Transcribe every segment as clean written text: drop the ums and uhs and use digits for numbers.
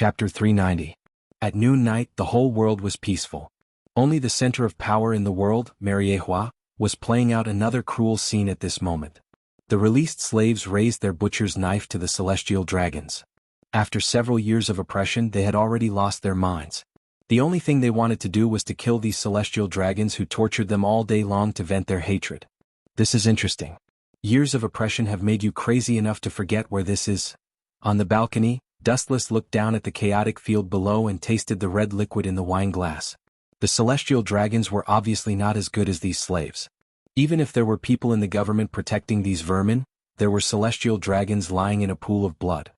Chapter 390. At noon night the whole world was peaceful. Only the center of power in the world, Mariehua, was playing out another cruel scene at this moment. The released slaves raised their butcher's knife to the celestial dragons. After several years of oppression they had already lost their minds. The only thing they wanted to do was to kill these celestial dragons who tortured them all day long to vent their hatred. This is interesting. Years of oppression have made you crazy enough to forget where this is? On the balcony, Dustless looked down at the chaotic field below and tasted the red liquid in the wine glass. The celestial dragons were obviously not as good as these slaves. Even if there were people in the government protecting these vermin, there were celestial dragons lying in a pool of blood.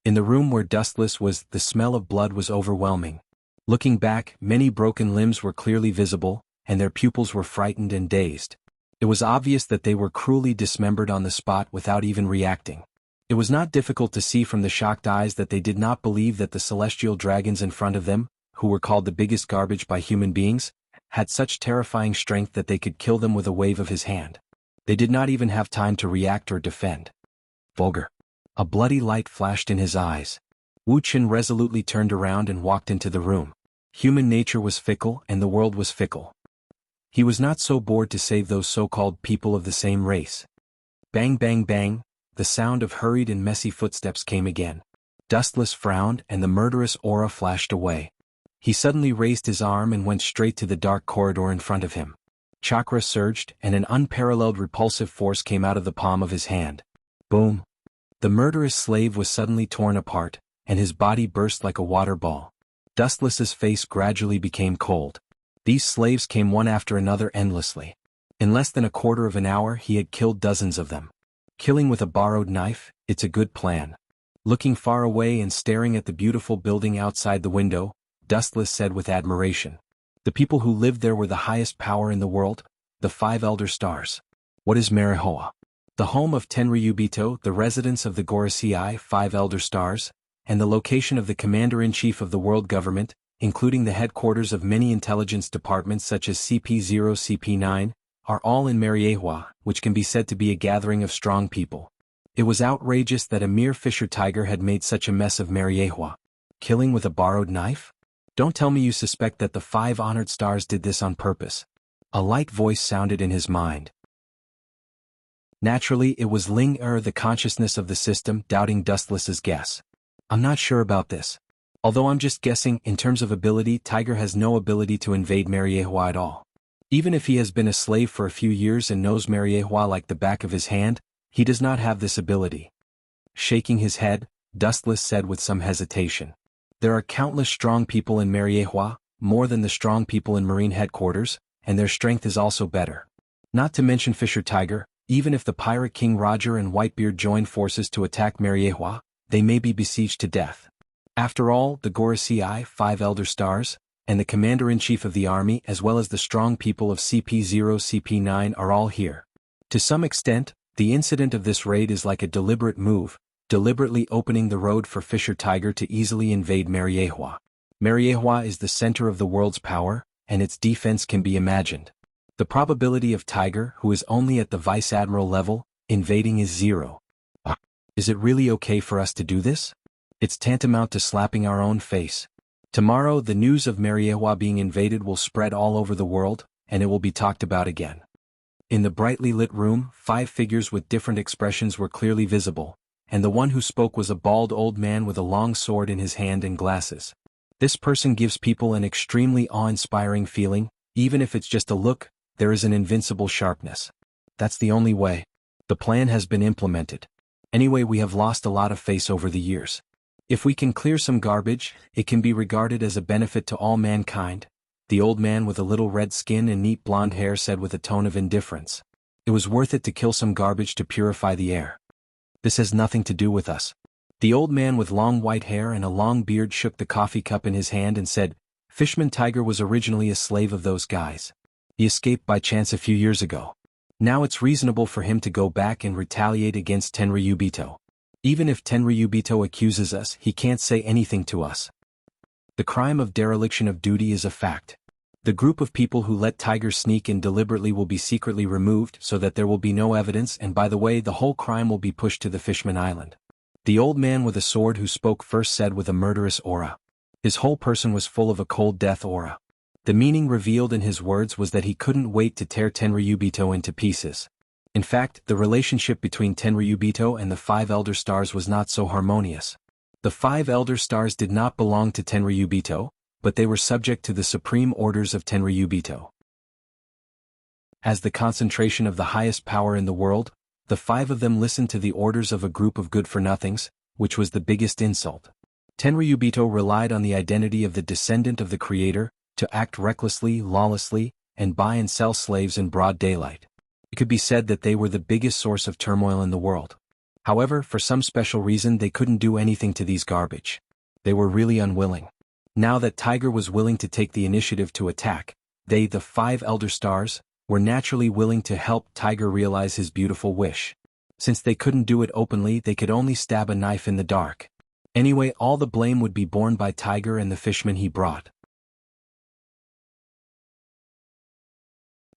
In the room where Dustless was, the smell of blood was overwhelming. Looking back, many broken limbs were clearly visible, and their pupils were frightened and dazed. It was obvious that they were cruelly dismembered on the spot without even reacting. It was not difficult to see from the shocked eyes that they did not believe that the celestial dragons in front of them, who were called the biggest garbage by human beings, had such terrifying strength that they could kill them with a wave of his hand. They did not even have time to react or defend. Vulgar. A bloody light flashed in his eyes. Wuxia resolutely turned around and walked into the room. Human nature was fickle and the world was fickle. He was not so bored to save those so-called people of the same race. Bang bang bang, the sound of hurried and messy footsteps came again. Dustless frowned and the murderous aura flashed away. He suddenly raised his arm and went straight to the dark corridor in front of him. Chakra surged and an unparalleled repulsive force came out of the palm of his hand. Boom! The murderous slave was suddenly torn apart, and his body burst like a water ball. Dustless's face gradually became cold. These slaves came one after another endlessly. In less than a quarter of an hour he had killed dozens of them. Killing with a borrowed knife, it's a good plan. Looking far away and staring at the beautiful building outside the window, Dustless said with admiration. The people who lived there were the highest power in the world, the 5 Elder Stars. What is Mariehua? The home of Tenryubito, the residence of the Gorosei 5 Elder Stars, and the location of the Commander-in-Chief of the world government, including the headquarters of many intelligence departments such as CP0 CP9, are all in Mariehua, which can be said to be a gathering of strong people. It was outrageous that a mere fisher tiger had made such a mess of Mariehua. Killing with a borrowed knife? Don't tell me you suspect that the 5 honored stars did this on purpose. A light voice sounded in his mind. Naturally, it was Ling the consciousness of the system, doubting Dustless's guess. I'm not sure about this. Although I'm just guessing, in terms of ability, Tiger has no ability to invade Mariehua at all. Even if he has been a slave for a few years and knows Mariehua like the back of his hand, he does not have this ability. Shaking his head, Dustless said with some hesitation. There are countless strong people in Mariehua, more than the strong people in Marine headquarters, and their strength is also better. Not to mention Fisher Tiger, even if the Pirate King Roger and Whitebeard join forces to attack Mariehua, they may be besieged to death. After all, the Gorosei 5 Elder Stars, and the Commander-in-Chief of the army as well as the strong people of CP0 CP9 are all here. To some extent, the incident of this raid is like a deliberate move, deliberately opening the road for Fisher Tiger to easily invade Mariehua. Mariehua is the center of the world's power, and its defense can be imagined. The probability of Tiger, who is only at the Vice Admiral level, invading is 0. Is it really okay for us to do this? It's tantamount to slapping our own face. Tomorrow the news of Mariehua being invaded will spread all over the world, and it will be talked about again. In the brightly lit room, 5 figures with different expressions were clearly visible, and the one who spoke was a bald old man with a long sword in his hand and glasses. This person gives people an extremely awe-inspiring feeling. Even if it's just a look, there is an invincible sharpness. That's the only way. The plan has been implemented. Anyway, we have lost a lot of face over the years. If we can clear some garbage, it can be regarded as a benefit to all mankind, the old man with a little red skin and neat blonde hair said with a tone of indifference. It was worth it to kill some garbage to purify the air. This has nothing to do with us. The old man with long white hair and a long beard shook the coffee cup in his hand and said, Fishman Tiger was originally a slave of those guys. He escaped by chance a few years ago. Now it's reasonable for him to go back and retaliate against Tenryubito. Even if Tenryubito accuses us, he can't say anything to us. The crime of dereliction of duty is a fact. The group of people who let Tiger sneak in deliberately will be secretly removed so that there will be no evidence, and by the way, the whole crime will be pushed to the Fishman Island. The old man with a sword who spoke first said with a murderous aura. His whole person was full of a cold death aura. The meaning revealed in his words was that he couldn't wait to tear Tenryubito into pieces. In fact, the relationship between Tenryubito and the 5 Elder Stars was not so harmonious. The 5 Elder Stars did not belong to Tenryubito, but they were subject to the supreme orders of Tenryubito. As the concentration of the highest power in the world, the 5 of them listened to the orders of a group of good-for-nothings, which was the biggest insult. Tenryubito relied on the identity of the descendant of the Creator, to act recklessly, lawlessly, and buy and sell slaves in broad daylight. It could be said that they were the biggest source of turmoil in the world. However, for some special reason they couldn't do anything to these garbage. They were really unwilling. Now that Tiger was willing to take the initiative to attack, they, the 5 Elder Stars, were naturally willing to help Tiger realize his beautiful wish. Since they couldn't do it openly, they could only stab a knife in the dark. Anyway, all the blame would be borne by Tiger and the fishmen he brought.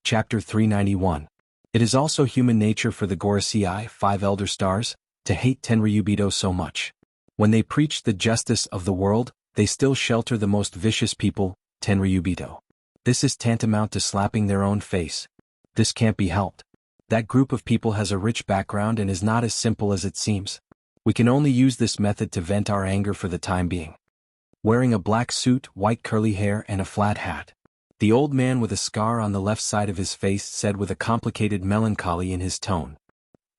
Chapter 391. It is also human nature for the Gorosei, 5 Elder Stars, to hate Tenryubito so much. When they preach the justice of the world, they still shelter the most vicious people, Tenryubito. This is tantamount to slapping their own face. This can't be helped. That group of people has a rich background and is not as simple as it seems. We can only use this method to vent our anger for the time being. Wearing a black suit, white curly hair, and a flat hat, the old man with a scar on the left side of his face said with a complicated melancholy in his tone.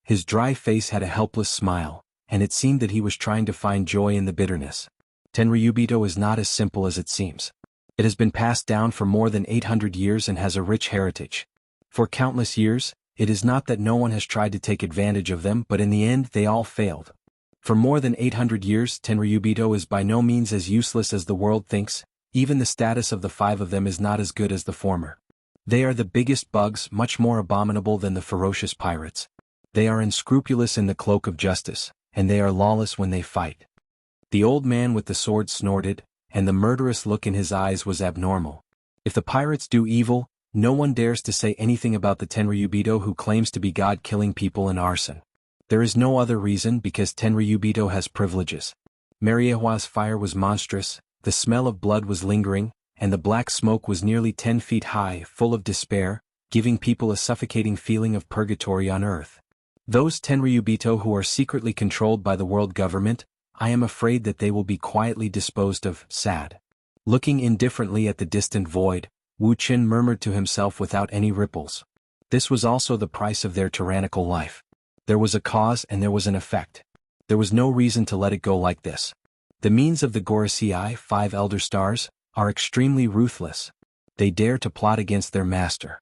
His dry face had a helpless smile, and it seemed that he was trying to find joy in the bitterness. Tenryubito is not as simple as it seems. It has been passed down for more than 800 years and has a rich heritage. For countless years, it is not that no one has tried to take advantage of them, but in the end they all failed. For more than 800 years, Tenryubito is by no means as useless as the world thinks. Even the status of the 5 of them is not as good as the former. They are the biggest bugs, much more abominable than the ferocious pirates. They are unscrupulous in the cloak of justice, and they are lawless when they fight. The old man with the sword snorted, and the murderous look in his eyes was abnormal. If the pirates do evil, no one dares to say anything about the Tenryubito who claims to be God killing people and arson. There is no other reason because Tenryubito has privileges. Mariehua's fire was monstrous, the smell of blood was lingering, and the black smoke was nearly 10 feet high, full of despair, giving people a suffocating feeling of purgatory on earth. Those Tenryubito who are secretly controlled by the world government, I am afraid that they will be quietly disposed of, sad. Looking indifferently at the distant void, Wu Qin murmured to himself without any ripples. This was also the price of their tyrannical life. There was a cause and there was an effect. There was no reason to let it go like this. The means of the Gorosei, 5 Elder Stars, are extremely ruthless. They dare to plot against their master.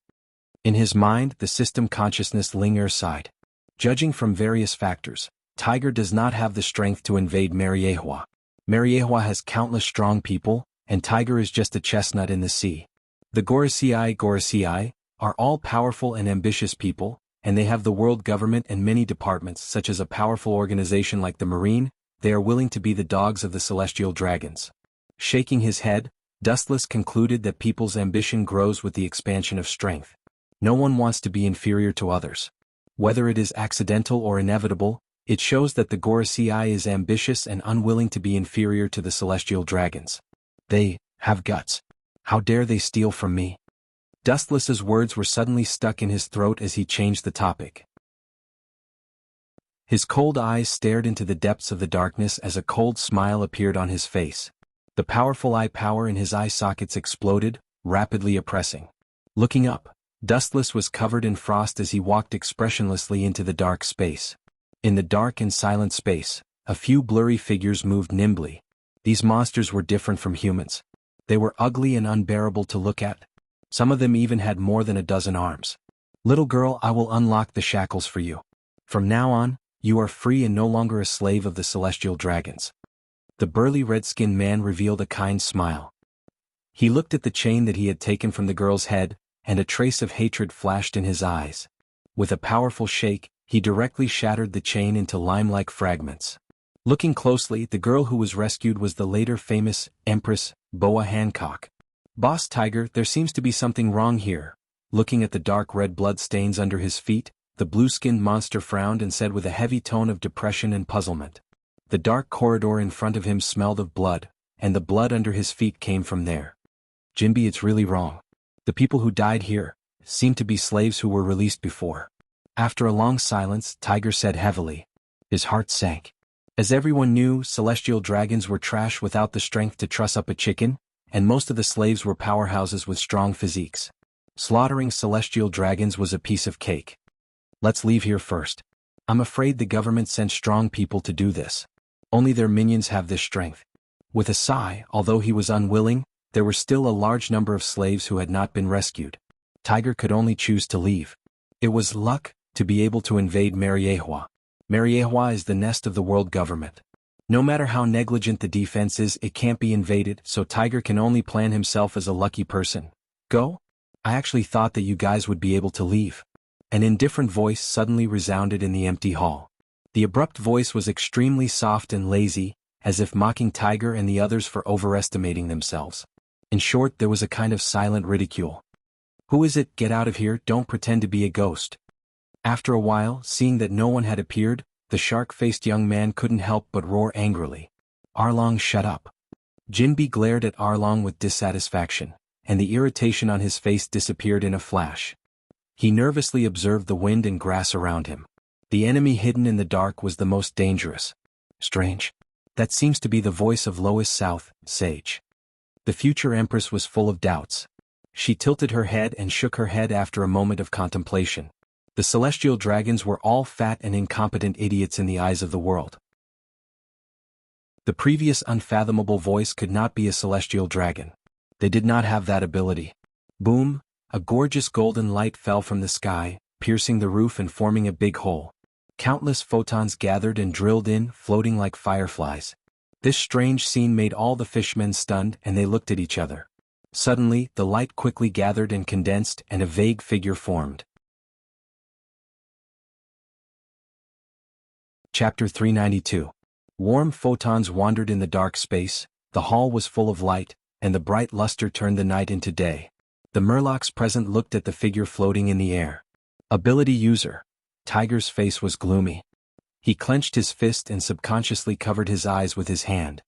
In his mind, the system consciousness lingers side. Judging from various factors, Tiger does not have the strength to invade Mariehua. Mariehua has countless strong people, and Tiger is just a chestnut in the sea. The Gorosei are all powerful and ambitious people, and they have the world government and many departments such as a powerful organization like the Marine. They are willing to be the dogs of the celestial dragons. Shaking his head, Dustless concluded that people's ambition grows with the expansion of strength. No one wants to be inferior to others. Whether it is accidental or inevitable, it shows that the Gorosei is ambitious and unwilling to be inferior to the celestial dragons. They have guts. How dare they steal from me? Dustless's words were suddenly stuck in his throat as he changed the topic. His cold eyes stared into the depths of the darkness as a cold smile appeared on his face. The powerful eye power in his eye sockets exploded, rapidly oppressing. Looking up, Dustless was covered in frost as he walked expressionlessly into the dark space. In the dark and silent space, a few blurry figures moved nimbly. These monsters were different from humans. They were ugly and unbearable to look at. Some of them even had more than a dozen arms. Little girl, I will unlock the shackles for you. From now on, you are free and no longer a slave of the celestial dragons. The burly red-skinned man revealed a kind smile. He looked at the chain that he had taken from the girl's head, and a trace of hatred flashed in his eyes. With a powerful shake, he directly shattered the chain into lime-like fragments. Looking closely, the girl who was rescued was the later famous Empress, Boa Hancock. Boss Tiger, there seems to be something wrong here. Looking at the dark red blood stains under his feet, the blue-skinned monster frowned and said with a heavy tone of depression and puzzlement. The dark corridor in front of him smelled of blood, and the blood under his feet came from there. Jinbi, it's really wrong. The people who died here seemed to be slaves who were released before. After a long silence, Tiger said heavily. His heart sank. As everyone knew, celestial dragons were trash without the strength to truss up a chicken, and most of the slaves were powerhouses with strong physiques. Slaughtering celestial dragons was a piece of cake. Let's leave here first. I'm afraid the government sent strong people to do this. Only their minions have this strength. With a sigh, although he was unwilling, there were still a large number of slaves who had not been rescued. Tiger could only choose to leave. It was luck to be able to invade Mariehua. Mariehua is the nest of the world government. No matter how negligent the defense is, it can't be invaded, so Tiger can only plan himself as a lucky person. Go? I actually thought that you guys would be able to leave. An indifferent voice suddenly resounded in the empty hall. The abrupt voice was extremely soft and lazy, as if mocking Tiger and the others for overestimating themselves. In short, there was a kind of silent ridicule. Who is it? Get out of here, don't pretend to be a ghost. After a while, seeing that no one had appeared, the shark-faced young man couldn't help but roar angrily. Arlong, shut up. Jinbi glared at Arlong with dissatisfaction, and the irritation on his face disappeared in a flash. He nervously observed the wind and grass around him. The enemy hidden in the dark was the most dangerous. Strange. That seems to be the voice of Lois South, sage. The future empress was full of doubts. She tilted her head and shook her head after a moment of contemplation. The celestial dragons were all fat and incompetent idiots in the eyes of the world. The previous unfathomable voice could not be a celestial dragon. They did not have that ability. Boom! A gorgeous golden light fell from the sky, piercing the roof and forming a big hole. Countless photons gathered and drilled in, floating like fireflies. This strange scene made all the fishmen stunned, and they looked at each other. Suddenly, the light quickly gathered and condensed, and a vague figure formed. Chapter 392. Warm photons wandered in the dark space, the hall was full of light, and the bright luster turned the night into day. The Murlocs present looked at the figure floating in the air. Ability user. Tiger's face was gloomy. He clenched his fist and subconsciously covered his eyes with his hand.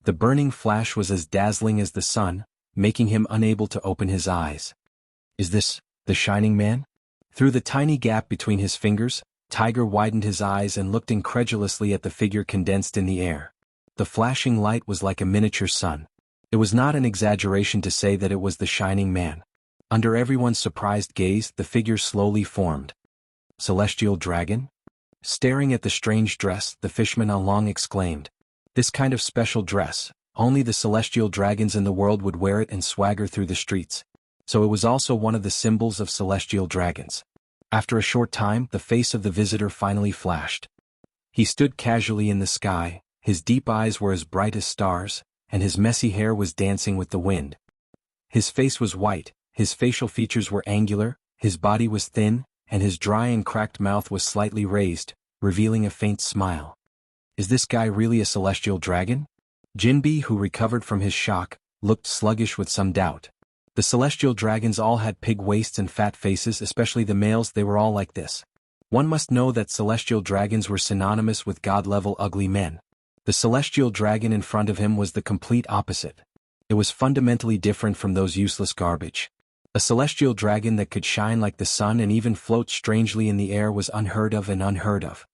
The burning flash was as dazzling as the sun, making him unable to open his eyes. Is this the Shining Man? Through the tiny gap between his fingers, Tiger widened his eyes and looked incredulously at the figure condensed in the air. The flashing light was like a miniature sun. It was not an exaggeration to say that it was the Shining Man. Under everyone's surprised gaze, the figure slowly formed. Celestial Dragon? Staring at the strange dress, the fishman Along exclaimed. This kind of special dress, only the celestial dragons in the world would wear it and swagger through the streets. So it was also one of the symbols of celestial dragons. After a short time, the face of the visitor finally flashed. He stood casually in the sky, his deep eyes were as bright as stars, and his messy hair was dancing with the wind. His face was white, his facial features were angular, his body was thin, and his dry and cracked mouth was slightly raised, revealing a faint smile. Is this guy really a celestial dragon? Jinbi, who recovered from his shock, looked sluggish with some doubt. The celestial dragons all had pig waists and fat faces, especially the males. They were all like this. One must know that celestial dragons were synonymous with god-level ugly men. The celestial dragon in front of him was the complete opposite. It was fundamentally different from those useless garbage. A celestial dragon that could shine like the sun and even float strangely in the air was unheard of and unheard of.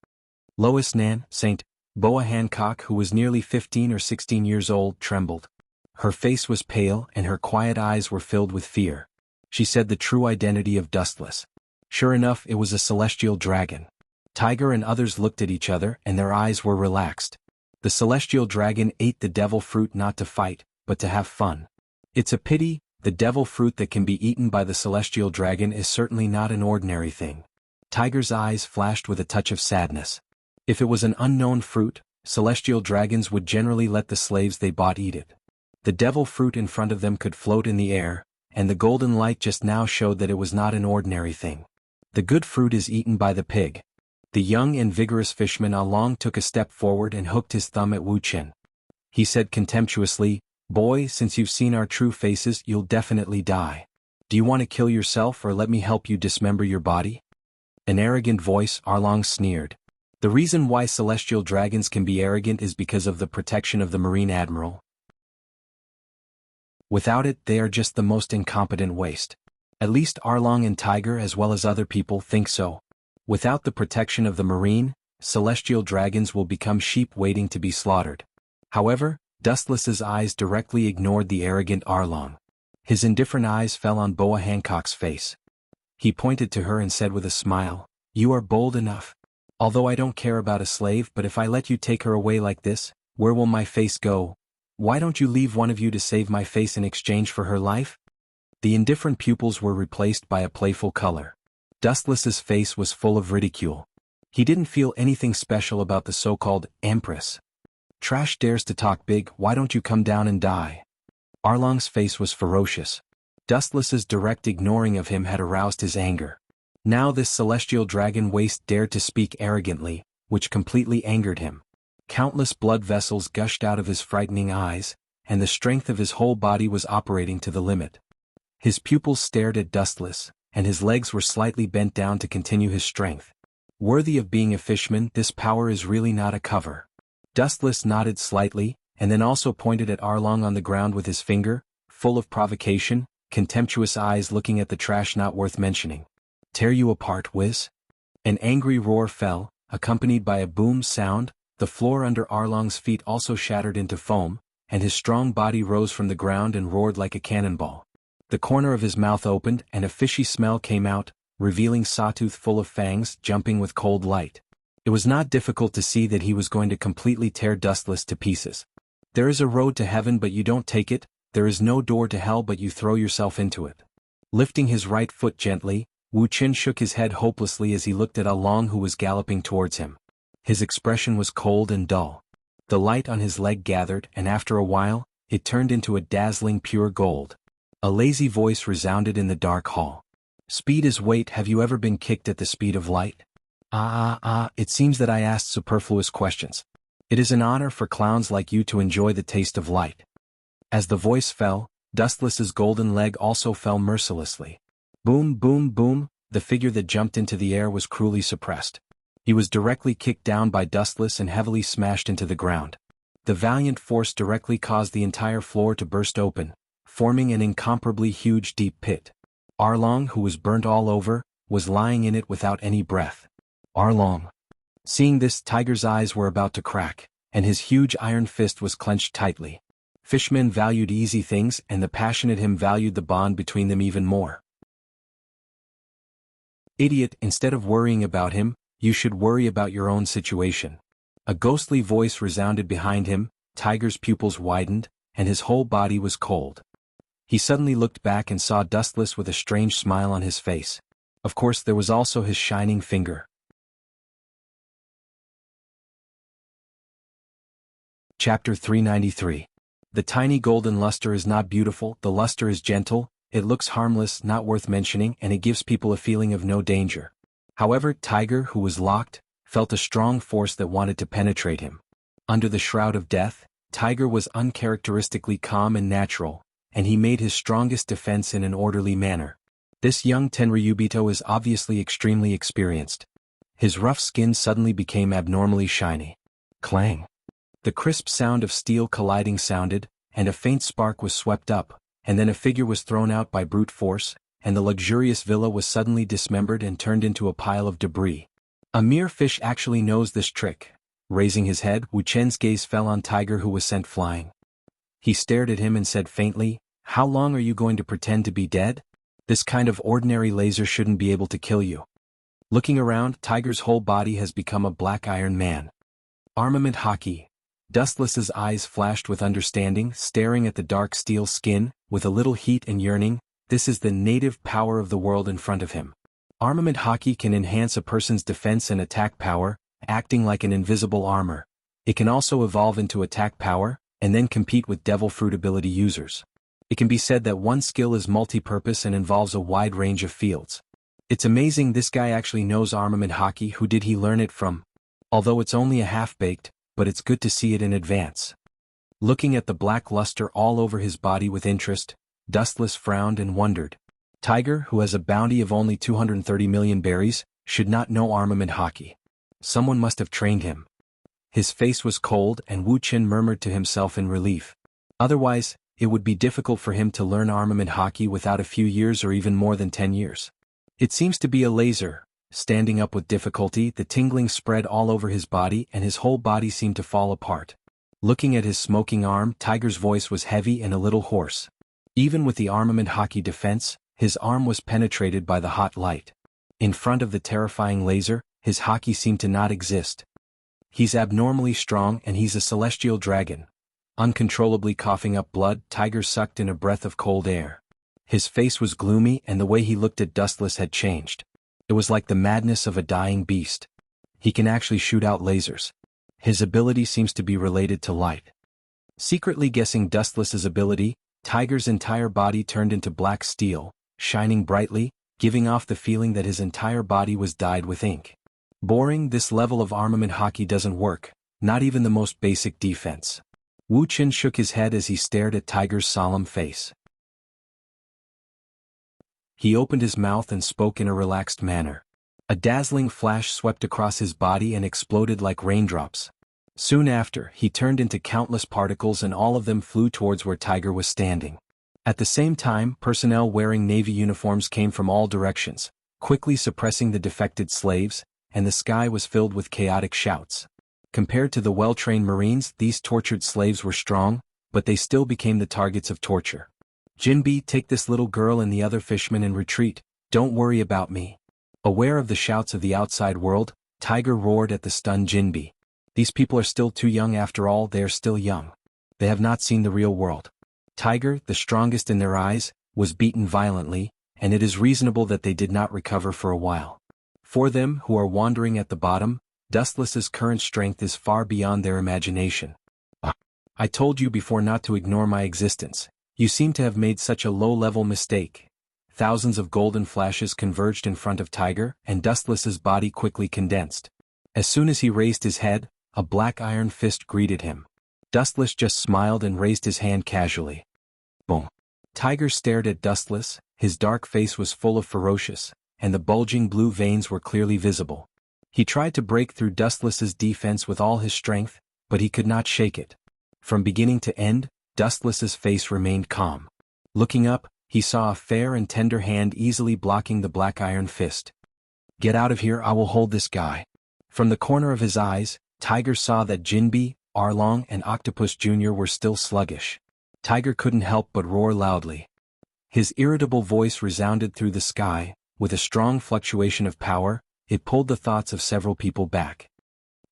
Lois Nan, St. Boa Hancock, who was nearly 15 or 16 years old, trembled. Her face was pale and her quiet eyes were filled with fear. She said the true identity of Dustless. Sure enough, it was a celestial dragon. Tiger and others looked at each other and their eyes were relaxed. The celestial dragon ate the devil fruit not to fight, but to have fun. It's a pity. The devil fruit that can be eaten by the celestial dragon is certainly not an ordinary thing. Tiger's eyes flashed with a touch of sadness. If it was an unknown fruit, celestial dragons would generally let the slaves they bought eat it. The devil fruit in front of them could float in the air, and the golden light just now showed that it was not an ordinary thing. The good fruit is eaten by the pig. The young and vigorous fishman Along took a step forward and hooked his thumb at Wu Chen. He said contemptuously, "Boy, since you've seen our true faces, you'll definitely die. Do you want to kill yourself or let me help you dismember your body?" An arrogant voice, Arlong sneered. The reason why celestial dragons can be arrogant is because of the protection of the Marine Admiral. Without it, they are just the most incompetent waste. At least Arlong and Tiger as well as other people think so. Without the protection of the Marine, celestial dragons will become sheep waiting to be slaughtered. However, Dustless's eyes directly ignored the arrogant Arlong. His indifferent eyes fell on Boa Hancock's face. He pointed to her and said with a smile, "You are bold enough. Although I don't care about a slave, but if I let you take her away like this, where will my face go? Why don't you leave one of you to save my face in exchange for her life?" The indifferent pupils were replaced by a playful color. Dustless's face was full of ridicule. He didn't feel anything special about the so-called Empress. "Trash dares to talk big, why don't you come down and die?" Arlong's face was ferocious. Dustless's direct ignoring of him had aroused his anger. Now this celestial dragon waste dared to speak arrogantly, which completely angered him. Countless blood vessels gushed out of his frightening eyes, and the strength of his whole body was operating to the limit. His pupils stared at Dustless, and his legs were slightly bent down to continue his strength. Worthy of being a fishman, this power is really not a cover. Dustless nodded slightly, and then also pointed at Arlong on the ground with his finger, full of provocation, contemptuous eyes looking at the trash not worth mentioning. "Tear you apart, Wiz?" An angry roar fell, accompanied by a boom sound. The floor under Arlong's feet also shattered into foam, and his strong body rose from the ground and roared like a cannonball. The corner of his mouth opened and a fishy smell came out, revealing Sawtooth full of fangs jumping with cold light. It was not difficult to see that he was going to completely tear Dustless to pieces. There is a road to heaven but you don't take it, there is no door to hell but you throw yourself into it. Lifting his right foot gently, Wu Qin shook his head hopelessly as he looked at Arlong who was galloping towards him. His expression was cold and dull. The light on his leg gathered and after a while, it turned into a dazzling pure gold. A lazy voice resounded in the dark hall. "Speed is weight, have you ever been kicked at the speed of light?" It seems that I asked superfluous questions. It is an honor for clowns like you to enjoy the taste of light. As the voice fell, Dustless's golden leg also fell mercilessly. Boom, boom, boom, the figure that jumped into the air was cruelly suppressed. He was directly kicked down by Dustless and heavily smashed into the ground. The valiant force directly caused the entire floor to burst open, forming an incomparably huge deep pit. Arlong, who was burnt all over, was lying in it without any breath. Arlong. Seeing this, Tiger's eyes were about to crack, and his huge iron fist was clenched tightly. Fishmen valued easy things and the passionate him valued the bond between them even more. "Idiot, instead of worrying about him, you should worry about your own situation." A ghostly voice resounded behind him. Tiger's pupils widened, and his whole body was cold. He suddenly looked back and saw Dustless with a strange smile on his face. Of course there was also his shining finger. Chapter 393. The tiny golden luster is not beautiful, the luster is gentle, it looks harmless, not worth mentioning, and it gives people a feeling of no danger. However, Tiger, who was locked, felt a strong force that wanted to penetrate him. Under the shroud of death, Tiger was uncharacteristically calm and natural, and he made his strongest defense in an orderly manner. This young Tenryubito is obviously extremely experienced. His rough skin suddenly became abnormally shiny. Clang. The crisp sound of steel colliding sounded, and a faint spark was swept up, and then a figure was thrown out by brute force, and the luxurious villa was suddenly dismembered and turned into a pile of debris. A mere fish actually knows this trick. Raising his head, Wu Chen's gaze fell on Tiger who was sent flying. He stared at him and said faintly, "How long are you going to pretend to be dead? This kind of ordinary laser shouldn't be able to kill you." Looking around, Tiger's whole body has become a black iron man. Armament hockey. Dustless's eyes flashed with understanding, staring at the dark steel skin, with a little heat and yearning. This is the native power of the world in front of him. Armament hockey can enhance a person's defense and attack power, acting like an invisible armor. It can also evolve into attack power, and then compete with devil fruit ability users. It can be said that one skill is multi-purpose and involves a wide range of fields. It's amazing this guy actually knows armament hockey. Who did he learn it from? Although it's only a half-baked, but it's good to see it in advance. Looking at the black luster all over his body with interest, Dustless frowned and wondered. Tiger, who has a bounty of only 230 million berries, should not know armament hockey. Someone must have trained him. His face was cold and Wu Qin murmured to himself in relief. Otherwise, it would be difficult for him to learn armament hockey without a few years or even more than 10 years. It seems to be a laser. Standing up with difficulty, the tingling spread all over his body and his whole body seemed to fall apart. Looking at his smoking arm, Tiger's voice was heavy and a little hoarse. Even with the armament hockey defense, his arm was penetrated by the hot light. In front of the terrifying laser, his hockey seemed to not exist. He's abnormally strong and he's a celestial dragon. Uncontrollably coughing up blood, Tiger sucked in a breath of cold air. His face was gloomy and the way he looked at Dustless had changed. It was like the madness of a dying beast. He can actually shoot out lasers. His ability seems to be related to light. Secretly guessing Dustless's ability, Tiger's entire body turned into black steel, shining brightly, giving off the feeling that his entire body was dyed with ink. Boring, this level of armament hockey doesn't work, not even the most basic defense. Wu Qin shook his head as he stared at Tiger's solemn face. He opened his mouth and spoke in a relaxed manner. A dazzling flash swept across his body and exploded like raindrops. Soon after, he turned into countless particles and all of them flew towards where Tiger was standing. At the same time, personnel wearing Navy uniforms came from all directions, quickly suppressing the defected slaves, and the sky was filled with chaotic shouts. Compared to the well-trained Marines, these tortured slaves were strong, but they still became the targets of torture. Jinbi, take this little girl and the other fishmen and retreat, don't worry about me. Aware of the shouts of the outside world, Tiger roared at the stunned Jinbi. These people are still too young after all, they are still young. They have not seen the real world. Tiger, the strongest in their eyes, was beaten violently, and it is reasonable that they did not recover for a while. For them who are wandering at the bottom, Dustless's current strength is far beyond their imagination. I told you before not to ignore my existence. You seem to have made such a low-level mistake. Thousands of golden flashes converged in front of Tiger, and Dustless's body quickly condensed. As soon as he raised his head, a black iron fist greeted him. Dustless just smiled and raised his hand casually. Boom. Tiger stared at Dustless, his dark face was full of ferocious, and the bulging blue veins were clearly visible. He tried to break through Dustless's defense with all his strength, but he could not shake it. From beginning to end, Dustless's face remained calm. Looking up, he saw a fair and tender hand easily blocking the black iron fist. Get out of here, I will hold this guy. From the corner of his eyes, Tiger saw that Jinbi, Arlong and Octopus Jr. were still sluggish. Tiger couldn't help but roar loudly. His irritable voice resounded through the sky. With a strong fluctuation of power, it pulled the thoughts of several people back.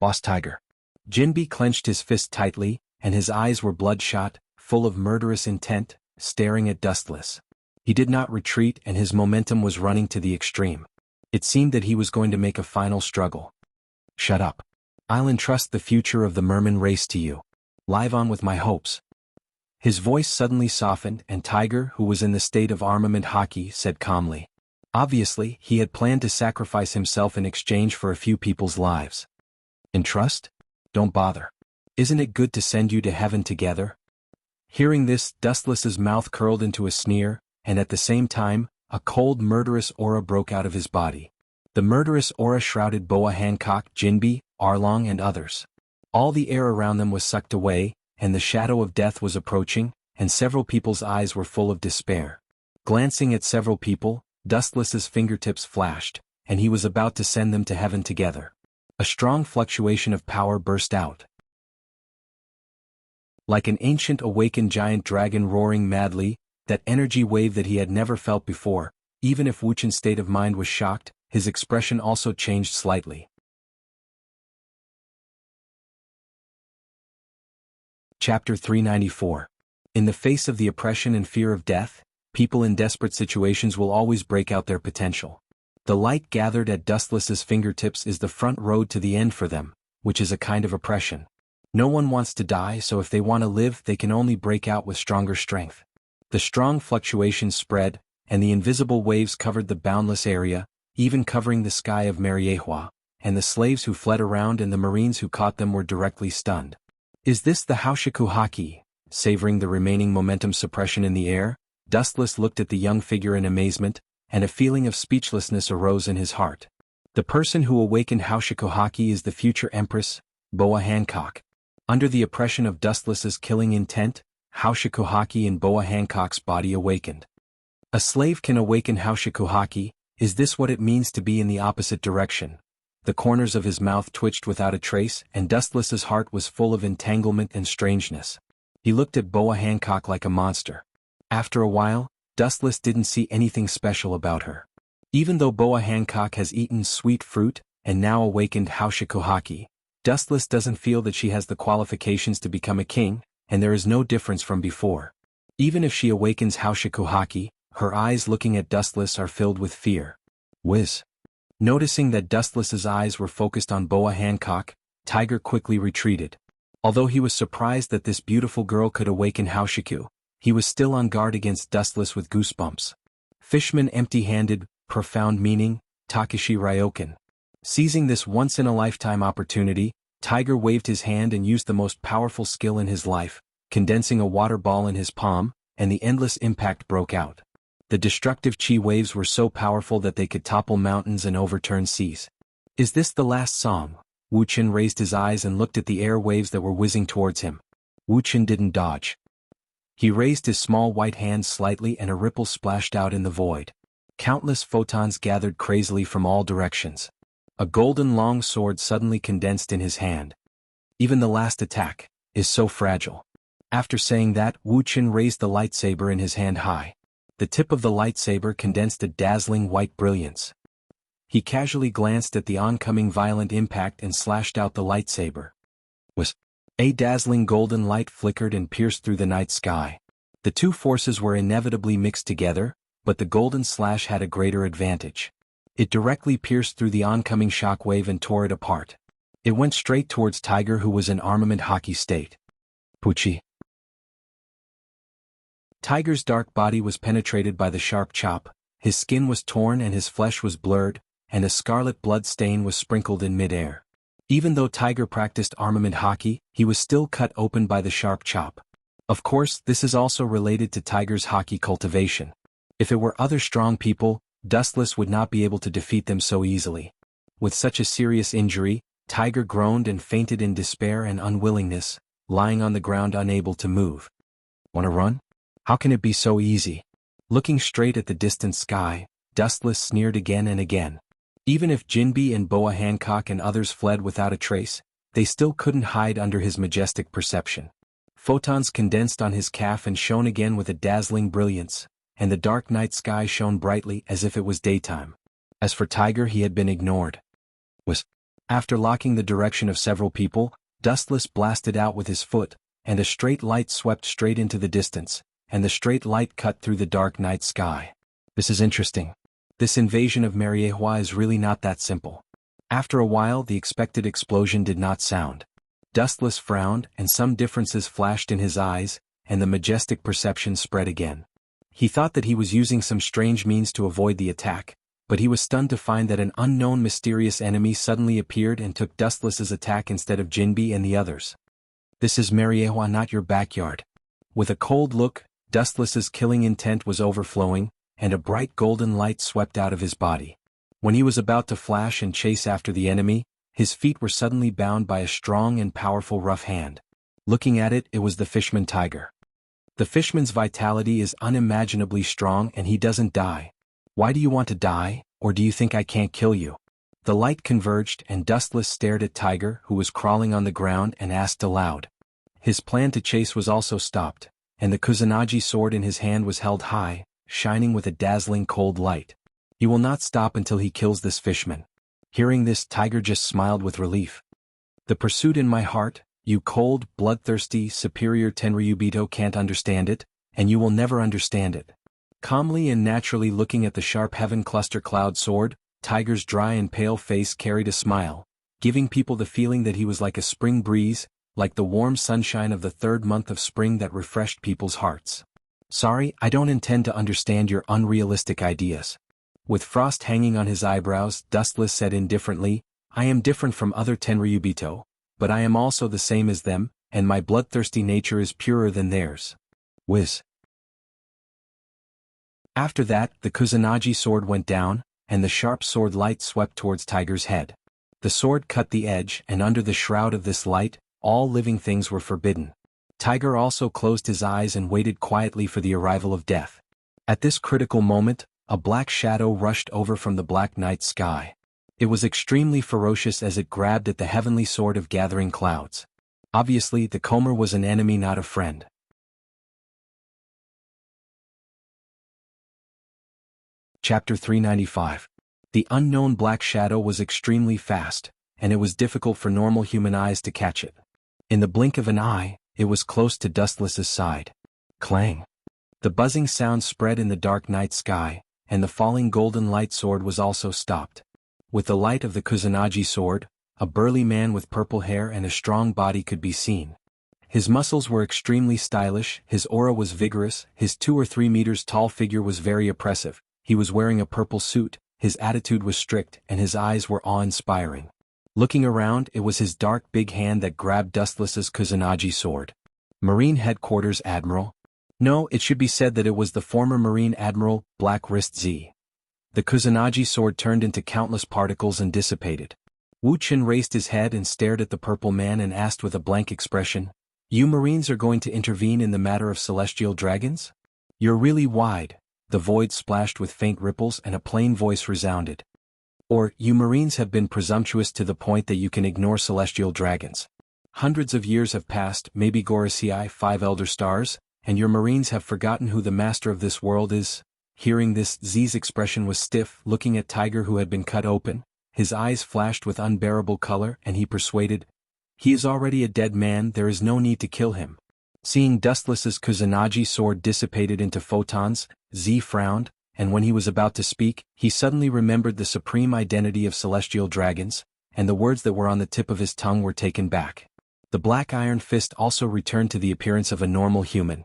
Boss Tiger. Jinbi clenched his fist tightly, and his eyes were bloodshot, full of murderous intent, staring at Dustless. He did not retreat and his momentum was running to the extreme. It seemed that he was going to make a final struggle. Shut up. I'll entrust the future of the merman race to you. Live on with my hopes. His voice suddenly softened and Tiger, who was in the state of armament hockey, said calmly. Obviously, he had planned to sacrifice himself in exchange for a few people's lives. Entrust? Don't bother. Isn't it good to send you to heaven together? Hearing this, Dustless's mouth curled into a sneer, and at the same time, a cold murderous aura broke out of his body. The murderous aura shrouded Boa Hancock, Jinbi, Arlong and others. All the air around them was sucked away, and the shadow of death was approaching, and several people's eyes were full of despair. Glancing at several people, Dustless's fingertips flashed, and he was about to send them to heaven together. A strong fluctuation of power burst out. Like an ancient awakened giant dragon roaring madly, that energy wave that he had never felt before, even if Wu Qin's state of mind was shocked, his expression also changed slightly. Chapter 394. In the face of the oppression and fear of death, people in desperate situations will always break out their potential. The light gathered at Dustless's fingertips is the front road to the end for them, which is a kind of oppression. No one wants to die, so if they want to live, they can only break out with stronger strength. The strong fluctuations spread, and the invisible waves covered the boundless area, even covering the sky of Mariehua, and the slaves who fled around and the Marines who caught them were directly stunned. Is this the Haoshiku Haki? Savoring the remaining momentum suppression in the air, Dustless looked at the young figure in amazement, and a feeling of speechlessness arose in his heart. The person who awakened Haushakuhaki is the future Empress, Boa Hancock. Under the oppression of Dustless's killing intent, Haushakuhaki in Boa Hancock's body awakened. A slave can awaken Haushakuhaki. Is this what it means to be in the opposite direction? The corners of his mouth twitched without a trace, and Dustless's heart was full of entanglement and strangeness. He looked at Boa Hancock like a monster. After a while, Dustless didn't see anything special about her. Even though Boa Hancock has eaten sweet fruit, and now awakened Haushakuhaki, Dustless doesn't feel that she has the qualifications to become a king, and there is no difference from before. Even if she awakens Haushakuhaki, her eyes looking at Dustless are filled with fear. Whiz. Noticing that Dustless's eyes were focused on Boa Hancock, Tiger quickly retreated. Although he was surprised that this beautiful girl could awaken Haushaku, he was still on guard against Dustless with goosebumps. Fishman empty-handed, profound meaning, Takeshi Ryokan. Seizing this once-in-a-lifetime opportunity, Tiger waved his hand and used the most powerful skill in his life, condensing a water ball in his palm, and the endless impact broke out. The destructive chi waves were so powerful that they could topple mountains and overturn seas. Is this the last song? Wuchen raised his eyes and looked at the air waves that were whizzing towards him. Wuchen didn't dodge. He raised his small white hand slightly and a ripple splashed out in the void. Countless photons gathered crazily from all directions. A golden long sword suddenly condensed in his hand. Even the last attack is so fragile. After saying that, Wuchen raised the lightsaber in his hand high. The tip of the lightsaber condensed a dazzling white brilliance. He casually glanced at the oncoming violent impact and slashed out the lightsaber. A dazzling golden light flickered and pierced through the night sky. The two forces were inevitably mixed together, but the golden slash had a greater advantage. It directly pierced through the oncoming shockwave and tore it apart. It went straight towards Tiger, who was in armament hockey state. Pucci. Tiger's dark body was penetrated by the sharp chop, his skin was torn and his flesh was blurred, and a scarlet blood stain was sprinkled in midair. Even though Tiger practiced armament hockey, he was still cut open by the sharp chop. Of course, this is also related to Tiger's hockey cultivation. If it were other strong people, Dustless would not be able to defeat them so easily. With such a serious injury, Tiger groaned and fainted in despair and unwillingness, lying on the ground unable to move. "Wanna run? How can it be so easy?" Looking straight at the distant sky, Dustless sneered again and again. Even if Jinbi and Boa Hancock and others fled without a trace, they still couldn't hide under his majestic perception. Photons condensed on his calf and shone again with a dazzling brilliance, and the dark night sky shone brightly as if it was daytime. As for Tiger, he had been ignored. After locking the direction of several people, Dustless blasted out with his foot, and a straight light swept straight into the distance, and the straight light cut through the dark night sky. This is interesting. This invasion of Mariehua is really not that simple. After a while, the expected explosion did not sound. Dustless frowned, and some differences flashed in his eyes, and the majestic perception spread again. He thought that he was using some strange means to avoid the attack, but he was stunned to find that an unknown mysterious enemy suddenly appeared and took Dustless's attack instead of Jinbi and the others. "This is Mariehua, not your backyard." With a cold look, Dustless's killing intent was overflowing, and a bright golden light swept out of his body. When he was about to flash and chase after the enemy, his feet were suddenly bound by a strong and powerful rough hand. Looking at it, it was the fishman Tiger. The fishman's vitality is unimaginably strong and he doesn't die. "Why do you want to die, or do you think I can't kill you?" The light converged and Dustless stared at Tiger, who was crawling on the ground, and asked aloud. His plan to chase was also stopped, and the Kusanagi sword in his hand was held high, shining with a dazzling cold light. He will not stop until he kills this fishman. Hearing this, Tiger just smiled with relief. "The pursuit in my heart, you cold, bloodthirsty, superior Tenryubito can't understand it, and you will never understand it." Calmly and naturally looking at the sharp heaven cluster cloud sword, Tiger's dry and pale face carried a smile, giving people the feeling that he was like a spring breeze, like the warm sunshine of the third month of spring that refreshed people's hearts. "Sorry, I don't intend to understand your unrealistic ideas." With frost hanging on his eyebrows, Dustless said indifferently, "I am different from other Tenryubito, but I am also the same as them, and my bloodthirsty nature is purer than theirs." Whiz. After that, the Kusanagi sword went down, and the sharp sword light swept towards Tiger's head. The sword cut the edge, and under the shroud of this light, all living things were forbidden. Tiger also closed his eyes and waited quietly for the arrival of death. At this critical moment, a black shadow rushed over from the black night sky. It was extremely ferocious as it grabbed at the heavenly sword of gathering clouds. Obviously, the Comer was an enemy, not a friend. Chapter 395. The unknown black shadow was extremely fast, and it was difficult for normal human eyes to catch it. In the blink of an eye, it was close to Dustless's side. Clang! The buzzing sound spread in the dark night sky, and the falling golden light sword was also stopped. With the light of the Kusanagi sword, a burly man with purple hair and a strong body could be seen. His muscles were extremely stylish, his aura was vigorous, his 2 or 3 meters tall figure was very oppressive, he was wearing a purple suit, his attitude was strict, and his eyes were awe-inspiring. Looking around, it was his dark big hand that grabbed Dustless's Kusanagi sword. Marine Headquarters Admiral? No, it should be said that it was the former Marine Admiral, Black Wrist Z. The Kusanagi sword turned into countless particles and dissipated. Wu Chen raised his head and stared at the purple man and asked with a blank expression, "You Marines are going to intervene in the matter of celestial dragons? You're really wide." The void splashed with faint ripples and a plain voice resounded. Or, you Marines have been presumptuous to the point that you can ignore celestial dragons. Hundreds of years have passed, maybe Gorosei 5 elder stars, and your Marines have forgotten who the master of this world is. Hearing this, Z's expression was stiff, looking at Tiger who had been cut open. His eyes flashed with unbearable color, and he persuaded, "He is already a dead man, there is no need to kill him." Seeing Dustless's Kusanagi sword dissipated into photons, Z frowned, and when he was about to speak, he suddenly remembered the supreme identity of celestial dragons, and the words that were on the tip of his tongue were taken back. The black iron fist also returned to the appearance of a normal human.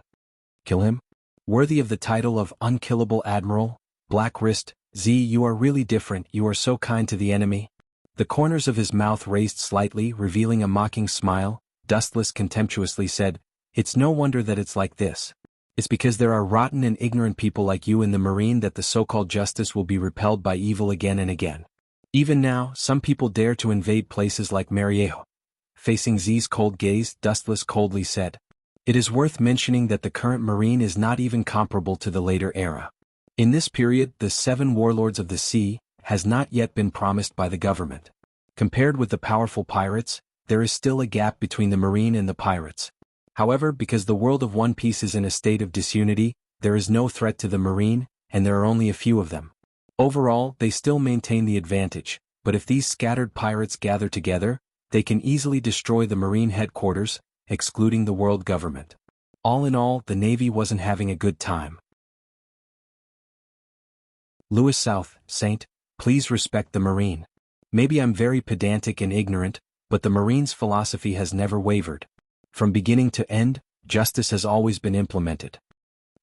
Kill him? Worthy of the title of Unkillable Admiral, Black Wrist, Z, you are really different, you are so kind to the enemy. The corners of his mouth raised slightly, revealing a mocking smile. Dustless contemptuously said, "It's no wonder that it's like this. It's because there are rotten and ignorant people like you in the Marine that the so-called justice will be repelled by evil again and again. Even now, some people dare to invade places like Mariejo." Facing Z's cold gaze, Dustless coldly said, "It is worth mentioning that the current Marine is not even comparable to the later era. In this period, the 7 warlords of the sea has not yet been promised by the government. Compared with the powerful pirates, there is still a gap between the Marine and the pirates. However, because the world of One Piece is in a state of disunity, there is no threat to the Marine, and there are only a few of them. Overall, they still maintain the advantage, but if these scattered pirates gather together, they can easily destroy the Marine headquarters, excluding the world government. All in all, the Navy wasn't having a good time." Louis South, Saint, please respect the Marine. Maybe I'm very pedantic and ignorant, but the Marine's philosophy has never wavered. From beginning to end, justice has always been implemented.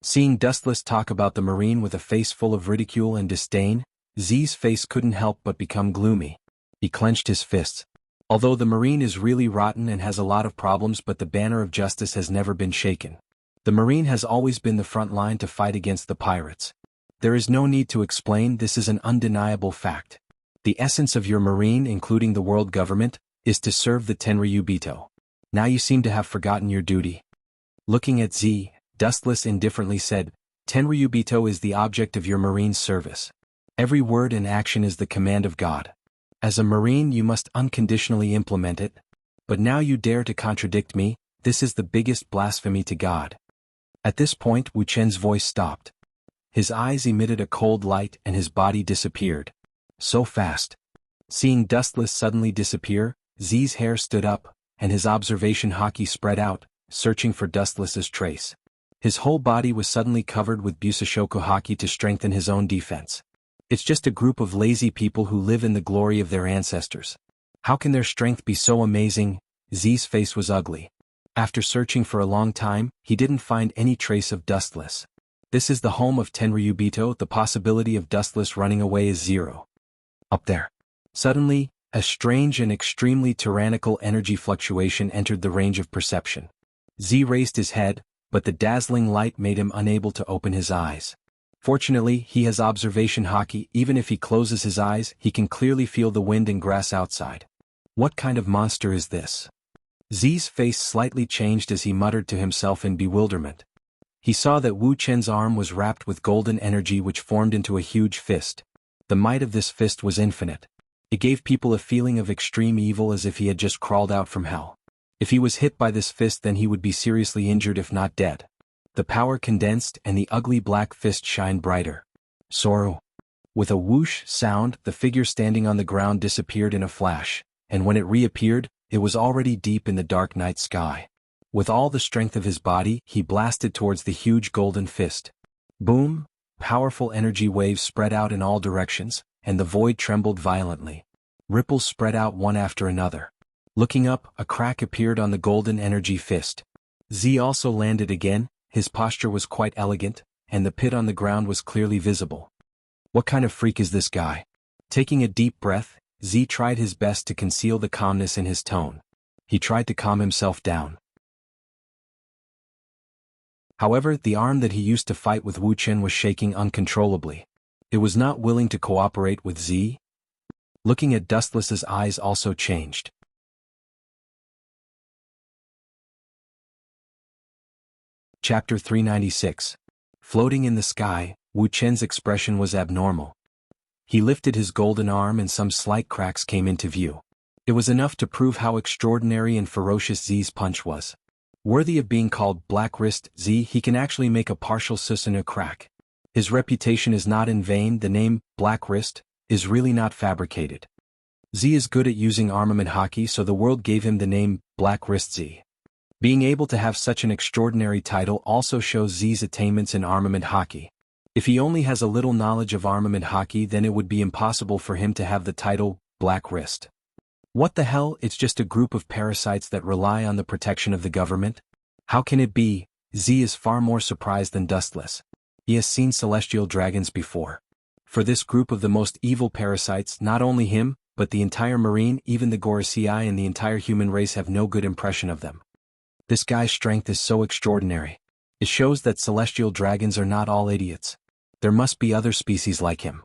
Seeing Dustless talk about the Marine with a face full of ridicule and disdain, Z's face couldn't help but become gloomy. He clenched his fists. Although the Marine is really rotten and has a lot of problems, but the banner of justice has never been shaken. The Marine has always been the front line to fight against the pirates. There is no need to explain, this is an undeniable fact. The essence of your Marine, including the world government, is to serve the Tenryubito. Now you seem to have forgotten your duty." Looking at Z, Dustless indifferently said, "Tenryubito is the object of your Marine's service. Every word and action is the command of God. As a Marine you must unconditionally implement it. But now you dare to contradict me, this is the biggest blasphemy to God." At this point Wu Chen's voice stopped. His eyes emitted a cold light and his body disappeared. So fast. Seeing Dustless suddenly disappear, Z's hair stood up, and his observation haki spread out, searching for Dustless's trace. His whole body was suddenly covered with Busashoku haki to strengthen his own defense. It's just a group of lazy people who live in the glory of their ancestors. How can their strength be so amazing? Z's face was ugly. After searching for a long time, he didn't find any trace of Dustless. This is the home of Tenryubito, the possibility of Dustless running away is zero. Up there. Suddenly, a strange and extremely tyrannical energy fluctuation entered the range of perception. Z raised his head, but the dazzling light made him unable to open his eyes. Fortunately, he has observation haki. Even if he closes his eyes, he can clearly feel the wind and grass outside. What kind of monster is this? Zi's face slightly changed as he muttered to himself in bewilderment. He saw that Wu Chen's arm was wrapped with golden energy which formed into a huge fist. The might of this fist was infinite. It gave people a feeling of extreme evil as if he had just crawled out from hell. If he was hit by this fist, then he would be seriously injured if not dead. The power condensed and the ugly black fist shined brighter. Sorrow. With a whoosh sound, the figure standing on the ground disappeared in a flash, and when it reappeared, it was already deep in the dark night sky. With all the strength of his body, he blasted towards the huge golden fist. Boom! Powerful energy waves spread out in all directions, and the void trembled violently. Ripples spread out one after another. Looking up, a crack appeared on the golden energy fist. Z also landed again. His posture was quite elegant, and the pit on the ground was clearly visible. What kind of freak is this guy? Taking a deep breath, Z tried his best to conceal the calmness in his tone. He tried to calm himself down. However, the arm that he used to fight with Wu Chen was shaking uncontrollably. It was not willing to cooperate with Z. Looking at Dustless's eyes also changed. Chapter 396. Floating in the sky, Wu Chen's expression was abnormal. He lifted his golden arm and some slight cracks came into view. It was enough to prove how extraordinary and ferocious Z's punch was. Worthy of being called Black Wrist Z, he can actually make a partial Susanoo crack. His reputation is not in vain. The name, Black Wrist, is really not fabricated. Z is good at using armament haki, so the world gave him the name, Black Wrist Z. Being able to have such an extraordinary title also shows Z's attainments in armament haki. If he only has a little knowledge of armament haki, then it would be impossible for him to have the title, Black Wrist. What the hell, it's just a group of parasites that rely on the protection of the government? How can it be? Z is far more surprised than Dustless. He has seen celestial dragons before. For this group of the most evil parasites, not only him, but the entire marine, even the Gorosei and the entire human race have no good impression of them. This guy's strength is so extraordinary. It shows that celestial dragons are not all idiots. There must be other species like him.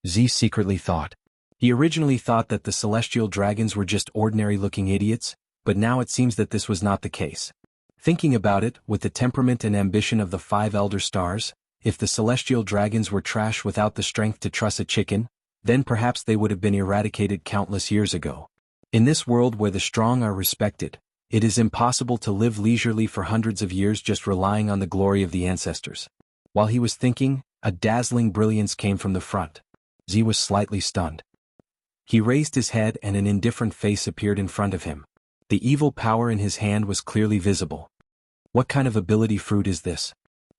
Z secretly thought. He originally thought that the celestial dragons were just ordinary-looking idiots, but now it seems that this was not the case. Thinking about it, with the temperament and ambition of the 5 elder stars, if the celestial dragons were trash without the strength to truss a chicken, then perhaps they would have been eradicated countless years ago. In this world where the strong are respected, it is impossible to live leisurely for hundreds of years just relying on the glory of the ancestors. While he was thinking, a dazzling brilliance came from the front. Z was slightly stunned. He raised his head and an indifferent face appeared in front of him. The evil power in his hand was clearly visible. What kind of ability fruit is this?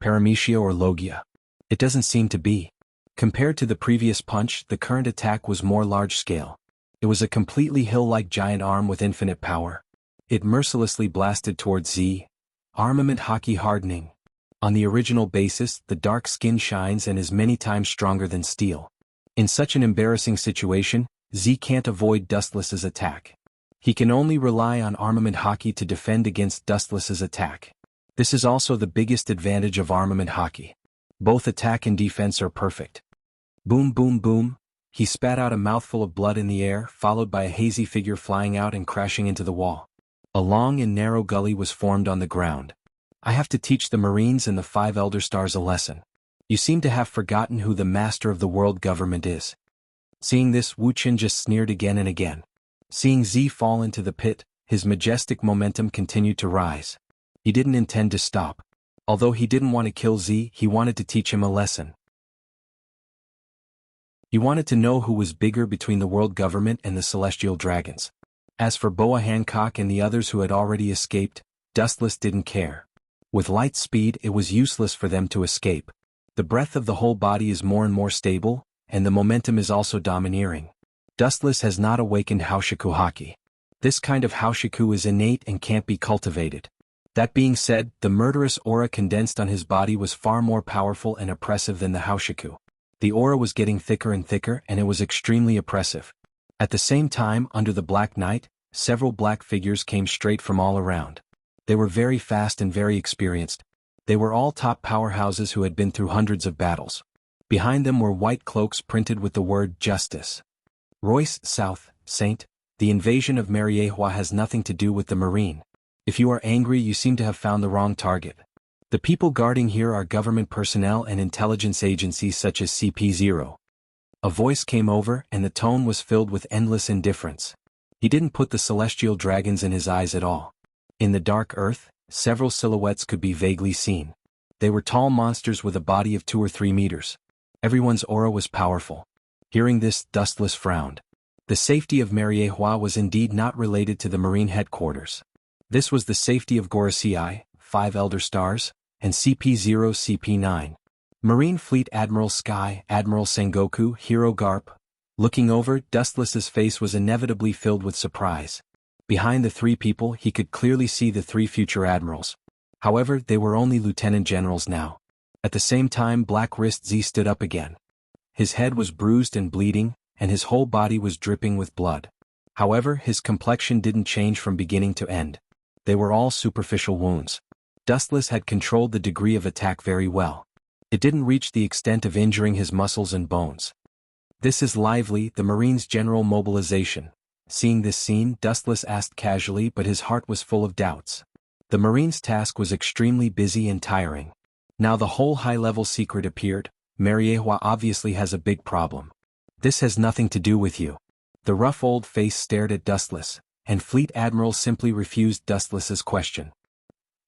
Paramecia or Logia? It doesn't seem to be. Compared to the previous punch, the current attack was more large-scale. It was a completely hill-like giant arm with infinite power. It mercilessly blasted towards Z. Armament haki hardening. On the original basis, the dark skin shines and is many times stronger than steel. In such an embarrassing situation, Z can't avoid Dustless's attack. He can only rely on armament haki to defend against Dustless's attack. This is also the biggest advantage of armament haki. Both attack and defense are perfect. Boom boom boom. He spat out a mouthful of blood in the air, followed by a hazy figure flying out and crashing into the wall. A long and narrow gully was formed on the ground. I have to teach the Marines and the 5 Elder Stars a lesson. You seem to have forgotten who the master of the world government is. Seeing this, Wu Chen just sneered again and again. Seeing Z fall into the pit, his majestic momentum continued to rise. He didn't intend to stop. Although he didn't want to kill Z, he wanted to teach him a lesson. He wanted to know who was bigger between the world government and the celestial dragons. As for Boa Hancock and the others who had already escaped, Dustless didn't care. With light speed, it was useless for them to escape. The breath of the whole body is more and more stable, and the momentum is also domineering. Dustless has not awakened Haoshiku Haki. This kind of Haoshiku is innate and can't be cultivated. That being said, the murderous aura condensed on his body was far more powerful and oppressive than the Haoshiku. The aura was getting thicker and thicker, and it was extremely oppressive. At the same time, under the black night, several black figures came straight from all around. They were very fast and very experienced. They were all top powerhouses who had been through hundreds of battles. Behind them were white cloaks printed with the word Justice. Royce South, Saint, the invasion of Mariehua has nothing to do with the Marine. If you are angry, you seem to have found the wrong target. The people guarding here are government personnel and intelligence agencies such as CP0. A voice came over and the tone was filled with endless indifference. He didn't put the celestial dragons in his eyes at all. In the dark earth, several silhouettes could be vaguely seen. They were tall monsters with a body of 2 or 3 meters. Everyone's aura was powerful. Hearing this, Dustless frowned. The safety of Mariehua was indeed not related to the Marine headquarters. This was the safety of Gorosei, 5 Elder Stars, and CP0 CP9. Marine Fleet Admiral Sky, Admiral Sengoku, Hero Garp. Looking over, Dustless's face was inevitably filled with surprise. Behind the 3 people he could clearly see the 3 future admirals. However, they were only lieutenant generals now. At the same time, Black Wrist Z stood up again. His head was bruised and bleeding, and his whole body was dripping with blood. However, his complexion didn't change from beginning to end. They were all superficial wounds. Dustless had controlled the degree of attack very well. It didn't reach the extent of injuring his muscles and bones. This is Lively, the Marine's general mobilization. Seeing this scene, Dustless asked casually, but his heart was full of doubts. The Marine's task was extremely busy and tiring. Now the whole high-level secret appeared. Mariehua obviously has a big problem. This has nothing to do with you. The rough old face stared at Dustless, and Fleet Admiral simply refused Dustless's question.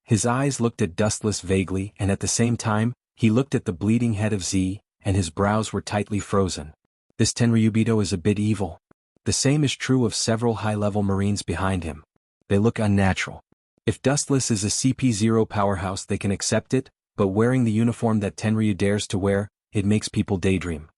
His eyes looked at Dustless vaguely, and at the same time, he looked at the bleeding head of Z, and his brows were tightly frozen. This Tenryubito is a bit evil. The same is true of several high-level Marines behind him. They look unnatural. If Dustless is a CP0 powerhouse, they can accept it, but wearing the uniform that Tenryu dares to wear, it makes people daydream.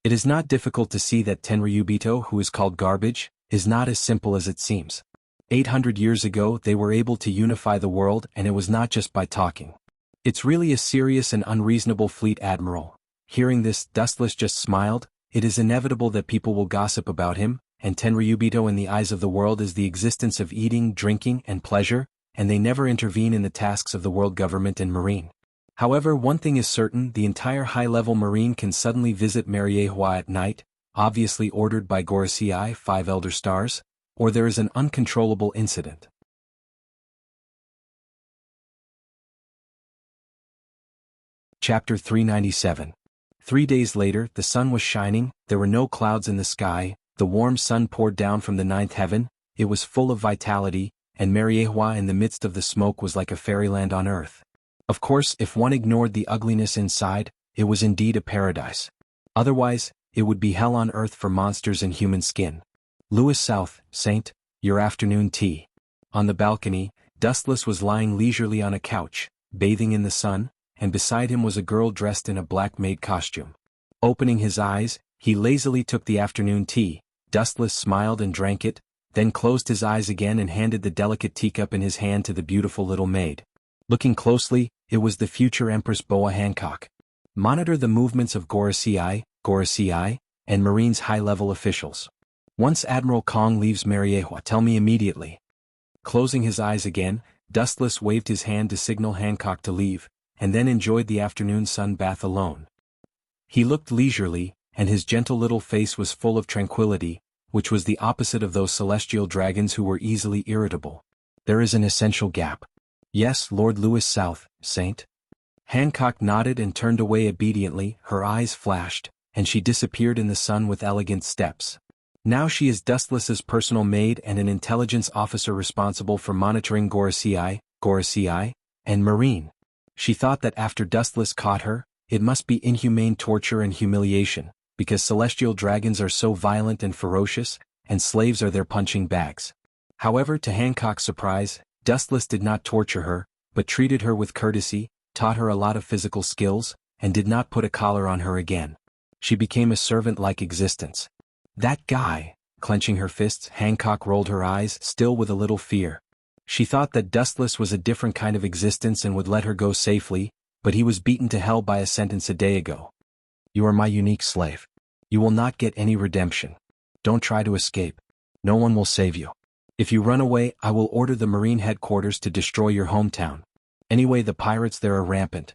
It is not difficult to see that Tenryubito, who is called garbage, is not as simple as it seems. 800 years ago they were able to unify the world, and it was not just by talking. It's really a serious and unreasonable Fleet Admiral. Hearing this, Dustless just smiled. It is inevitable that people will gossip about him, and Tenryubito in the eyes of the world is the existence of eating, drinking, and pleasure, and they never intervene in the tasks of the world government and Marine. However, one thing is certain, the entire high-level Marine can suddenly visit Mariehua at night, obviously ordered by Gorosei, 5 Elder Stars, or there is an uncontrollable incident. Chapter 397. 3 days later, the sun was shining, there were no clouds in the sky, the warm sun poured down from the 9th heaven, it was full of vitality, and Mariehua in the midst of the smoke was like a fairyland on earth. Of course, if one ignored the ugliness inside, it was indeed a paradise. Otherwise, it would be hell on earth for monsters in human skin. Louis South, Saint, your afternoon tea. On the balcony, Dustless was lying leisurely on a couch, bathing in the sun, and beside him was a girl dressed in a black maid costume. Opening his eyes, he lazily took the afternoon tea. Dustless smiled and drank it, then closed his eyes again and handed the delicate teacup in his hand to the beautiful little maid. Looking closely, it was the future Empress Boa Hancock. Monitor the movements of Gorosei, and Marine's high-level officials. Once Admiral Kong leaves Mariehua, tell me immediately. Closing his eyes again, Dustless waved his hand to signal Hancock to leave, and then enjoyed the afternoon sun bath alone. He looked leisurely, and his gentle little face was full of tranquility, which was the opposite of those celestial dragons who were easily irritable. There is an essential gap. Yes, Lord Louis South, Saint. Hancock nodded and turned away obediently, her eyes flashed, and she disappeared in the sun with elegant steps. Now she is Dustless's personal maid and an intelligence officer responsible for monitoring Gorosei, and Marine. She thought that after Dustless caught her, it must be inhumane torture and humiliation, because celestial dragons are so violent and ferocious, and slaves are their punching bags. However, to Hancock's surprise, Dustless did not torture her, but treated her with courtesy, taught her a lot of physical skills, and did not put a collar on her again. She became a servant-like existence. That guy, clenching her fists, Hancock rolled her eyes, still with a little fear. She thought that Dustless was a different kind of existence and would let her go safely, but he was beaten to hell by a sentence a day ago. You are my unique slave. You will not get any redemption. Don't try to escape. No one will save you. If you run away, I will order the Marine headquarters to destroy your hometown. Anyway, the pirates there are rampant.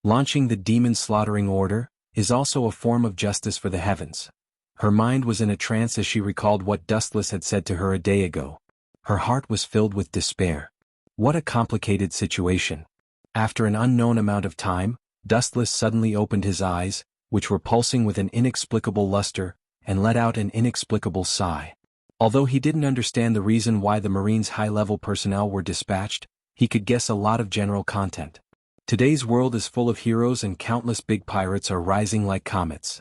Launching the demon slaughtering order is also a form of justice for the heavens. Her mind was in a trance as she recalled what Dustless had said to her a day ago. Her heart was filled with despair. What a complicated situation. After an unknown amount of time, Dustless suddenly opened his eyes, which were pulsing with an inexplicable luster, and let out an inexplicable sigh. Although he didn't understand the reason why the Marines' high-level personnel were dispatched, he could guess a lot of general content. Today's world is full of heroes and countless big pirates are rising like comets.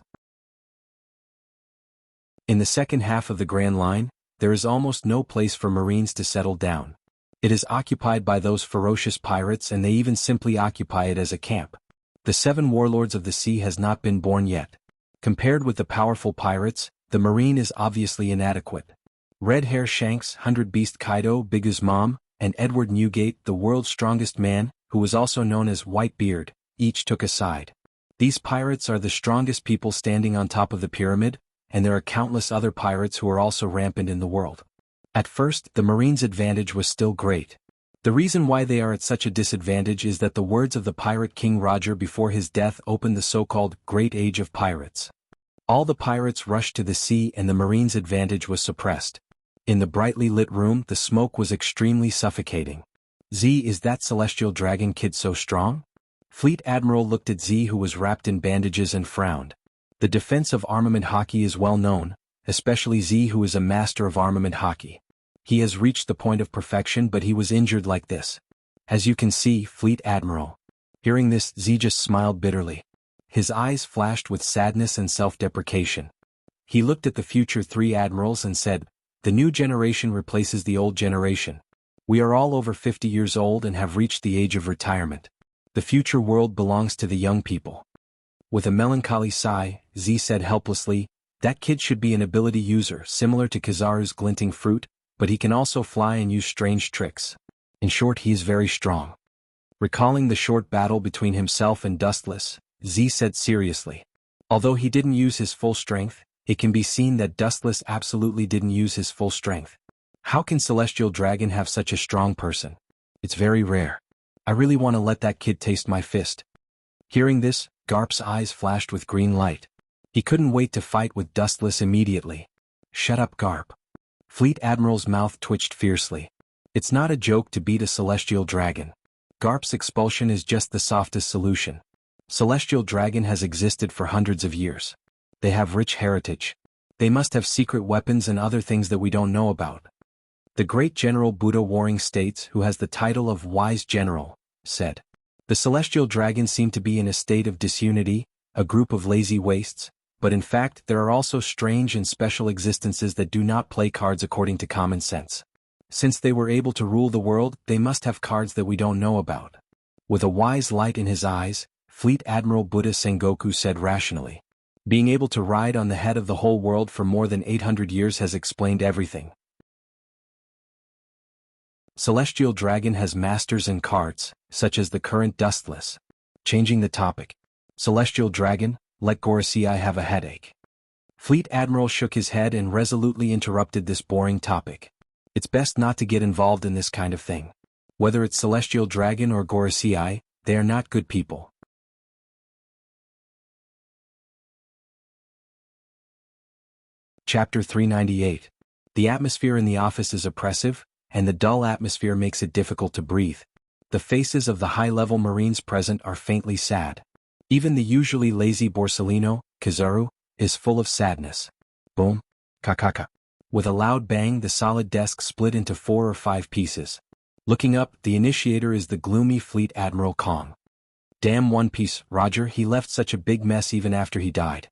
In the second half of the Grand Line, there is almost no place for Marines to settle down. It is occupied by those ferocious pirates and they even simply occupy it as a camp. The 7 warlords of the sea has not been born yet. Compared with the powerful pirates, the Marine is obviously inadequate. Red Hair Shanks, 100 Beast Kaido, Big Uz Mom, and Edward Newgate, the world's strongest man, who was also known as Whitebeard, each took a side. These pirates are the strongest people standing on top of the pyramid, and there are countless other pirates who are also rampant in the world. At first, the Marines' advantage was still great. The reason why they are at such a disadvantage is that the words of the pirate King Roger before his death opened the so-called Great Age of Pirates. All the pirates rushed to the sea and the Marines' advantage was suppressed. In the brightly lit room, the smoke was extremely suffocating. Z, is that celestial dragon kid so strong? Fleet Admiral looked at Z, who was wrapped in bandages, and frowned. The defense of armament hockey is well known, especially Z, who is a master of armament hockey. He has reached the point of perfection, but he was injured like this. As you can see, Fleet Admiral. Hearing this, Z just smiled bitterly. His eyes flashed with sadness and self-deprecation. He looked at the future 3 admirals and said, "The new generation replaces the old generation. We are all over 50 years old and have reached the age of retirement. The future world belongs to the young people." With a melancholy sigh, Z said helplessly, "That kid should be an ability user similar to Kizaru's glinting fruit, but he can also fly and use strange tricks. In short, he is very strong." Recalling the short battle between himself and Dustless, Z said seriously. Although he didn't use his full strength, it can be seen that Dustless absolutely didn't use his full strength. How can Celestial Dragon have such a strong person? It's very rare. I really want to let that kid taste my fist. Hearing this, Garp's eyes flashed with green light. He couldn't wait to fight with Dustless immediately. "Shut up, Garp." Fleet Admiral's mouth twitched fiercely. It's not a joke to beat a Celestial Dragon. Garp's expulsion is just the softest solution. Celestial Dragon has existed for hundreds of years. They have rich heritage. They must have secret weapons and other things that we don't know about. The great General Buddha Warring States, who has the title of Wise General, said. The Celestial Dragons seem to be in a state of disunity, a group of lazy wastes, but in fact there are also strange and special existences that do not play cards according to common sense. Since they were able to rule the world, they must have cards that we don't know about. With a wise light in his eyes, Fleet Admiral Buddha Sengoku said rationally. Being able to ride on the head of the whole world for more than 800 years has explained everything. Celestial Dragon has masters and cards, such as the current Dustless. Changing the topic. Celestial Dragon, let Gorosei have a headache. Fleet Admiral shook his head and resolutely interrupted this boring topic. It's best not to get involved in this kind of thing. Whether it's Celestial Dragon or Gorosei, they are not good people. Chapter 398. The atmosphere in the office is oppressive, and the dull atmosphere makes it difficult to breathe. The faces of the high-level Marines present are faintly sad. Even the usually lazy Borsellino, Kizaru, is full of sadness. Boom. Kakaka. With a loud bang, the solid desk split into 4 or 5 pieces. Looking up, the initiator is the gloomy Fleet Admiral Kong. Damn One Piece, Roger, he left such a big mess even after he died.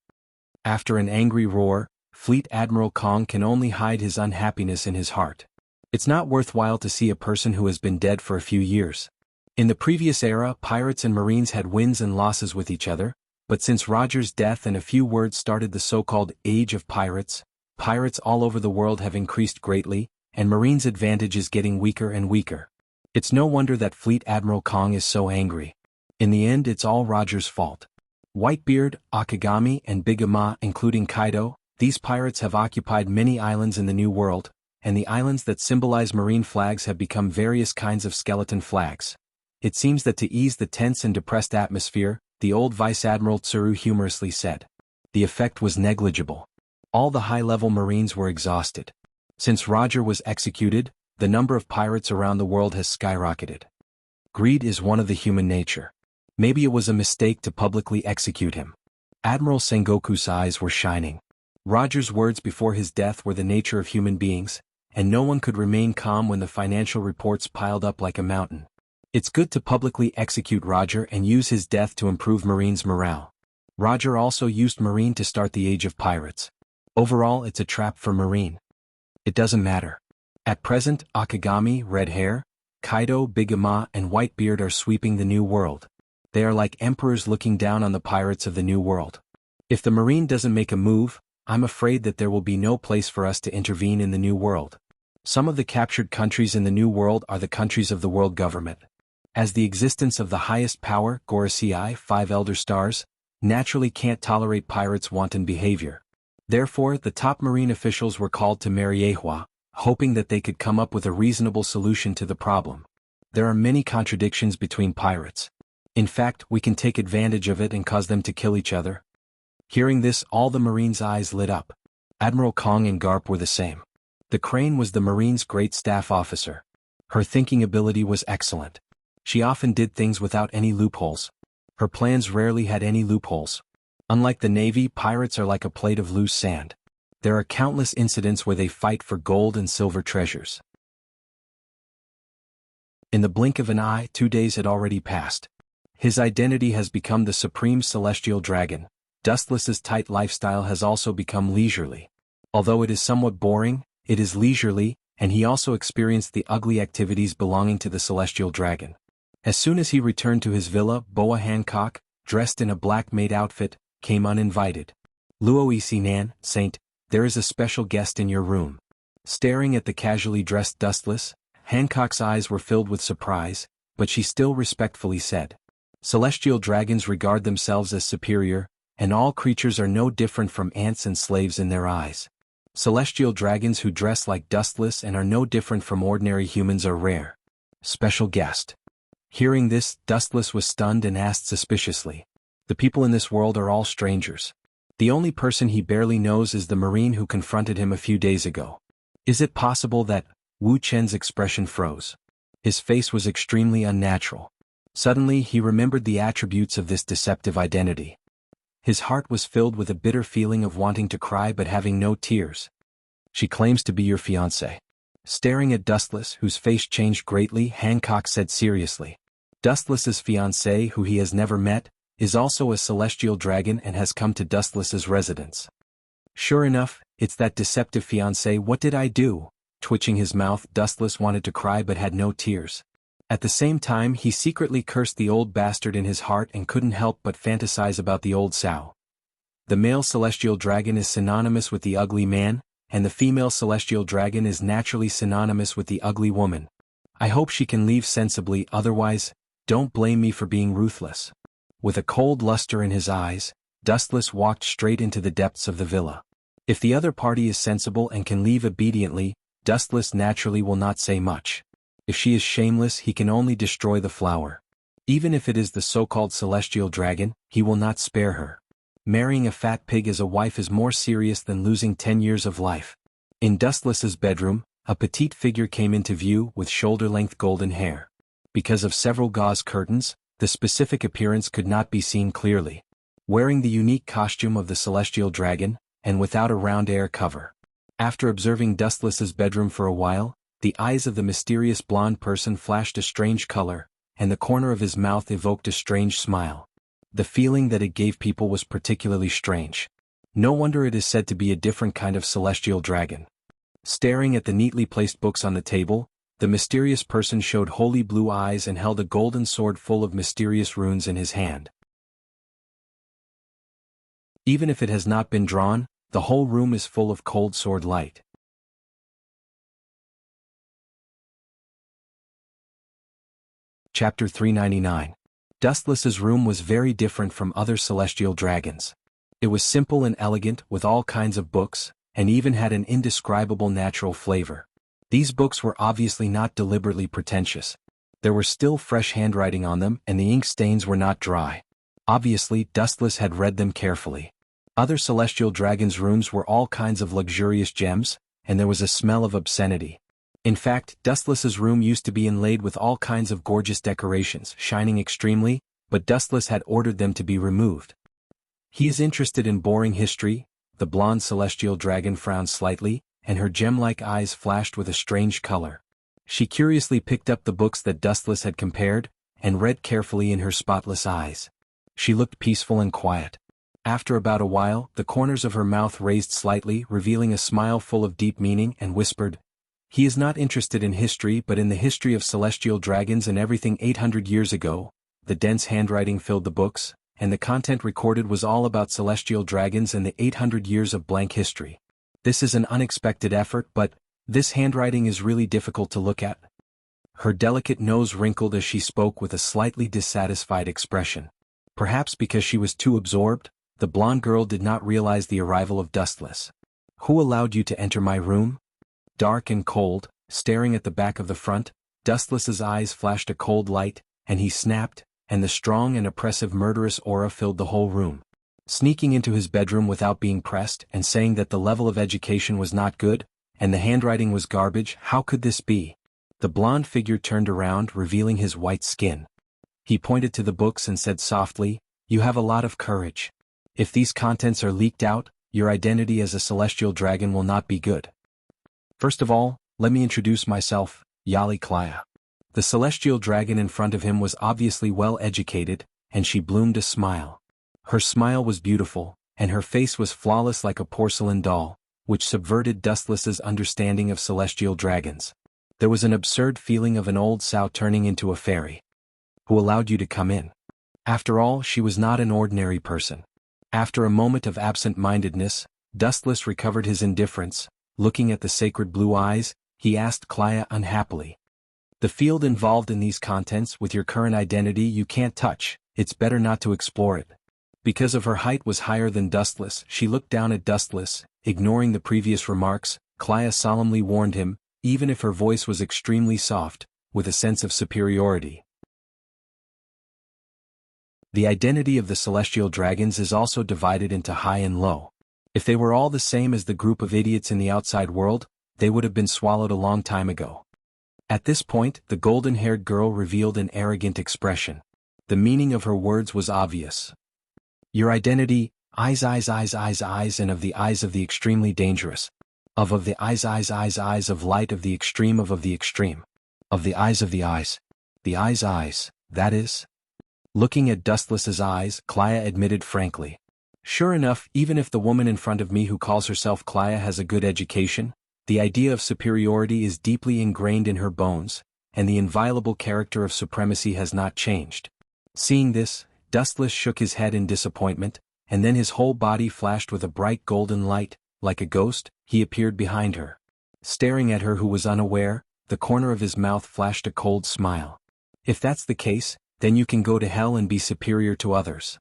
After an angry roar, Fleet Admiral Kong can only hide his unhappiness in his heart. It's not worthwhile to see a person who has been dead for a few years. In the previous era, pirates and Marines had wins and losses with each other, but since Roger's death and a few words started the so-called Age of Pirates, pirates all over the world have increased greatly, and Marines' advantage is getting weaker and weaker. It's no wonder that Fleet Admiral Kong is so angry. In the end, it's all Roger's fault. Whitebeard, Akagami, and Big Ama, including Kaido, these pirates have occupied many islands in the New World, and the islands that symbolize marine flags have become various kinds of skeleton flags. It seems that to ease the tense and depressed atmosphere, the old Vice Admiral Tsuru humorously said. The effect was negligible. All the high-level Marines were exhausted. Since Roger was executed, the number of pirates around the world has skyrocketed. Greed is one of the human nature. Maybe it was a mistake to publicly execute him. Admiral Sengoku's eyes were shining. Roger's words before his death were the nature of human beings, and no one could remain calm when the financial reports piled up like a mountain. It's good to publicly execute Roger and use his death to improve Marines' morale. Roger also used Marine to start the age of pirates. Overall, it's a trap for Marine. It doesn't matter. At present, Akagami, Red Hair, Kaido, Big Ama, and Whitebeard are sweeping the New World. They are like emperors looking down on the pirates of the New World. If the Marine doesn't make a move, I'm afraid that there will be no place for us to intervene in the New World. Some of the captured countries in the New World are the countries of the world government. As the existence of the highest power, Gorosei, 5 Elder Stars, naturally can't tolerate pirates' wanton behavior. Therefore, the top Marine officials were called to Mariehua, hoping that they could come up with a reasonable solution to the problem. There are many contradictions between pirates. In fact, we can take advantage of it and cause them to kill each other. Hearing this, all the Marines' eyes lit up. Admiral Kong and Garp were the same. The Crane was the Marines' great staff officer. Her thinking ability was excellent. She often did things without any loopholes. Her plans rarely had any loopholes. Unlike the Navy, pirates are like a plate of loose sand. There are countless incidents where they fight for gold and silver treasures. In the blink of an eye, 2 days had already passed. His identity has become the Supreme Celestial Dragon. Dustless's tight lifestyle has also become leisurely. Although it is somewhat boring, it is leisurely, and he also experienced the ugly activities belonging to the Celestial Dragon. As soon as he returned to his villa, Boa Hancock, dressed in a black maid outfit, came uninvited. Luo Isinan, Saint, there is a special guest in your room. Staring at the casually dressed Dustless, Hancock's eyes were filled with surprise, but she still respectfully said, Celestial dragons regard themselves as superior, and all creatures are no different from ants and slaves in their eyes. Celestial dragons who dress like Dustless and are no different from ordinary humans are rare. Special guest. Hearing this, Dustless was stunned and asked suspiciously, the people in this world are all strangers. The only person he barely knows is the Marine who confronted him a few days ago. Is it possible that... Wu Chen's expression froze. His face was extremely unnatural. Suddenly he remembered the attributes of this deceptive identity. His heart was filled with a bitter feeling of wanting to cry but having no tears. She claims to be your fiancé. Staring at Dustless, whose face changed greatly, Hancock said seriously. Dustless's fiancé, who he has never met, is also a celestial dragon and has come to Dustless's residence. Sure enough, it's that deceptive fiancé. What did I do? Twitching his mouth, Dustless wanted to cry but had no tears. At the same time, he secretly cursed the old bastard in his heart and couldn't help but fantasize about the old sow. The male celestial dragon is synonymous with the ugly man, and the female celestial dragon is naturally synonymous with the ugly woman. I hope she can leave sensibly, otherwise, don't blame me for being ruthless. With a cold luster in his eyes, Dustless walked straight into the depths of the villa. If the other party is sensible and can leave obediently, Dustless naturally will not say much. If she is shameless, he can only destroy the flower. Even if it is the so-called celestial dragon, he will not spare her. Marrying a fat pig as a wife is more serious than losing 10 years of life. In Dustless's bedroom, a petite figure came into view with shoulder-length golden hair. Because of several gauze curtains, the specific appearance could not be seen clearly. Wearing the unique costume of the celestial dragon, and without a round air cover. After observing Dustless's bedroom for a while, the eyes of the mysterious blonde person flashed a strange color, and the corner of his mouth evoked a strange smile. The feeling that it gave people was particularly strange. No wonder it is said to be a different kind of celestial dragon. Staring at the neatly placed books on the table, the mysterious person showed holy blue eyes and held a golden sword full of mysterious runes in his hand. Even if it has not been drawn, the whole room is full of cold sword light. Chapter 399. Dustless's room was very different from other celestial dragons. It was simple and elegant, with all kinds of books, and even had an indescribable natural flavor. These books were obviously not deliberately pretentious. There were still fresh handwriting on them and the ink stains were not dry. Obviously, Dustless had read them carefully. Other celestial dragons' rooms were all kinds of luxurious gems, and there was a smell of obscenity. In fact, Dustless's room used to be inlaid with all kinds of gorgeous decorations, shining extremely, but Dustless had ordered them to be removed. He is interested in boring history. The blonde celestial dragon frowned slightly, and her gem-like eyes flashed with a strange color. She curiously picked up the books that Dustless had compared, and read carefully in her spotless eyes. She looked peaceful and quiet. After about a while, the corners of her mouth raised slightly, revealing a smile full of deep meaning, and whispered, "He is not interested in history but in the history of celestial dragons and everything 800 years ago." The dense handwriting filled the books, and the content recorded was all about celestial dragons and the 800 years of blank history. This is an unexpected effort, but this handwriting is really difficult to look at. Her delicate nose wrinkled as she spoke with a slightly dissatisfied expression. Perhaps because she was too absorbed, the blonde girl did not realize the arrival of Dustless. "Who allowed you to enter my room?" Dark and cold, staring at the back of the front, Dustless's eyes flashed a cold light, and he snapped, and the strong and oppressive murderous aura filled the whole room. Sneaking into his bedroom without being pressed and saying that the level of education was not good, and the handwriting was garbage, how could this be? The blonde figure turned around, revealing his white skin. He pointed to the books and said softly, "You have a lot of courage. If these contents are leaked out, your identity as a celestial dragon will not be good. First of all, let me introduce myself, Yali Klaya." The celestial dragon in front of him was obviously well educated, and she bloomed a smile. Her smile was beautiful, and her face was flawless like a porcelain doll, which subverted Dustless's understanding of celestial dragons. There was an absurd feeling of an old sow turning into a fairy. "Who allowed you to come in?" After all, she was not an ordinary person. After a moment of absent-mindedness, Dustless recovered his indifference. Looking at the sacred blue eyes, he asked Klaya unhappily, "The field involved in these contents with your current identity you can't touch, it's better not to explore it." Because of her height was higher than Dustless, she looked down at Dustless, ignoring the previous remarks. Klaya solemnly warned him, even if her voice was extremely soft, with a sense of superiority. The identity of the celestial dragons is also divided into high and low. If they were all the same as the group of idiots in the outside world, they would have been swallowed a long time ago. At this point, the golden-haired girl revealed an arrogant expression. The meaning of her words was obvious. "Your identity, eyes, and of the eyes of the extremely dangerous. Of the eyes, of light of the extreme of the extreme. Of the eyes, the eyes, that is." Looking at Dustless's eyes, Klaya admitted frankly, "Sure enough, even if the woman in front of me who calls herself Klaya has a good education, the idea of superiority is deeply ingrained in her bones, and the inviolable character of supremacy has not changed." Seeing this, Dustless shook his head in disappointment, and then his whole body flashed with a bright golden light. Like a ghost, he appeared behind her. Staring at her who was unaware, the corner of his mouth flashed a cold smile. "If that's the case, then you can go to hell and be superior to others."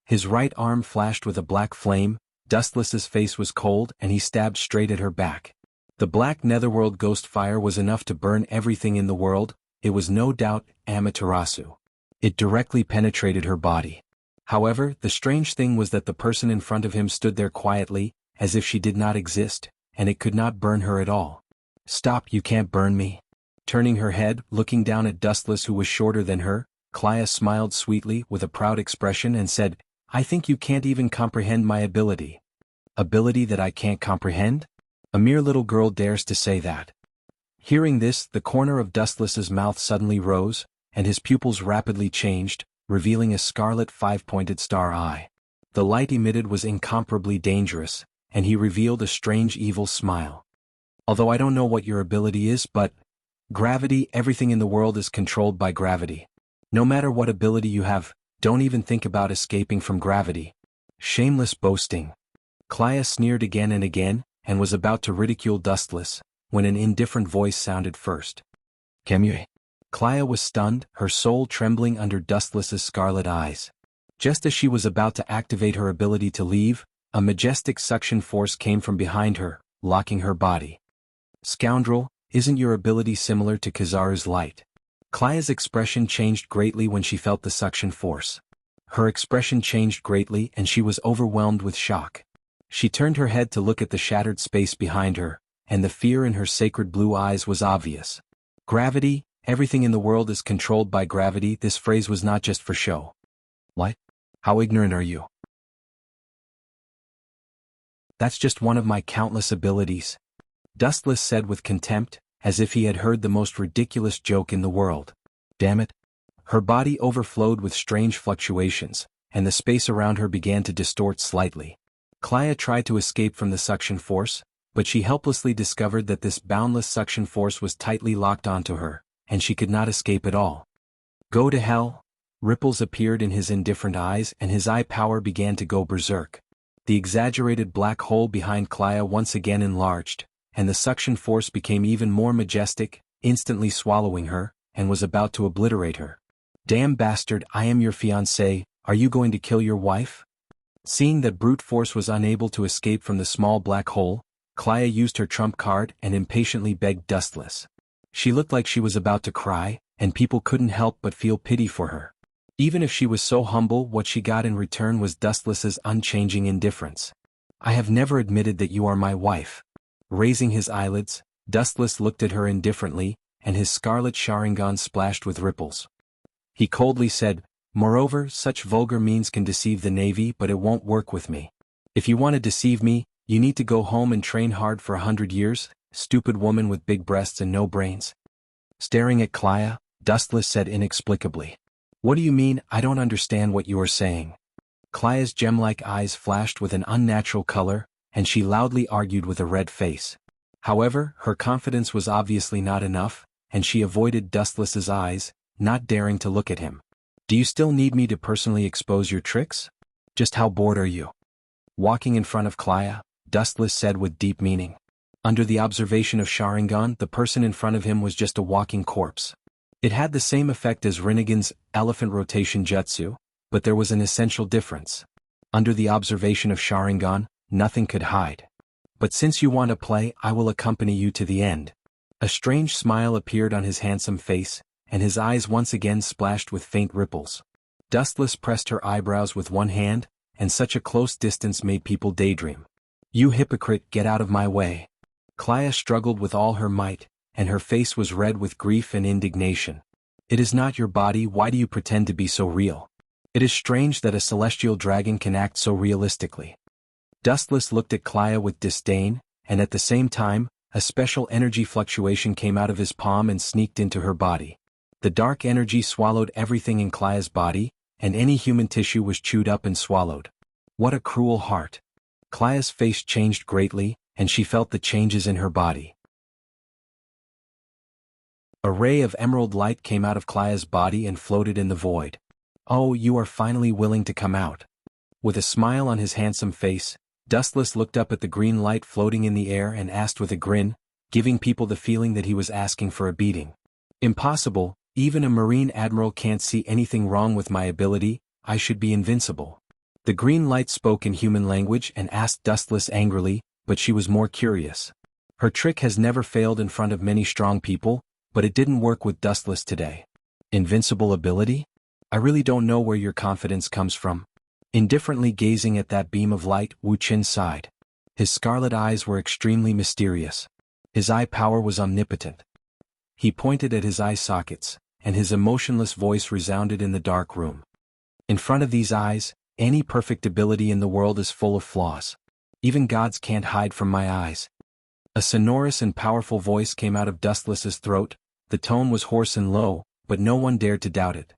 His right arm flashed with a black flame. Dustless's face was cold and he stabbed straight at her back. The black netherworld ghost fire was enough to burn everything in the world. It was no doubt Amaterasu. It directly penetrated her body. However, the strange thing was that the person in front of him stood there quietly, as if she did not exist, and it could not burn her at all. "Stop, you can't burn me." Turning her head, looking down at Dustless who was shorter than her, Klaya smiled sweetly with a proud expression and said, "I think you can't even comprehend my ability." "Ability that I can't comprehend? A mere little girl dares to say that." Hearing this, the corner of Dustless's mouth suddenly rose, and his pupils rapidly changed, revealing a scarlet five-pointed star eye. The light emitted was incomparably dangerous, and he revealed a strange evil smile. "Although I don't know what your ability is, but gravity, everything in the world is controlled by gravity. No matter what ability you have, don't even think about escaping from gravity." Shameless boasting. Klaya sneered again and again, and was about to ridicule Dustless, when an indifferent voice sounded first. "Kemue." Klaya was stunned, her soul trembling under Dustless's scarlet eyes. Just as she was about to activate her ability to leave, a majestic suction force came from behind her, locking her body. "Scoundrel, isn't your ability similar to Kizaru's light?" Klaya's expression changed greatly when she felt the suction force. Her expression changed greatly and she was overwhelmed with shock. She turned her head to look at the shattered space behind her, and the fear in her sacred blue eyes was obvious. Gravity, everything in the world is controlled by gravity. This phrase was not just for show. What? How ignorant are you? That's just one of my countless abilities, Dustless said with contempt, as if he had heard the most ridiculous joke in the world. Damn it. Her body overflowed with strange fluctuations, and the space around her began to distort slightly. Klaya tried to escape from the suction force, but she helplessly discovered that this boundless suction force was tightly locked onto her, and she could not escape at all. Go to hell? Ripples appeared in his indifferent eyes and his eye power began to go berserk. The exaggerated black hole behind Klaya once again enlarged, and the suction force became even more majestic, instantly swallowing her, and was about to obliterate her. Damn bastard, I am your fiancé, are you going to kill your wife? Seeing that brute force was unable to escape from the small black hole, Klaya used her trump card and impatiently begged Dustless. She looked like she was about to cry, and people couldn't help but feel pity for her. Even if she was so humble, what she got in return was Dustless's unchanging indifference. I have never admitted that you are my wife. Raising his eyelids, Dustless looked at her indifferently, and his scarlet Sharingan splashed with ripples. He coldly said, moreover, such vulgar means can deceive the Navy, but it won't work with me. If you want to deceive me, you need to go home and train hard for 100 years, stupid woman with big breasts and no brains. Staring at Klaya, Dustless said inexplicably. What do you mean? I don't understand what you are saying. Klaya's gem-like eyes flashed with an unnatural color, and she loudly argued with a red face. However, her confidence was obviously not enough, and she avoided Dustless's eyes, not daring to look at him. Do you still need me to personally expose your tricks? Just how bored are you? Walking in front of Klaya, Dustless said with deep meaning. Under the observation of Sharingan, the person in front of him was just a walking corpse. It had the same effect as Rinnegan's elephant rotation jutsu, but there was an essential difference. Under the observation of Sharingan, nothing could hide. But since you want to play, I will accompany you to the end. A strange smile appeared on his handsome face, and his eyes once again splashed with faint ripples. Dustless pressed her eyebrows with one hand, and such a close distance made people daydream. You hypocrite, get out of my way. Klaya struggled with all her might, and her face was red with grief and indignation. It is not your body, why do you pretend to be so real? It is strange that a celestial dragon can act so realistically. Dustless looked at Klaya with disdain, and at the same time, a special energy fluctuation came out of his palm and sneaked into her body. The dark energy swallowed everything in Klaya's body, and any human tissue was chewed up and swallowed. What a cruel heart. Klaya's face changed greatly, and she felt the changes in her body. A ray of emerald light came out of Klaya's body and floated in the void. Oh, you are finally willing to come out. With a smile on his handsome face, Dustless looked up at the green light floating in the air and asked with a grin, giving people the feeling that he was asking for a beating. Impossible, even a Marine Admiral can't see anything wrong with my ability, I should be invincible. The green light spoke in human language and asked Dustless angrily, but she was more curious. Her trick has never failed in front of many strong people, but it didn't work with Dustless today. Invincible ability? I really don't know where your confidence comes from. Indifferently gazing at that beam of light, Wuxia sighed. His scarlet eyes were extremely mysterious. His eye power was omnipotent. He pointed at his eye sockets, and his emotionless voice resounded in the dark room. In front of these eyes, any perfect ability in the world is full of flaws. Even gods can't hide from my eyes. A sonorous and powerful voice came out of Dustless's throat. The tone was hoarse and low, but no one dared to doubt it.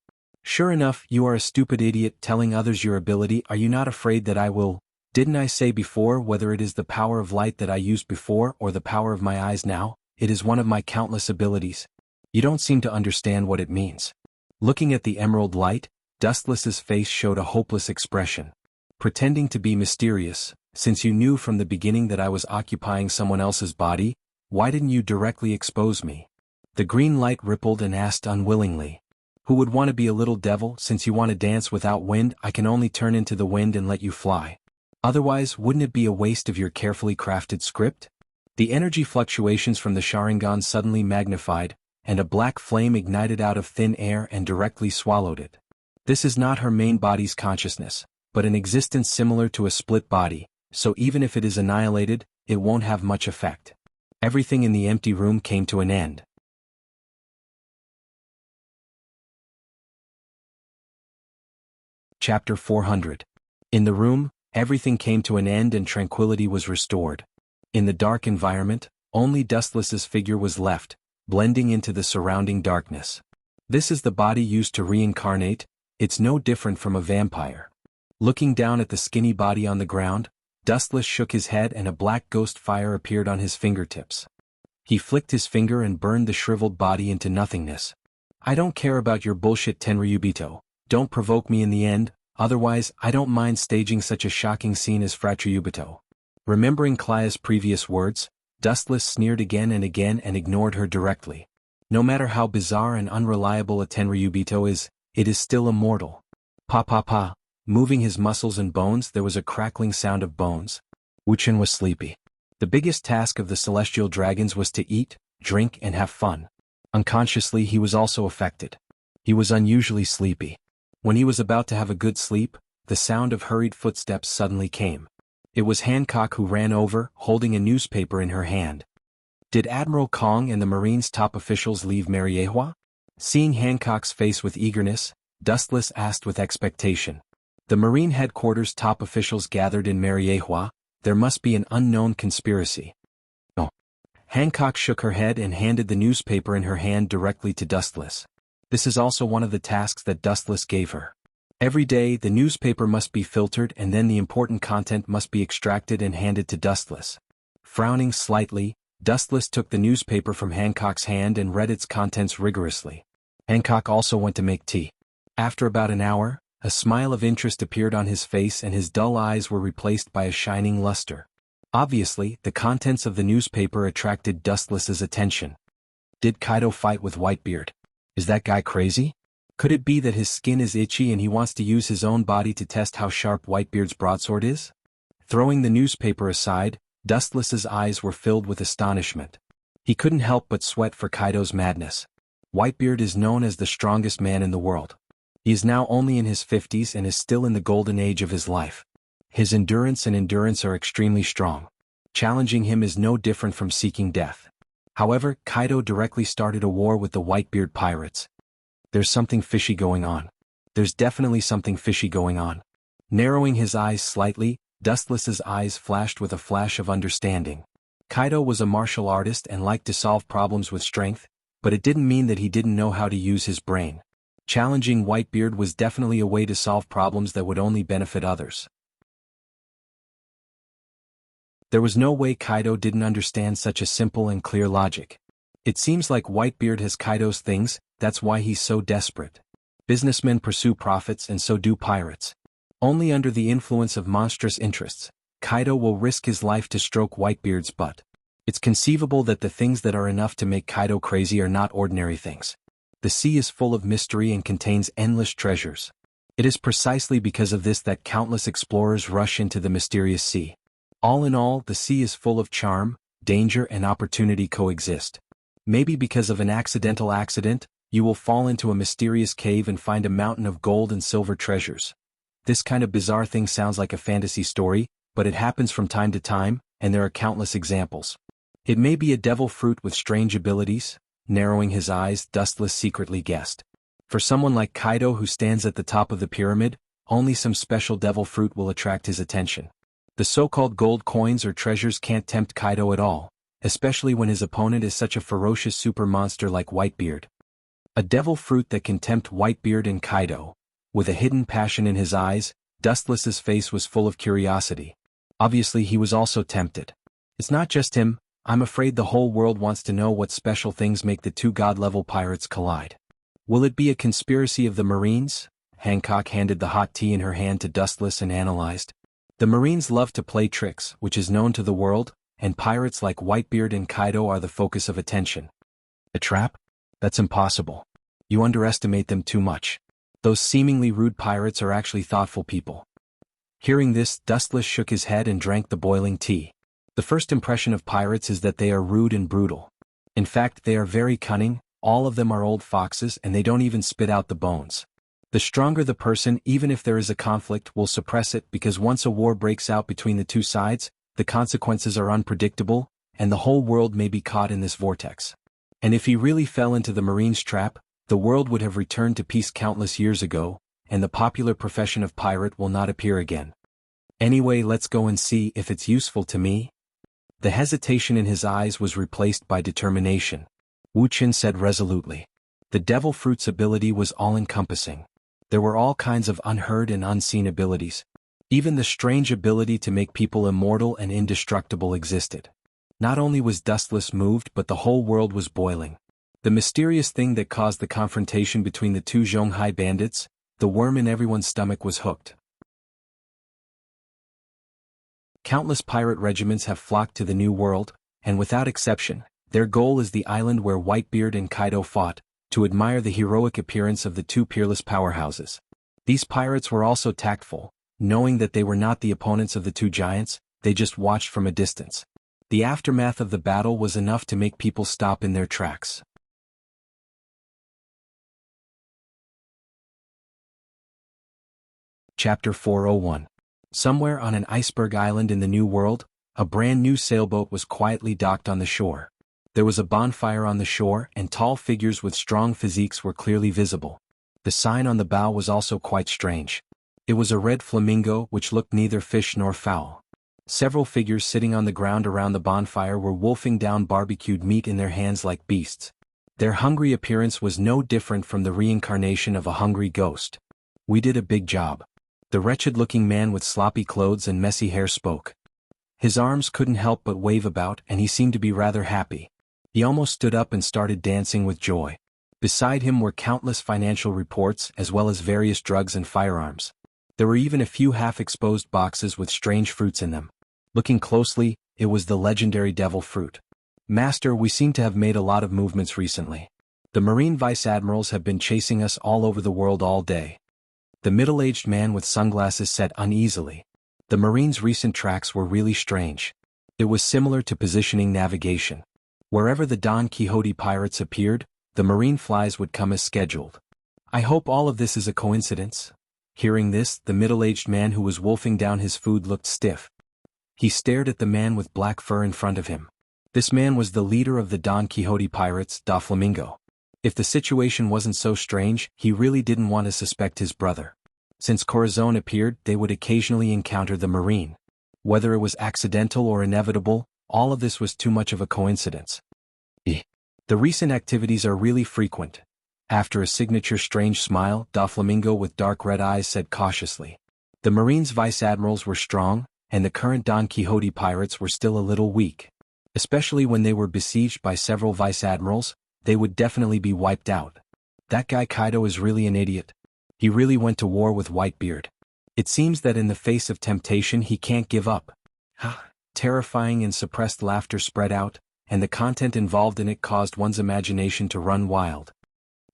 Sure enough, you are a stupid idiot telling others your ability. Are you not afraid that I will? Didn't I say before, whether it is the power of light that I used before or the power of my eyes now, it is one of my countless abilities. You don't seem to understand what it means. Looking at the emerald light, Dustless's face showed a hopeless expression. Pretending to be mysterious, since you knew from the beginning that I was occupying someone else's body, why didn't you directly expose me? The green light rippled and asked unwillingly. Who would want to be a little devil? Since you want to dance without wind, I can only turn into the wind and let you fly. Otherwise, wouldn't it be a waste of your carefully crafted script? The energy fluctuations from the Sharingan suddenly magnified, and a black flame ignited out of thin air and directly swallowed it. This is not her main body's consciousness, but an existence similar to a split body, so even if it is annihilated, it won't have much effect. Everything in the empty room came to an end. Chapter 400. In the room, everything came to an end and tranquility was restored. In the dark environment, only Dustless's figure was left, blending into the surrounding darkness. This is the body used to reincarnate. It's no different from a vampire. Looking down at the skinny body on the ground, Dustless shook his head and a black ghost fire appeared on his fingertips. He flicked his finger and burned the shriveled body into nothingness. I don't care about your bullshit Tenryubito. Don't provoke me in the end, otherwise I don't mind staging such a shocking scene as Fratriyubito. Remembering Klaya's previous words, Dustless sneered again and ignored her directly. No matter how bizarre and unreliable a Tenryubito is, it is still immortal. Pa pa pa. Moving his muscles and bones, there was a crackling sound of bones. Wuxia was sleepy. The biggest task of the celestial dragons was to eat, drink and have fun. Unconsciously he was also affected. He was unusually sleepy. When he was about to have a good sleep, the sound of hurried footsteps suddenly came. It was Hancock who ran over, holding a newspaper in her hand. Did Admiral Kong and the Marine's top officials leave Mariehua? Seeing Hancock's face with eagerness, Dustless asked with expectation. The Marine headquarters top officials gathered in Mariehua. There must be an unknown conspiracy. No. Hancock shook her head and handed the newspaper in her hand directly to Dustless. This is also one of the tasks that Dustless gave her. Every day the newspaper must be filtered and then the important content must be extracted and handed to Dustless. Frowning slightly, Dustless took the newspaper from Hancock's hand and read its contents rigorously. Hancock also went to make tea. After about an hour, a smile of interest appeared on his face and his dull eyes were replaced by a shining luster. Obviously, the contents of the newspaper attracted Dustless's attention. Did Kaido fight with Whitebeard? Is that guy crazy? Could it be that his skin is itchy and he wants to use his own body to test how sharp Whitebeard's broadsword is? Throwing the newspaper aside, Dustless's eyes were filled with astonishment. He couldn't help but sweat for Kaido's madness. Whitebeard is known as the strongest man in the world. He is now only in his 50s and is still in the golden age of his life. His endurance are extremely strong. Challenging him is no different from seeking death. However, Kaido directly started a war with the Whitebeard pirates. There's something fishy going on. There's definitely something fishy going on. Narrowing his eyes slightly, Dustless's eyes flashed with a flash of understanding. Kaido was a martial artist and liked to solve problems with strength, but it didn't mean that he didn't know how to use his brain. Challenging Whitebeard was definitely a way to solve problems that would only benefit others. There was no way Kaido didn't understand such a simple and clear logic. It seems like Whitebeard has Kaido's things, that's why he's so desperate. Businessmen pursue profits and so do pirates. Only under the influence of monstrous interests, Kaido will risk his life to stroke Whitebeard's butt. It's conceivable that the things that are enough to make Kaido crazy are not ordinary things. The sea is full of mystery and contains endless treasures. It is precisely because of this that countless explorers rush into the mysterious sea. All in all, the sea is full of charm, danger and opportunity coexist. Maybe because of an accidental accident, you will fall into a mysterious cave and find a mountain of gold and silver treasures. This kind of bizarre thing sounds like a fantasy story, but it happens from time to time, and there are countless examples. It may be a devil fruit with strange abilities. Narrowing his eyes, Dustless secretly guessed. For someone like Kaido who stands at the top of the pyramid, only some special devil fruit will attract his attention. The so-called gold coins or treasures can't tempt Kaido at all, especially when his opponent is such a ferocious super monster like Whitebeard. A devil fruit that can tempt Whitebeard and Kaido. With a hidden passion in his eyes, Dustless's face was full of curiosity. Obviously he was also tempted. It's not just him, I'm afraid the whole world wants to know what special things make the two god-level pirates collide. Will it be a conspiracy of the Marines? Hancock handed the hot tea in her hand to Dustless and analyzed. The Marines love to play tricks, which is known to the world, and pirates like Whitebeard and Kaido are the focus of attention. A trap? That's impossible. You underestimate them too much. Those seemingly rude pirates are actually thoughtful people. Hearing this, Dustless shook his head and drank the boiling tea. The first impression of pirates is that they are rude and brutal. In fact, they are very cunning, All of them are old foxes and they don't even spit out the bones. The stronger the person, even if there is a conflict, will suppress it because once a war breaks out between the two sides, the consequences are unpredictable, and the whole world may be caught in this vortex. And if he really fell into the Marine's trap, the world would have returned to peace countless years ago, and the popular profession of pirate will not appear again. Anyway, let's go and see if it's useful to me. The hesitation in his eyes was replaced by determination. Wuxia said resolutely. The devil fruit's ability was all-encompassing. There were all kinds of unheard and unseen abilities. Even the strange ability to make people immortal and indestructible existed. Not only was Dustless moved, but the whole world was boiling. The mysterious thing that caused the confrontation between the two Zhonghai bandits, the worm in everyone's stomach, was hooked. Countless pirate regiments have flocked to the New World, and without exception, their goal is the island where Whitebeard and Kaido fought, to admire the heroic appearance of the two peerless powerhouses. These pirates were also tactful, knowing that they were not the opponents of the two giants, they just watched from a distance. The aftermath of the battle was enough to make people stop in their tracks. Chapter 401. Somewhere on an iceberg island in the New World, a brand new sailboat was quietly docked on the shore. There was a bonfire on the shore, and tall figures with strong physiques were clearly visible. The sign on the bow was also quite strange. It was a red flamingo which looked neither fish nor fowl. Several figures sitting on the ground around the bonfire were wolfing down barbecued meat in their hands like beasts. Their hungry appearance was no different from the reincarnation of a hungry ghost. "We did a big job." The wretched-looking man with sloppy clothes and messy hair spoke. His arms couldn't help but wave about, and he seemed to be rather happy. He almost stood up and started dancing with joy. Beside him were countless financial reports as well as various drugs and firearms. There were even a few half-exposed boxes with strange fruits in them. Looking closely, it was the legendary devil fruit. "Master, we seem to have made a lot of movements recently. The Marine Vice-Admirals have been chasing us all over the world all day." The middle-aged man with sunglasses said uneasily. The Marine's recent tracks were really strange. It was similar to positioning navigation. Wherever the Don Quixote pirates appeared, the Marine flies would come as scheduled. "I hope all of this is a coincidence." Hearing this, the middle-aged man who was wolfing down his food looked stiff. He stared at the man with black fur in front of him. This man was the leader of the Don Quixote pirates, Doflamingo. If the situation wasn't so strange, he really didn't want to suspect his brother. Since Corazon appeared, they would occasionally encounter the Marine. Whether it was accidental or inevitable, all of this was too much of a coincidence. The recent activities are really frequent. After a signature strange smile, Doflamingo with dark red eyes said cautiously. The Marine's vice-admirals were strong, and the current Don Quixote pirates were still a little weak. Especially when they were besieged by several vice-admirals, they would definitely be wiped out. That guy Kaido is really an idiot. He really went to war with Whitebeard. It seems that in the face of temptation he can't give up. Terrifying and suppressed laughter spread out, and the content involved in it caused one's imagination to run wild.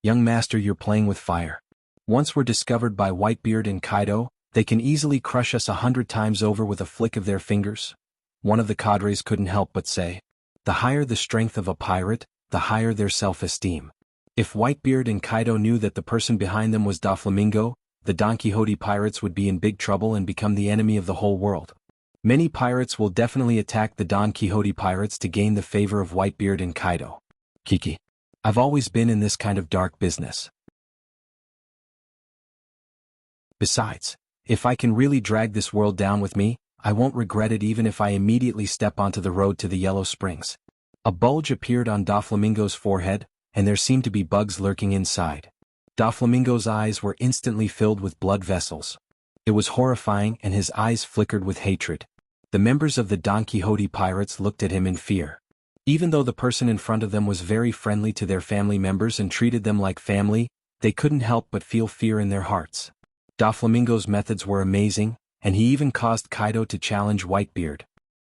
"Young master, you're playing with fire. Once we're discovered by Whitebeard and Kaido, they can easily crush us 100 times over with a flick of their fingers," one of the cadres couldn't help but say. The higher the strength of a pirate, the higher their self-esteem. If Whitebeard and Kaido knew that the person behind them was Doflamingo, the Don Quixote pirates would be in big trouble and become the enemy of the whole world. Many pirates will definitely attack the Don Quixote pirates to gain the favor of Whitebeard and Kaido. Kiki. I've always been in this kind of dark business. Besides, if I can really drag this world down with me, I won't regret it even if I immediately step onto the road to the Yellow Springs. A bulge appeared on Doflamingo's forehead, and there seemed to be bugs lurking inside. Doflamingo's eyes were instantly filled with blood vessels. It was horrifying, and his eyes flickered with hatred. The members of the Don Quixote pirates looked at him in fear. Even though the person in front of them was very friendly to their family members and treated them like family, they couldn't help but feel fear in their hearts. Doflamingo's methods were amazing, and he even caused Kaido to challenge Whitebeard.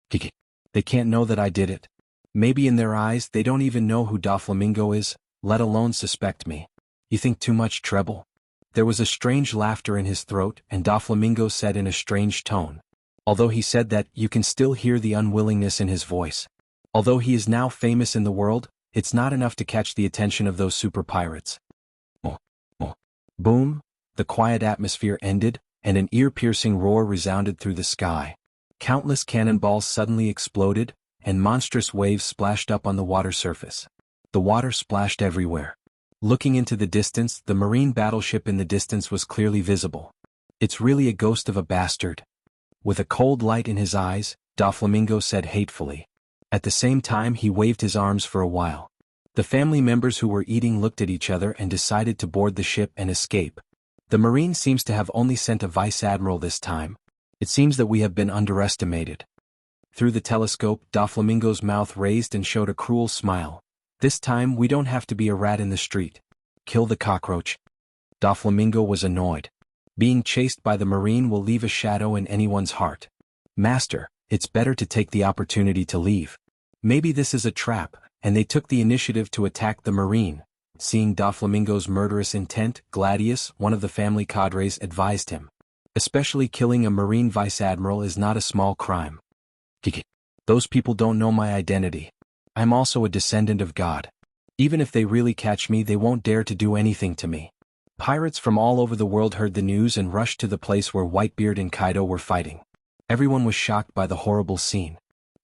They can't know that I did it. Maybe in their eyes they don't even know who Doflamingo is, let alone suspect me. You think too much, Treble? There was a strange laughter in his throat, and Doflamingo said in a strange tone. Although he said that, you can still hear the unwillingness in his voice. Although he is now famous in the world, it's not enough to catch the attention of those super pirates. Oh, oh. Boom! The quiet atmosphere ended, and an ear-piercing roar resounded through the sky. Countless cannonballs suddenly exploded, and monstrous waves splashed up on the water surface. The water splashed everywhere. Looking into the distance, the marine battleship in the distance was clearly visible. It's really a ghost of a bastard. With a cold light in his eyes, Doflamingo said hatefully. At the same time he waved his arms for a while. The family members who were eating looked at each other and decided to board the ship and escape. The Marine seems to have only sent a vice admiral this time. It seems that we have been underestimated. Through the telescope, Doflamingo's mouth raised and showed a cruel smile. This time we don't have to be a rat in the street. Kill the cockroach. Doflamingo was annoyed. Being chased by the Marine will leave a shadow in anyone's heart. Master, it's better to take the opportunity to leave. Maybe this is a trap, and they took the initiative to attack the Marine. Seeing Doflamingo's murderous intent, Gladius, one of the family cadres, advised him. Especially killing a Marine vice admiral is not a small crime. Those people don't know my identity. I'm also a descendant of God. Even if they really catch me, they won't dare to do anything to me. Pirates from all over the world heard the news and rushed to the place where Whitebeard and Kaido were fighting. Everyone was shocked by the horrible scene.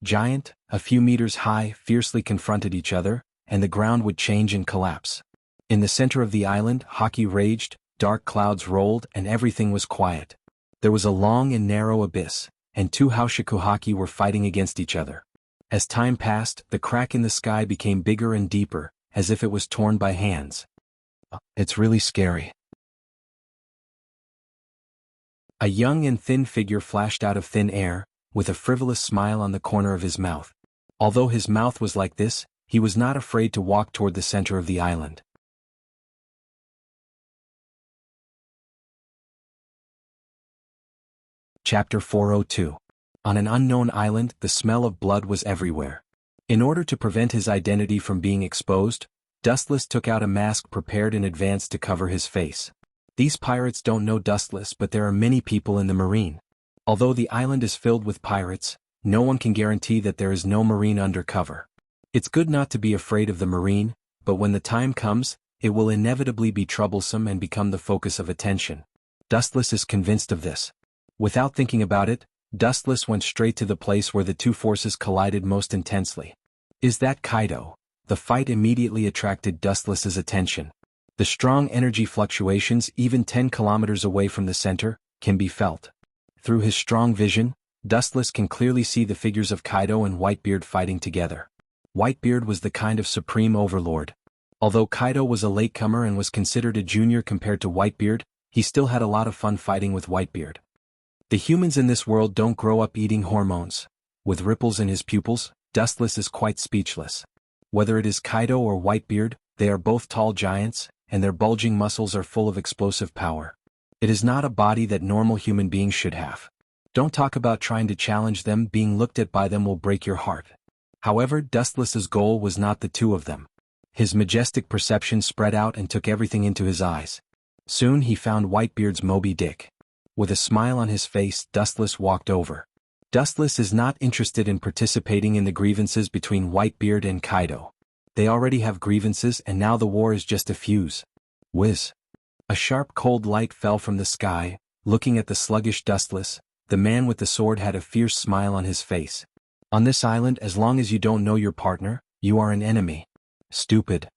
Giant, a few meters high, fiercely confronted each other, and the ground would change and collapse. In the center of the island, hockey raged, dark clouds rolled, and everything was quiet. There was a long and narrow abyss, and two Haushaku-haki were fighting against each other. As time passed, the crack in the sky became bigger and deeper, as if it was torn by hands. It's really scary. A young and thin figure flashed out of thin air, with a frivolous smile on the corner of his mouth. Although his mouth was like this, he was not afraid to walk toward the center of the island. Chapter 402. On an unknown island, the smell of blood was everywhere. In order to prevent his identity from being exposed, Dustless took out a mask prepared in advance to cover his face. These pirates don't know Dustless, but there are many people in the Marine. Although the island is filled with pirates, no one can guarantee that there is no Marine undercover. It's good not to be afraid of the Marine, but when the time comes, it will inevitably be troublesome and become the focus of attention. Dustless is convinced of this. Without thinking about it, Dustless went straight to the place where the two forces collided most intensely. Is that Kaido? The fight immediately attracted Dustless's attention. The strong energy fluctuations, even 10 kilometers away from the center, can be felt. Through his strong vision, Dustless can clearly see the figures of Kaido and Whitebeard fighting together. Whitebeard was the kind of supreme overlord. Although Kaido was a latecomer and was considered a junior compared to Whitebeard, he still had a lot of fun fighting with Whitebeard. The humans in this world don't grow up eating hormones. With ripples in his pupils, Dustless is quite speechless. Whether it is Kaido or Whitebeard, they are both tall giants, and their bulging muscles are full of explosive power. It is not a body that normal human beings should have. Don't talk about trying to challenge them. Being looked at by them will break your heart. However, Dustless's goal was not the two of them. His majestic perception spread out and took everything into his eyes. Soon he found Whitebeard's Moby Dick. With a smile on his face, Dustless walked over. Dustless is not interested in participating in the grievances between Whitebeard and Kaido. They already have grievances, and now the war is just a fuse. Whiz. A sharp cold light fell from the sky. Looking at the sluggish Dustless, the man with the sword had a fierce smile on his face. On this island, as long as you don't know your partner, you are an enemy. Stupid.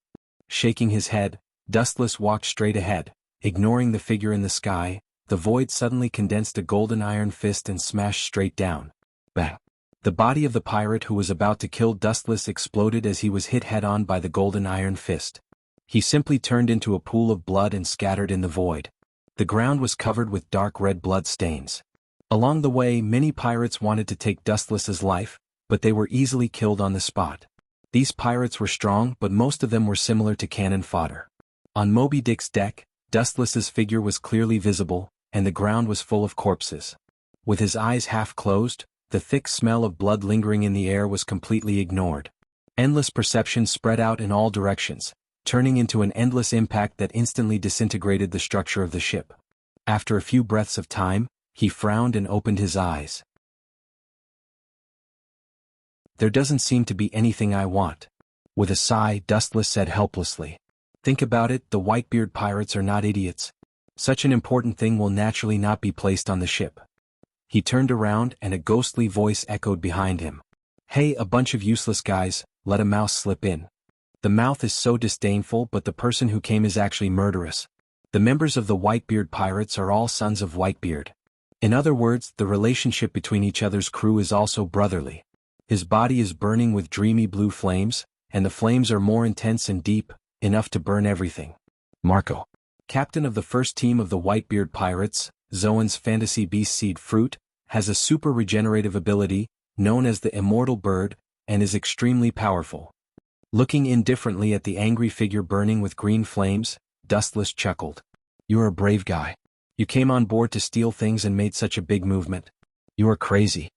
Shaking his head, Dustless walked straight ahead. Ignoring the figure in the sky, the void suddenly condensed a golden iron fist and smashed straight down. Bang! The body of the pirate who was about to kill Dustless exploded as he was hit head-on by the golden iron fist. He simply turned into a pool of blood and scattered in the void. The ground was covered with dark red blood stains. Along the way, many pirates wanted to take Dustless's life, but they were easily killed on the spot. These pirates were strong, but most of them were similar to cannon fodder. On Moby Dick's deck, Dustless's figure was clearly visible, and the ground was full of corpses. With his eyes half closed, the thick smell of blood lingering in the air was completely ignored. Endless perception spread out in all directions, turning into an endless impact that instantly disintegrated the structure of the ship. After a few breaths of time, he frowned and opened his eyes. There doesn't seem to be anything I want. With a sigh, Dustless said helplessly. Think about it, the Whitebeard pirates are not idiots. Such an important thing will naturally not be placed on the ship. He turned around and a ghostly voice echoed behind him. Hey, a bunch of useless guys, let a mouse slip in. The mouth is so disdainful, but the person who came is actually murderous. The members of the Whitebeard pirates are all sons of Whitebeard. In other words, the relationship between each other's crew is also brotherly. His body is burning with dreamy blue flames, and the flames are more intense and deep, enough to burn everything. Marco, captain of the first team of the Whitebeard pirates, Zoan's fantasy beast seed fruit, has a super regenerative ability, known as the Immortal Bird, and is extremely powerful. Looking indifferently at the angry figure burning with green flames, Dustless chuckled. You're a brave guy. You came on board to steal things and made such a big movement. You are crazy.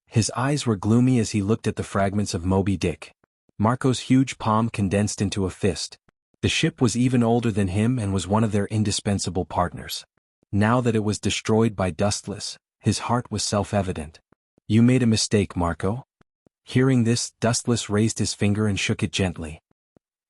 His eyes were gloomy as he looked at the fragments of Moby Dick. Marco's huge palm condensed into a fist. The ship was even older than him and was one of their indispensable partners. Now that it was destroyed by Dustless, his heart was self-evident. You made a mistake, Marco. Hearing this, Dustless raised his finger and shook it gently.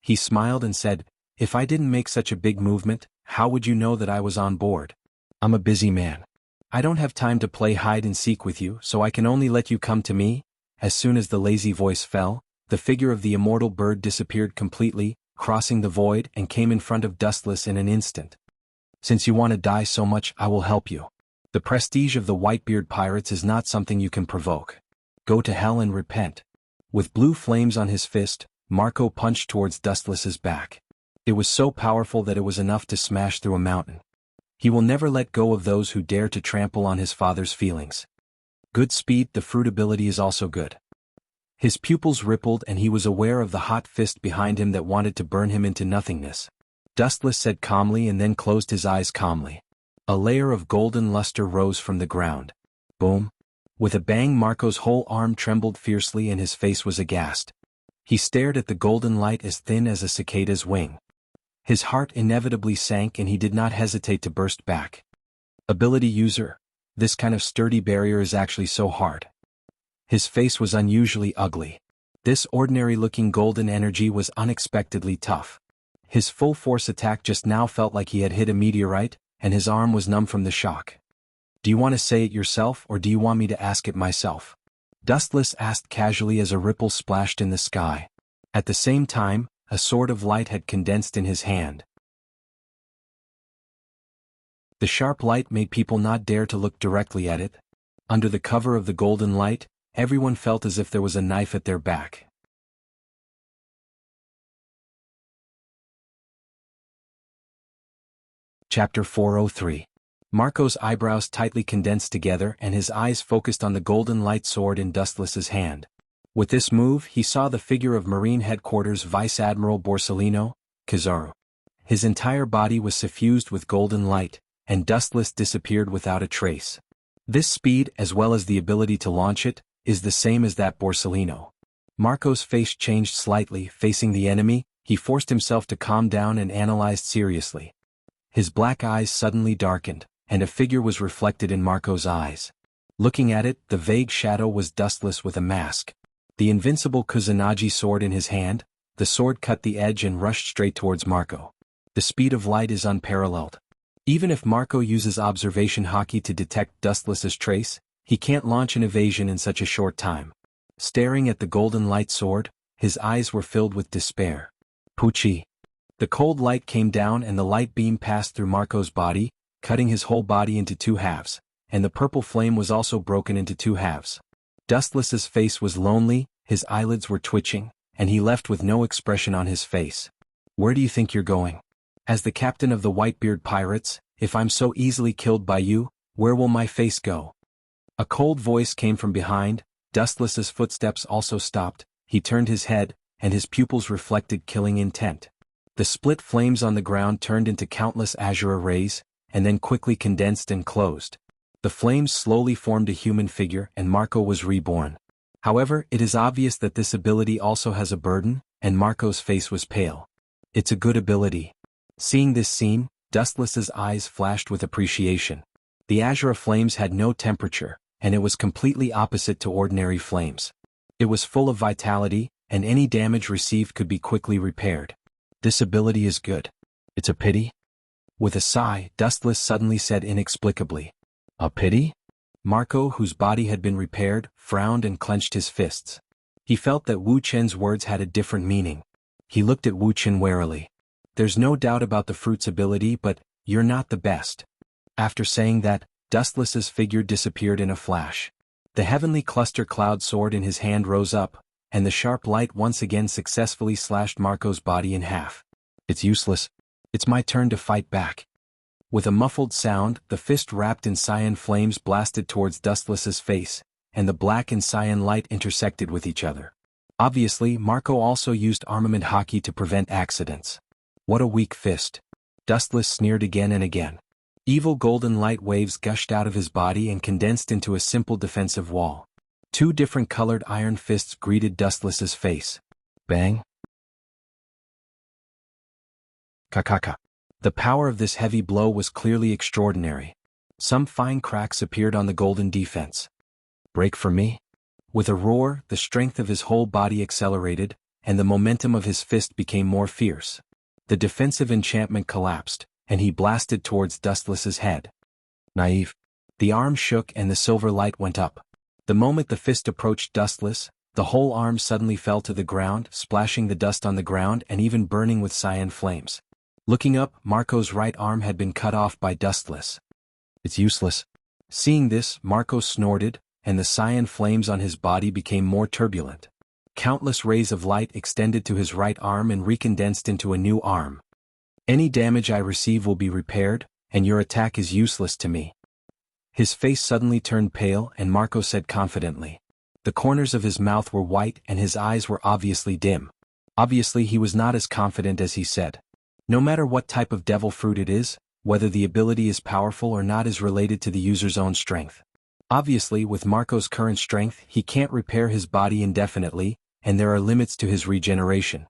He smiled and said, If I didn't make such a big movement, how would you know that I was on board? I'm a busy man. I don't have time to play hide and seek with you, so I can only let you come to me. As soon as the lazy voice fell, the figure of the Immortal Bird disappeared completely, crossing the void, and came in front of Dustless in an instant. Since you want to die so much, I will help you. The prestige of the Whitebeard pirates is not something you can provoke. Go to hell and repent. With blue flames on his fist, Marco punched towards Dustless's back. It was so powerful that it was enough to smash through a mountain. He will never let go of those who dare to trample on his father's feelings. Good speed, the fruit ability is also good. His pupils rippled and he was aware of the hot fist behind him that wanted to burn him into nothingness. Dustless said calmly and then closed his eyes calmly. A layer of golden luster rose from the ground. Boom. With a bang, Marco's whole arm trembled fiercely and his face was aghast. He stared at the golden light as thin as a cicada's wing. His heart inevitably sank and he did not hesitate to burst back. Ability user. This kind of sturdy barrier is actually so hard. His face was unusually ugly. This ordinary-looking golden energy was unexpectedly tough. His full-force attack just now felt like he had hit a meteorite, and his arm was numb from the shock. Do you want to say it yourself or do you want me to ask it myself? Dustless asked casually as a ripple splashed in the sky. At the same time, a sword of light had condensed in his hand. The sharp light made people not dare to look directly at it. Under the cover of the golden light, everyone felt as if there was a knife at their back. Chapter 403. Marco's eyebrows tightly condensed together and his eyes focused on the golden light sword in Dustless's hand. With this move, he saw the figure of Marine Headquarters Vice Admiral Borsellino, Kizaru. His entire body was suffused with golden light, and Dustless disappeared without a trace. This speed, as well as the ability to launch it, is the same as that Borsellino. Marco's face changed slightly, facing the enemy. He forced himself to calm down and analyzed seriously. His black eyes suddenly darkened, and a figure was reflected in Marco's eyes. Looking at it, the vague shadow was Dustless with a mask. The invincible Kusanagi sword in his hand, the sword cut the edge and rushed straight towards Marco. The speed of light is unparalleled. Even if Marco uses observation haki to detect Dustless's trace, he can't launch an evasion in such a short time. Staring at the golden light sword, his eyes were filled with despair. Pucci. The cold light came down and the light beam passed through Marco's body, cutting his whole body into two halves, and the purple flame was also broken into two halves. Dustless's face was lonely, his eyelids were twitching, and he left with no expression on his face. Where do you think you're going? As the captain of the Whitebeard pirates, if I'm so easily killed by you, where will my face go? A cold voice came from behind. Dustless's footsteps also stopped. He turned his head, and his pupils reflected killing intent. The split flames on the ground turned into countless azure rays, and then quickly condensed and closed. The flames slowly formed a human figure and Marco was reborn. However, it is obvious that this ability also has a burden, and Marco's face was pale. It's a good ability. Seeing this scene, Dustless's eyes flashed with appreciation. The azure flames had no temperature, and it was completely opposite to ordinary flames. It was full of vitality, and any damage received could be quickly repaired. This ability is good. It's a pity? With a sigh, Dustless suddenly said inexplicably. A pity? Marco, whose body had been repaired, frowned and clenched his fists. He felt that Wu Chen's words had a different meaning. He looked at Wu Chen warily. There's no doubt about the fruit's ability, but you're not the best. After saying that, Dustless's figure disappeared in a flash. The heavenly cluster cloud sword in his hand rose up, and the sharp light once again successfully slashed Marco's body in half. It's useless. It's my turn to fight back. With a muffled sound, the fist wrapped in cyan flames blasted towards Dustless's face, and the black and cyan light intersected with each other. Obviously, Marco also used armament hockey to prevent accidents. What a weak fist. Dustless sneered again and again. Evil golden light waves gushed out of his body and condensed into a simple defensive wall. Two different colored iron fists greeted Dustless's face. Bang. Kakaka. The power of this heavy blow was clearly extraordinary. Some fine cracks appeared on the golden defense. Break for me? With a roar, the strength of his whole body accelerated, and the momentum of his fist became more fierce. The defensive enchantment collapsed, and he blasted towards Dustless's head. Naive. The arm shook and the silver light went up. The moment the fist approached Dustless, the whole arm suddenly fell to the ground, splashing the dust on the ground and even burning with cyan flames. Looking up, Marco's right arm had been cut off by Dustless. It's useless. Seeing this, Marco snorted, and the cyan flames on his body became more turbulent. Countless rays of light extended to his right arm and recondensed into a new arm. Any damage I receive will be repaired, and your attack is useless to me. His face suddenly turned pale and Marco said confidently. The corners of his mouth were white and his eyes were obviously dim. Obviously he was not as confident as he said. No matter what type of devil fruit it is, whether the ability is powerful or not is related to the user's own strength. Obviously, with Marco's current strength, he can't repair his body indefinitely, and there are limits to his regeneration.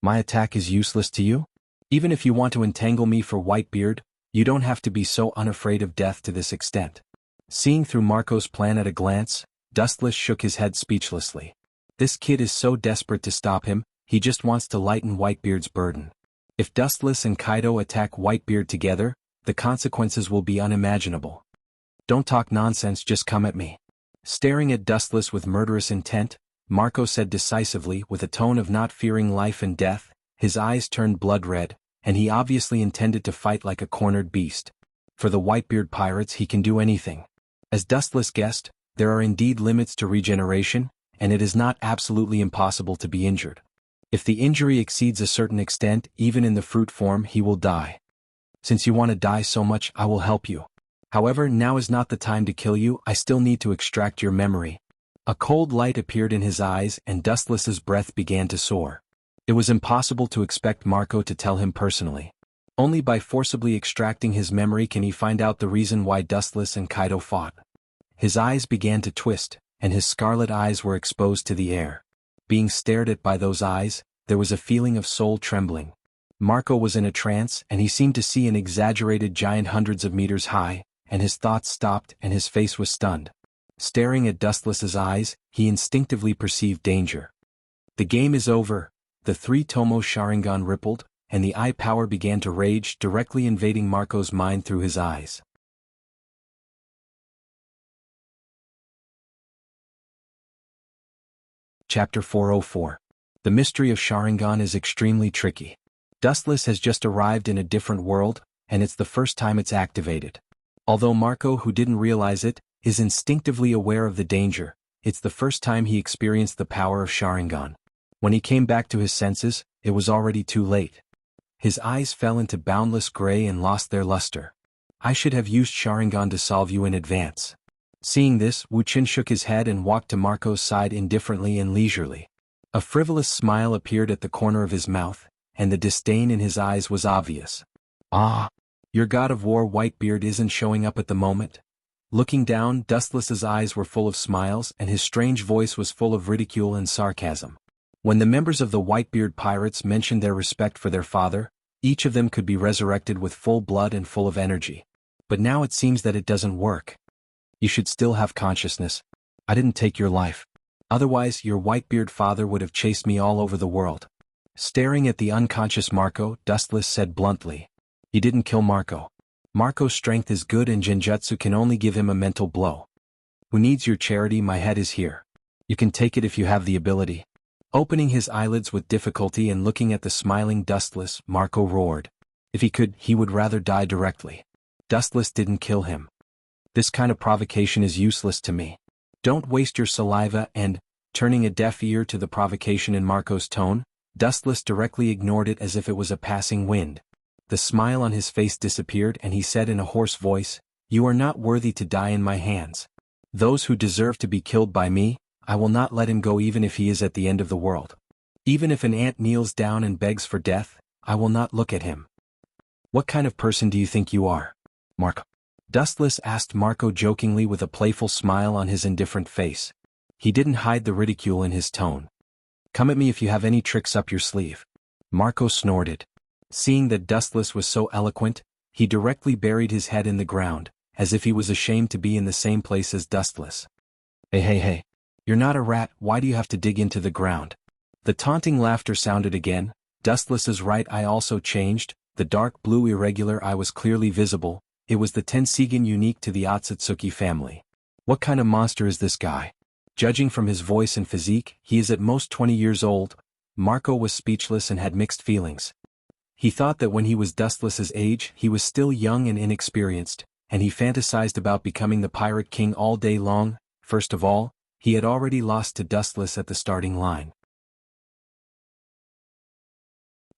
My attack is useless to you? Even if you want to entangle me for Whitebeard, you don't have to be so unafraid of death to this extent. Seeing through Marco's plan at a glance, Dustless shook his head speechlessly. This kid is so desperate to stop him, he just wants to lighten Whitebeard's burden. If Dustless and Kaido attack Whitebeard together, the consequences will be unimaginable. Don't talk nonsense, just come at me. Staring at Dustless with murderous intent, Marco said decisively with a tone of not fearing life and death, his eyes turned blood red, and he obviously intended to fight like a cornered beast. For the Whitebeard pirates he can do anything. As Dustless guessed, there are indeed limits to regeneration, and it is not absolutely impossible to be injured. If the injury exceeds a certain extent, even in the fruit form, he will die. Since you want to die so much, I will help you. However, now is not the time to kill you, I still need to extract your memory. A cold light appeared in his eyes and Dustless's breath began to soar. It was impossible to expect Marco to tell him personally. Only by forcibly extracting his memory can he find out the reason why Dustless and Kaido fought. His eyes began to twist, and his scarlet eyes were exposed to the air. Being stared at by those eyes, there was a feeling of soul trembling. Marco was in a trance and he seemed to see an exaggerated giant hundreds of meters high, and his thoughts stopped and his face was stunned. Staring at Dustless's eyes, he instinctively perceived danger. The game is over, the three Tomo Sharingan rippled, and the eye power began to rage, directly invading Marco's mind through his eyes. Chapter 404. The mystery of Sharingan is extremely tricky. Dustless has just arrived in a different world, and it's the first time it's activated. Although Marco, who didn't realize it, is instinctively aware of the danger, it's the first time he experienced the power of Sharingan. When he came back to his senses, it was already too late. His eyes fell into boundless gray and lost their luster. I should have used Sharingan to solve you in advance. Seeing this, Wu Chen shook his head and walked to Marco's side indifferently and leisurely. A frivolous smile appeared at the corner of his mouth, and the disdain in his eyes was obvious. Ah, your god of war Whitebeard isn't showing up at the moment? Looking down, Dustless's eyes were full of smiles and his strange voice was full of ridicule and sarcasm. When the members of the Whitebeard pirates mentioned their respect for their father, each of them could be resurrected with full blood and full of energy. But now it seems that it doesn't work. You should still have consciousness. I didn't take your life. Otherwise, your Whitebeard father would have chased me all over the world. Staring at the unconscious Marco, Dustless said bluntly. He didn't kill Marco. Marco's strength is good and Genjutsu can only give him a mental blow. Who needs your charity? My head is here. You can take it if you have the ability. Opening his eyelids with difficulty and looking at the smiling Dustless, Marco roared. If he could, he would rather die directly. Dustless didn't kill him. This kind of provocation is useless to me. Don't waste your saliva and, turning a deaf ear to the provocation in Marco's tone, Dustless directly ignored it as if it was a passing wind. The smile on his face disappeared and he said in a hoarse voice, "You are not worthy to die in my hands. Those who deserve to be killed by me, I will not let him go even if he is at the end of the world. Even if an ant kneels down and begs for death, I will not look at him." What kind of person do you think you are, Marco? Dustless asked Marco jokingly with a playful smile on his indifferent face. He didn't hide the ridicule in his tone. Come at me if you have any tricks up your sleeve. Marco snorted. Seeing that Dustless was so eloquent, he directly buried his head in the ground, as if he was ashamed to be in the same place as Dustless. Hey. You're not a rat, why do you have to dig into the ground? The taunting laughter sounded again. Dustless's right eye also changed, the dark blue irregular eye was clearly visible. It was the Tensigen unique to the Otsutsuki family. What kind of monster is this guy? Judging from his voice and physique, he is at most 20 years old. Marco was speechless and had mixed feelings. He thought that when he was Dustless's age, he was still young and inexperienced, and he fantasized about becoming the Pirate King all day long. First of all, he had already lost to Dustless at the starting line.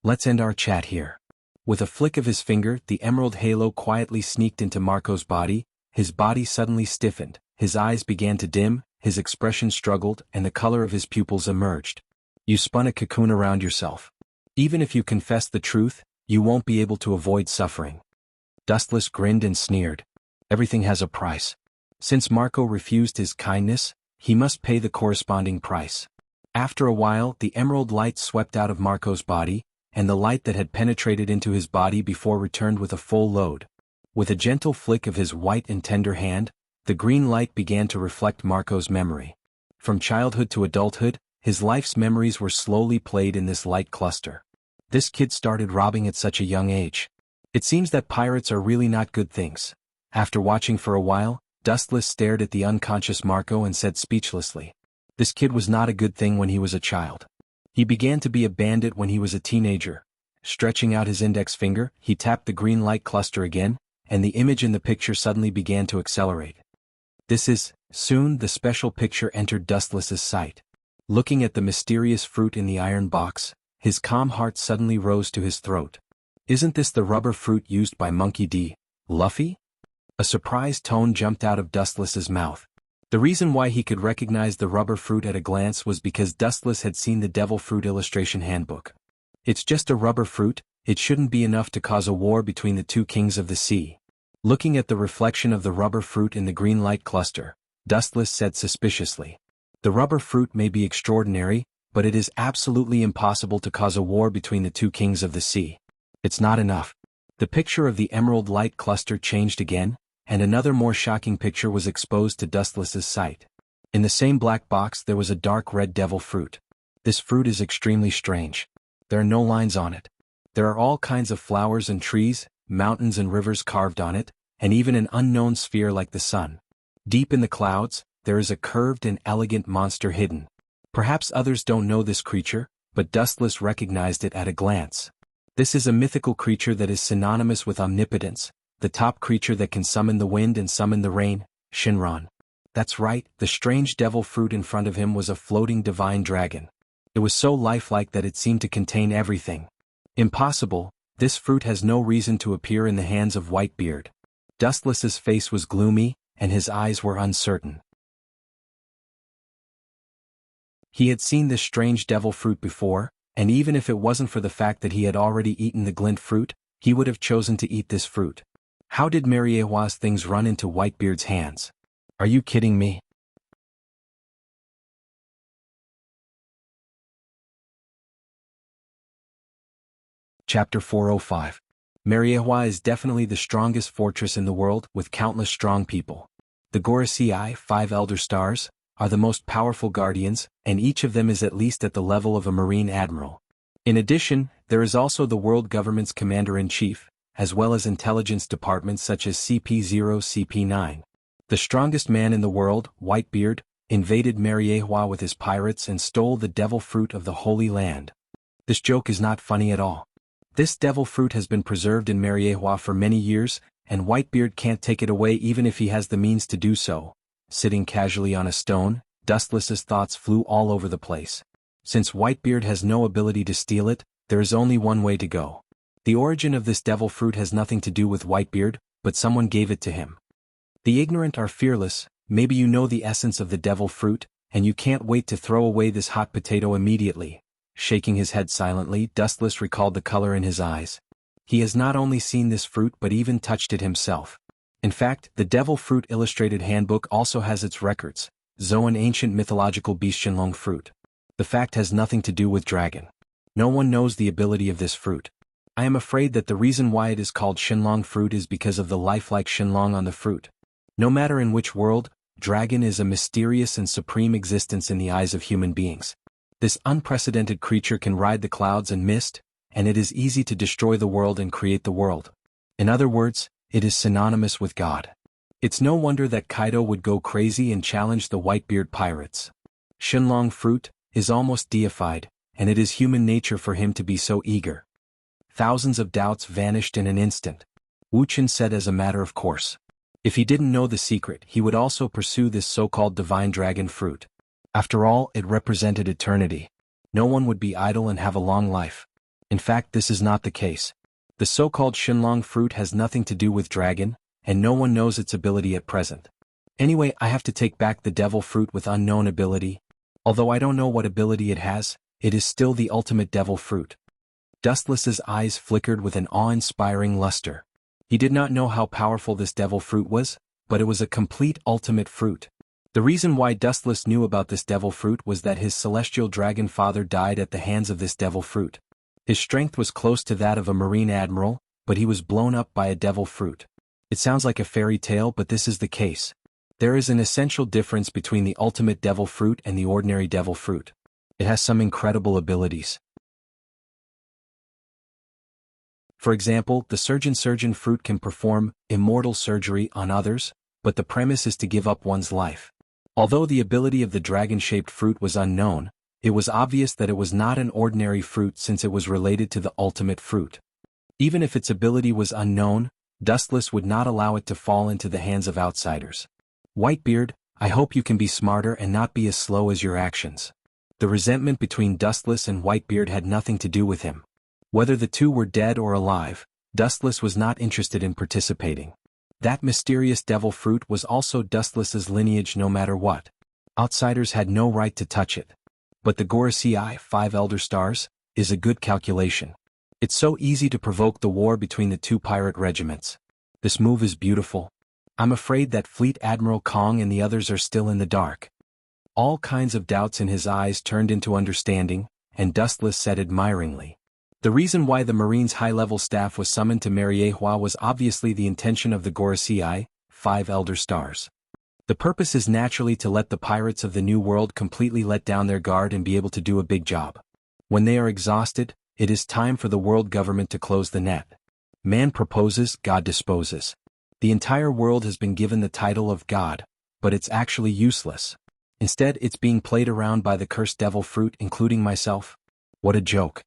Let's end our chat here. With a flick of his finger, the emerald halo quietly sneaked into Marco's body. His body suddenly stiffened, his eyes began to dim, his expression struggled, and the color of his pupils emerged. You spun a cocoon around yourself. Even if you confess the truth, you won't be able to avoid suffering. Dustless grinned and sneered. Everything has a price. Since Marco refused his kindness, he must pay the corresponding price. After a while, the emerald light swept out of Marco's body, and the light that had penetrated into his body before returned with a full load. With a gentle flick of his white and tender hand, the green light began to reflect Marco's memory. From childhood to adulthood, his life's memories were slowly played in this light cluster. This kid started robbing at such a young age. It seems that pirates are really not good things. After watching for a while, Dustless stared at the unconscious Marco and said speechlessly, "This kid was not a good thing when he was a child. He began to be a bandit when he was a teenager." Stretching out his index finger, he tapped the green light cluster again, and the image in the picture suddenly began to accelerate. Soon the special picture entered Dustless's sight. Looking at the mysterious fruit in the iron box, his calm heart suddenly rose to his throat. Isn't this the rubber fruit used by Monkey D. Luffy? A surprised tone jumped out of Dustless's mouth. The reason why he could recognize the rubber fruit at a glance was because Dustless had seen the devil fruit illustration handbook. It's just a rubber fruit, it shouldn't be enough to cause a war between the two kings of the sea. Looking at the reflection of the rubber fruit in the green light cluster, Dustless said suspiciously, "The rubber fruit may be extraordinary, but it is absolutely impossible to cause a war between the two kings of the sea. It's not enough." The picture of the emerald light cluster changed again, and another more shocking picture was exposed to Dustless's sight. In the same black box there was a dark red devil fruit. This fruit is extremely strange. There are no lines on it. There are all kinds of flowers and trees, mountains and rivers carved on it, and even an unknown sphere like the sun. Deep in the clouds, there is a curved and elegant monster hidden. Perhaps others don't know this creature, but Dustless recognized it at a glance. This is a mythical creature that is synonymous with omnipotence, the top creature that can summon the wind and summon the rain, Shinran. That's right, the strange devil fruit in front of him was a floating divine dragon. It was so lifelike that it seemed to contain everything. Impossible, this fruit has no reason to appear in the hands of Whitebeard. Dustless's face was gloomy, and his eyes were uncertain. He had seen this strange devil fruit before, and even if it wasn't for the fact that he had already eaten the glint fruit, he would have chosen to eat this fruit. How did Mariehua's things run into Whitebeard's hands? Are you kidding me? Chapter 405. Mariehua is definitely the strongest fortress in the world with countless strong people. The Gorosei, 5 elder stars, are the most powerful guardians, and each of them is at least at the level of a Marine Admiral. In addition, there is also the world government's Commander-in-Chief, as well as intelligence departments such as CP0, CP9. The strongest man in the world, Whitebeard, invaded Mariehua with his pirates and stole the devil fruit of the Holy Land. This joke is not funny at all. This devil fruit has been preserved in Mariehua for many years, and Whitebeard can't take it away even if he has the means to do so. Sitting casually on a stone, Dustless's thoughts flew all over the place. Since Whitebeard has no ability to steal it, there is only one way to go. The origin of this devil fruit has nothing to do with Whitebeard, but someone gave it to him. The ignorant are fearless. Maybe you know the essence of the devil fruit, and you can't wait to throw away this hot potato immediately. Shaking his head silently, Dustless recalled the color in his eyes. He has not only seen this fruit but even touched it himself. In fact, the Devil Fruit Illustrated Handbook also has its records, Zoan ancient mythological beast Shenlong fruit. The fact has nothing to do with dragon. No one knows the ability of this fruit. I am afraid that the reason why it is called Shenlong fruit is because of the lifelike Shenlong on the fruit. No matter in which world, dragon is a mysterious and supreme existence in the eyes of human beings. This unprecedented creature can ride the clouds and mist, and it is easy to destroy the world and create the world. In other words, it is synonymous with God. It's no wonder that Kaido would go crazy and challenge the Whitebeard pirates. Shenlong fruit is almost deified, and it is human nature for him to be so eager. Thousands of doubts vanished in an instant. Wuxia said as a matter of course. If he didn't know the secret, he would also pursue this so-called divine dragon fruit. After all, it represented eternity. No one would be idle and have a long life. In fact, this is not the case. The so-called Shenlong fruit has nothing to do with dragon, and no one knows its ability at present. Anyway, I have to take back the devil fruit with unknown ability. Although I don't know what ability it has, it is still the ultimate devil fruit. Dustless's eyes flickered with an awe-inspiring luster. He did not know how powerful this devil fruit was, but it was a complete ultimate fruit. The reason why Dustless knew about this devil fruit was that his celestial dragon father died at the hands of this devil fruit. His strength was close to that of a Marine Admiral, but he was blown up by a devil fruit. It sounds like a fairy tale, but this is the case. There is an essential difference between the ultimate devil fruit and the ordinary devil fruit. It has some incredible abilities. For example, the surgeon fruit can perform immortal surgery on others, but the premise is to give up one's life. Although the ability of the dragon-shaped fruit was unknown, it was obvious that it was not an ordinary fruit since it was related to the ultimate fruit. Even if its ability was unknown, Dustless would not allow it to fall into the hands of outsiders. Whitebeard, I hope you can be smarter and not be as slow as your actions. The resentment between Dustless and Whitebeard had nothing to do with him. Whether the two were dead or alive, Dustless was not interested in participating. That mysterious devil fruit was also Dustless's lineage no matter what. Outsiders had no right to touch it. But the Gorosei, 5 Elder Stars, is a good calculation. It's so easy to provoke the war between the two pirate regiments. This move is beautiful. I'm afraid that Fleet Admiral Kong and the others are still in the dark. All kinds of doubts in his eyes turned into understanding, and Dustless said admiringly. The reason why the Marines' high-level staff was summoned to Mariehua was obviously the intention of the Gorosei, 5 Elder Stars. The purpose is naturally to let the pirates of the New World completely let down their guard and be able to do a big job. When they are exhausted, it is time for the world government to close the net. Man proposes, God disposes. The entire world has been given the title of God, but it's actually useless. Instead, it's being played around by the cursed devil fruit, including myself. What a joke.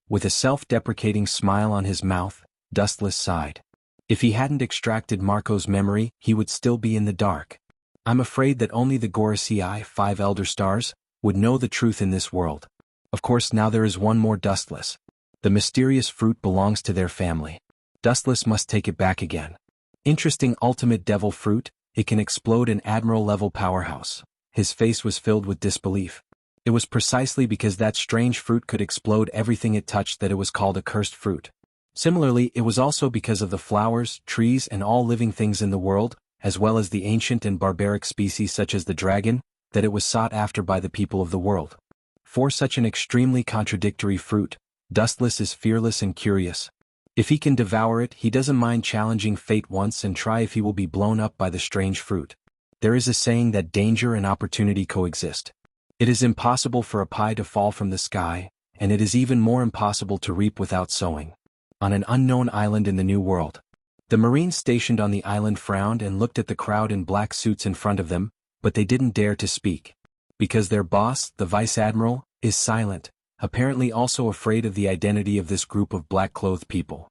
With a self-deprecating smile on his mouth, Dustless sighed. If he hadn't extracted Marco's memory, he would still be in the dark. I'm afraid that only the Gorosei, 5 Elder Stars, would know the truth in this world. Of course, now there is one more Dustless. The mysterious fruit belongs to their family. Dustless must take it back again. Interesting ultimate devil fruit, it can explode an admiral-level powerhouse. His face was filled with disbelief. It was precisely because that strange fruit could explode everything it touched that it was called a cursed fruit. Similarly, it was also because of the flowers, trees, and all living things in the world, as well as the ancient and barbaric species such as the dragon, that it was sought after by the people of the world. For such an extremely contradictory fruit, Dustless is fearless and curious. If he can devour it, he doesn't mind challenging fate once and try if he will be blown up by the strange fruit. There is a saying that danger and opportunity coexist. It is impossible for a pie to fall from the sky, and it is even more impossible to reap without sowing. On an unknown island in the New World. The Marines stationed on the island frowned and looked at the crowd in black suits in front of them, but they didn't dare to speak. Because their boss, the Vice Admiral, is silent, apparently also afraid of the identity of this group of black-clothed people.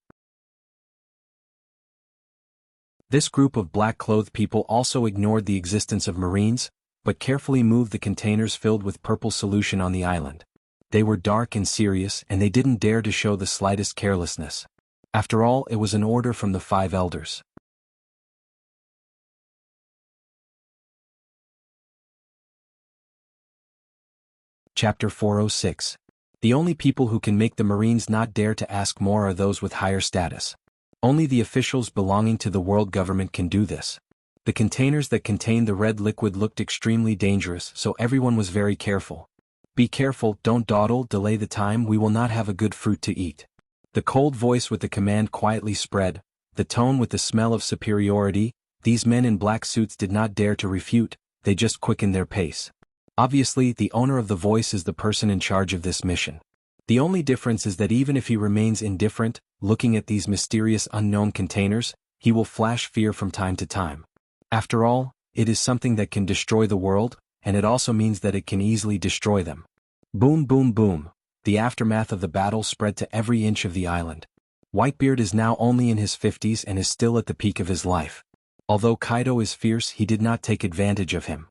This group of black-clothed people also ignored the existence of Marines, but carefully moved the containers filled with purple solution on the island. They were dark and serious, and they didn't dare to show the slightest carelessness. After all, it was an order from the 5 elders. Chapter 406. The only people who can make the Marines not dare to ask more are those with higher status. Only the officials belonging to the world government can do this. The containers that contained the red liquid looked extremely dangerous, so everyone was very careful. Be careful, don't dawdle, delay the time, we will not have a good fruit to eat. The cold voice with the command quietly spread, the tone with the smell of superiority. These men in black suits did not dare to refute, they just quickened their pace. Obviously, the owner of the voice is the person in charge of this mission. The only difference is that even if he remains indifferent, looking at these mysterious unknown containers, he will flash fear from time to time. After all, it is something that can destroy the world, and it also means that it can easily destroy them. Boom boom boom. The aftermath of the battle spread to every inch of the island. Whitebeard is now only in his 50s and is still at the peak of his life. Although Kaido is fierce, he did not take advantage of him.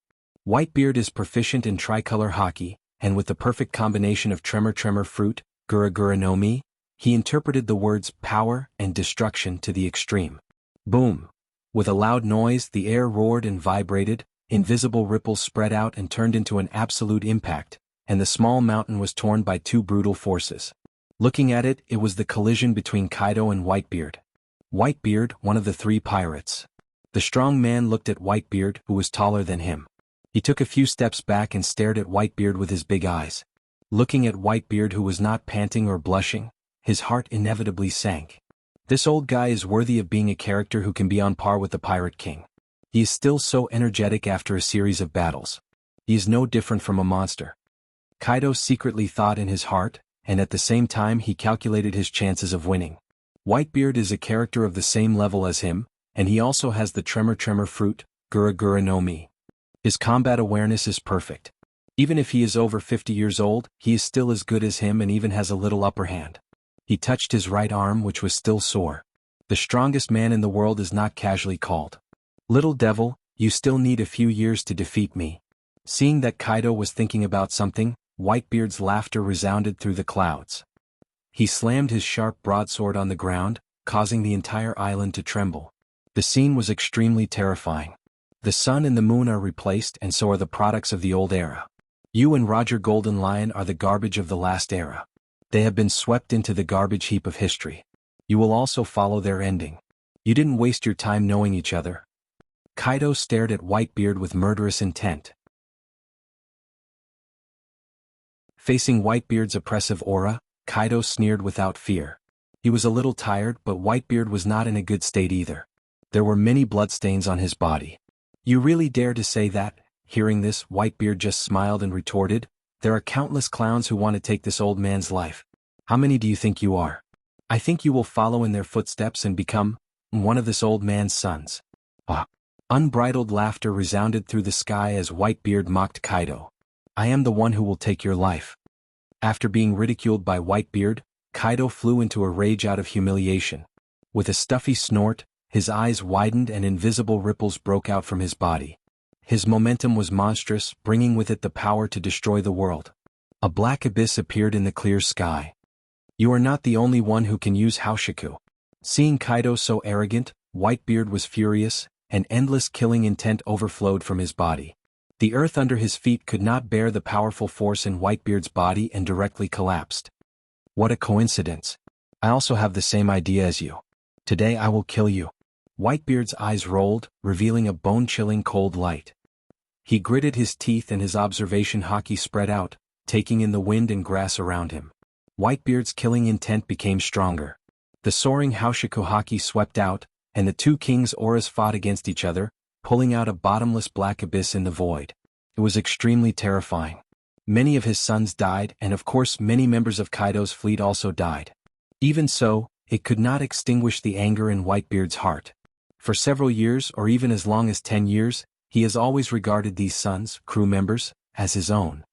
Whitebeard is proficient in tricolor hockey, and with the perfect combination of tremor fruit, gura no mi, he interpreted the words power and destruction to the extreme. Boom! With a loud noise, the air roared and vibrated, invisible ripples spread out and turned into an absolute impact, and the small mountain was torn by 2 brutal forces. Looking at it, it was the collision between Kaido and Whitebeard. Whitebeard, one of the 3 pirates. The strong man looked at Whitebeard, who was taller than him. He took a few steps back and stared at Whitebeard with his big eyes. Looking at Whitebeard, who was not panting or blushing, his heart inevitably sank. This old guy is worthy of being a character who can be on par with the Pirate King. He is still so energetic after a series of battles. He is no different from a monster. Kaido secretly thought in his heart, and at the same time he calculated his chances of winning. Whitebeard is a character of the same level as him, and he also has the tremor fruit, gura no mi. His combat awareness is perfect. Even if he is over 50 years old, he is still as good as him and even has a little upper hand. He touched his right arm, which was still sore. The strongest man in the world is not casually called. Little devil, you still need a few years to defeat me. Seeing that Kaido was thinking about something, Whitebeard's laughter resounded through the clouds. He slammed his sharp broadsword on the ground, causing the entire island to tremble. The scene was extremely terrifying. The sun and the moon are replaced, and so are the products of the old era. You and Roger Golden Lion are the garbage of the last era. They have been swept into the garbage heap of history. You will also follow their ending. You didn't waste your time knowing each other. Kaido stared at Whitebeard with murderous intent. Facing Whitebeard's oppressive aura, Kaido sneered without fear. He was a little tired, but Whitebeard was not in a good state either. There were many bloodstains on his body. You really dare to say that? Hearing this, Whitebeard just smiled and retorted, there are countless clowns who want to take this old man's life. How many do you think you are? I think you will follow in their footsteps and become one of this old man's sons. Ah! Unbridled laughter resounded through the sky as Whitebeard mocked Kaido. I am the one who will take your life. After being ridiculed by Whitebeard, Kaido flew into a rage out of humiliation. With a stuffy snort, his eyes widened and invisible ripples broke out from his body. His momentum was monstrous, bringing with it the power to destroy the world. A black abyss appeared in the clear sky. You are not the only one who can use Haoshiku. Seeing Kaido so arrogant, Whitebeard was furious, and endless killing intent overflowed from his body. The earth under his feet could not bear the powerful force in Whitebeard's body and directly collapsed. What a coincidence. I also have the same idea as you. Today I will kill you. Whitebeard's eyes rolled, revealing a bone-chilling cold light. He gritted his teeth and his observation haki spread out, taking in the wind and grass around him. Whitebeard's killing intent became stronger. The soaring Haoshiku haki swept out, and the 2 kings' auras fought against each other, pulling out a bottomless black abyss in the void. It was extremely terrifying. Many of his sons died, and of course many members of Kaido's fleet also died. Even so, it could not extinguish the anger in Whitebeard's heart. For several years, or even as long as 10 years, he has always regarded these sons, crew members, as his own.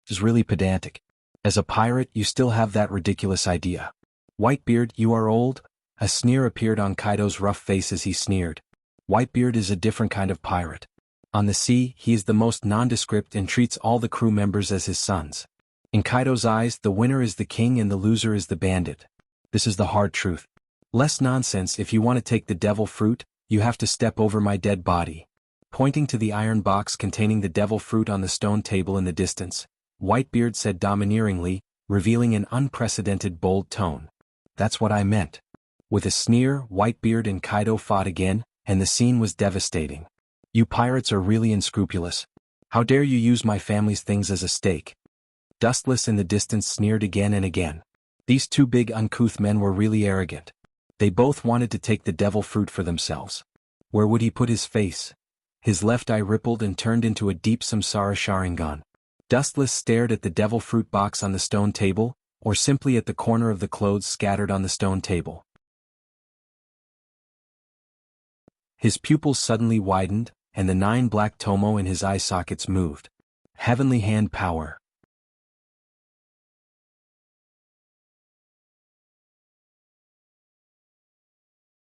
It is really pedantic. As a pirate, you still have that ridiculous idea. Whitebeard, you are old? A sneer appeared on Kaido's rough face as he sneered. Whitebeard is a different kind of pirate. On the sea, he is the most nondescript and treats all the crew members as his sons. In Kaido's eyes, the winner is the king and the loser is the bandit. This is the hard truth. Less nonsense. If you want to take the devil fruit, you have to step over my dead body. Pointing to the iron box containing the devil fruit on the stone table in the distance, Whitebeard said domineeringly, revealing an unprecedented bold tone. That's what I meant. With a sneer, Whitebeard and Kaido fought again, and the scene was devastating. You pirates are really unscrupulous. How dare you use my family's things as a stake? Dustless in the distance sneered again and again. These two big uncouth men were really arrogant. They both wanted to take the devil fruit for themselves. Where would he put his face? His left eye rippled and turned into a deep Samsara Sharingan. Dustless stared at the devil fruit box on the stone table, or simply at the corner of the clothes scattered on the stone table. His pupils suddenly widened, and the 9 black tomo in his eye sockets moved. Heavenly hand power.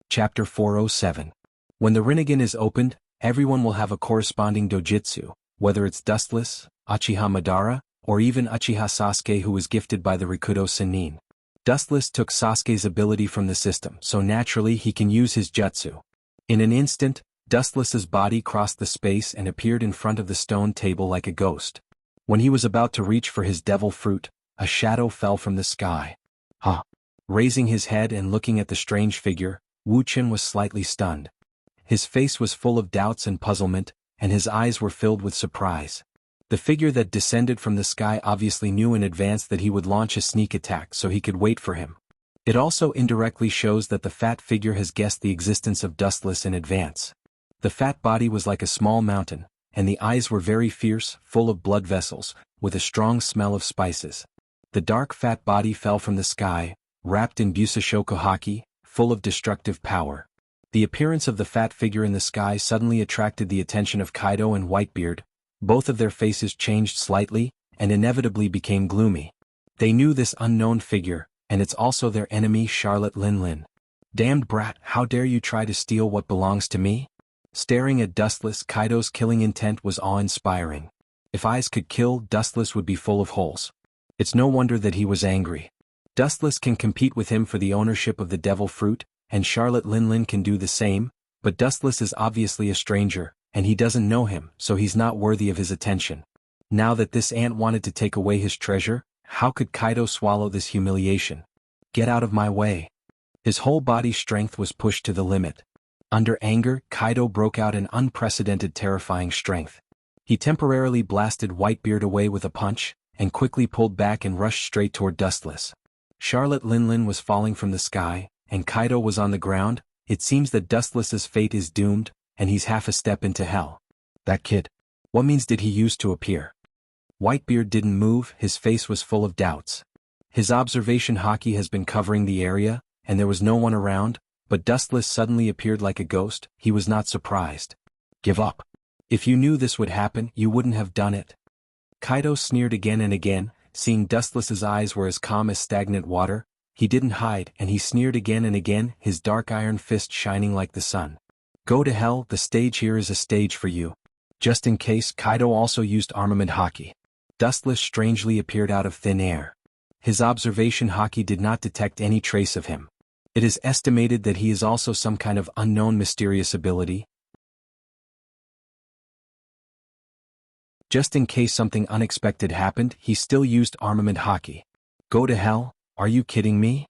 Chapter 407. When the Rinnegan is opened, everyone will have a corresponding dojutsu, whether it's Dustless, Uchiha Madara, or even Uchiha Sasuke who was gifted by the Rikudo Sennin. Dustless took Sasuke's ability from the system, so naturally he can use his jutsu. In an instant, Dustless's body crossed the space and appeared in front of the stone table like a ghost. When he was about to reach for his devil fruit, a shadow fell from the sky. Huh. Raising his head and looking at the strange figure, Wuxia was slightly stunned. His face was full of doubts and puzzlement, and his eyes were filled with surprise. The figure that descended from the sky obviously knew in advance that he would launch a sneak attack so he could wait for him. It also indirectly shows that the fat figure has guessed the existence of Dustless in advance. The fat body was like a small mountain, and the eyes were very fierce, full of blood vessels, with a strong smell of spices. The dark fat body fell from the sky, wrapped in Busashoku Haki, full of destructive power. The appearance of the fat figure in the sky suddenly attracted the attention of Kaido and Whitebeard. Both of their faces changed slightly, and inevitably became gloomy. They knew this unknown figure, and it's also their enemy Charlotte Linlin. Damned brat, how dare you try to steal what belongs to me? Staring at Dustless, Kaido's killing intent was awe-inspiring. If eyes could kill, Dustless would be full of holes. It's no wonder that he was angry. Dustless can compete with him for the ownership of the devil fruit, and Charlotte Linlin can do the same, but Dustless is obviously a stranger, and he doesn't know him, so he's not worthy of his attention. Now that this ant wanted to take away his treasure, how could Kaido swallow this humiliation? Get out of my way. His whole body strength was pushed to the limit. Under anger, Kaido broke out in unprecedented terrifying strength. He temporarily blasted Whitebeard away with a punch, and quickly pulled back and rushed straight toward Dustless. Charlotte Linlin was falling from the sky, and Kaido was on the ground. It seems that Dustless's fate is doomed, and he's half a step into hell. That kid. What means did he use to appear? Whitebeard didn't move, his face was full of doubts. His observation haki has been covering the area, and there was no one around, but Dustless suddenly appeared like a ghost. He was not surprised. Give up. If you knew this would happen, you wouldn't have done it. Kaido sneered again and again, seeing Dustless's eyes were as calm as stagnant water. He didn't hide, and he sneered again and again, his dark iron fist shining like the sun. Go to hell, the stage here is a stage for you. Just in case, Kaido also used armament haki. Dustless strangely appeared out of thin air. His observation haki did not detect any trace of him. It is estimated that he is also some kind of unknown mysterious ability. Just in case something unexpected happened, he still used armament haki. Go to hell? Are you kidding me?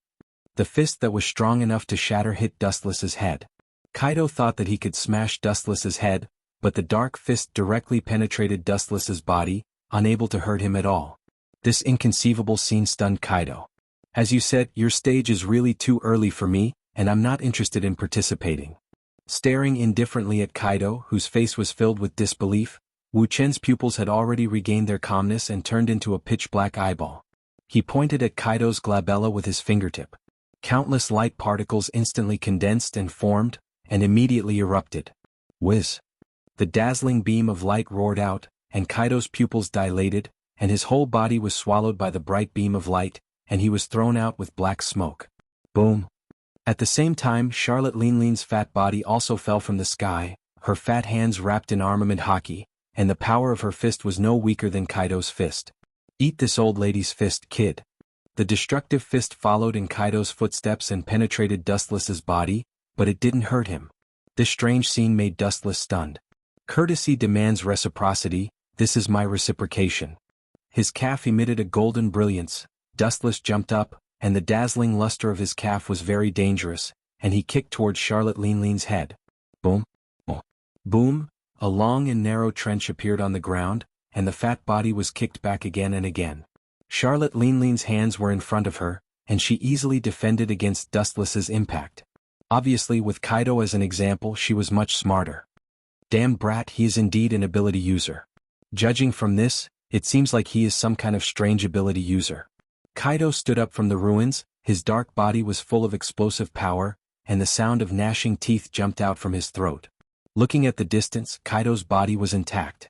The fist that was strong enough to shatter hit Dustless's head. Kaido thought that he could smash Dustless's head, but the dark fist directly penetrated Dustless's body, unable to hurt him at all. This inconceivable scene stunned Kaido. As you said, your stage is really too early for me, and I'm not interested in participating. Staring indifferently at Kaido, whose face was filled with disbelief, Wu Chen's pupils had already regained their calmness and turned into a pitch-black eyeball. He pointed at Kaido's glabella with his fingertip. Countless light particles instantly condensed and formed, and immediately erupted. Whiz! The dazzling beam of light roared out, and Kaido's pupils dilated, and his whole body was swallowed by the bright beam of light, and he was thrown out with black smoke. Boom! At the same time, Charlotte Linlin's fat body also fell from the sky, her fat hands wrapped in armament haki, and the power of her fist was no weaker than Kaido's fist. Eat this old lady's fist, kid. The destructive fist followed in Kaido's footsteps and penetrated Dustless's body, but it didn't hurt him. This strange scene made Dustless stunned. Courtesy demands reciprocity, this is my reciprocation. His calf emitted a golden brilliance, Dustless jumped up, and the dazzling luster of his calf was very dangerous, and he kicked towards Charlotte Linlin's head. Boom! Boom! A long and narrow trench appeared on the ground, and the fat body was kicked back again and again. Charlotte Linlin's hands were in front of her, and she easily defended against Dustless's impact. Obviously, with Kaido as an example, she was much smarter. Damn brat, he is indeed an ability user. Judging from this, it seems like he is some kind of strange ability user. Kaido stood up from the ruins, his dark body was full of explosive power, and the sound of gnashing teeth jumped out from his throat. Looking at the distance, Kaido's body was intact.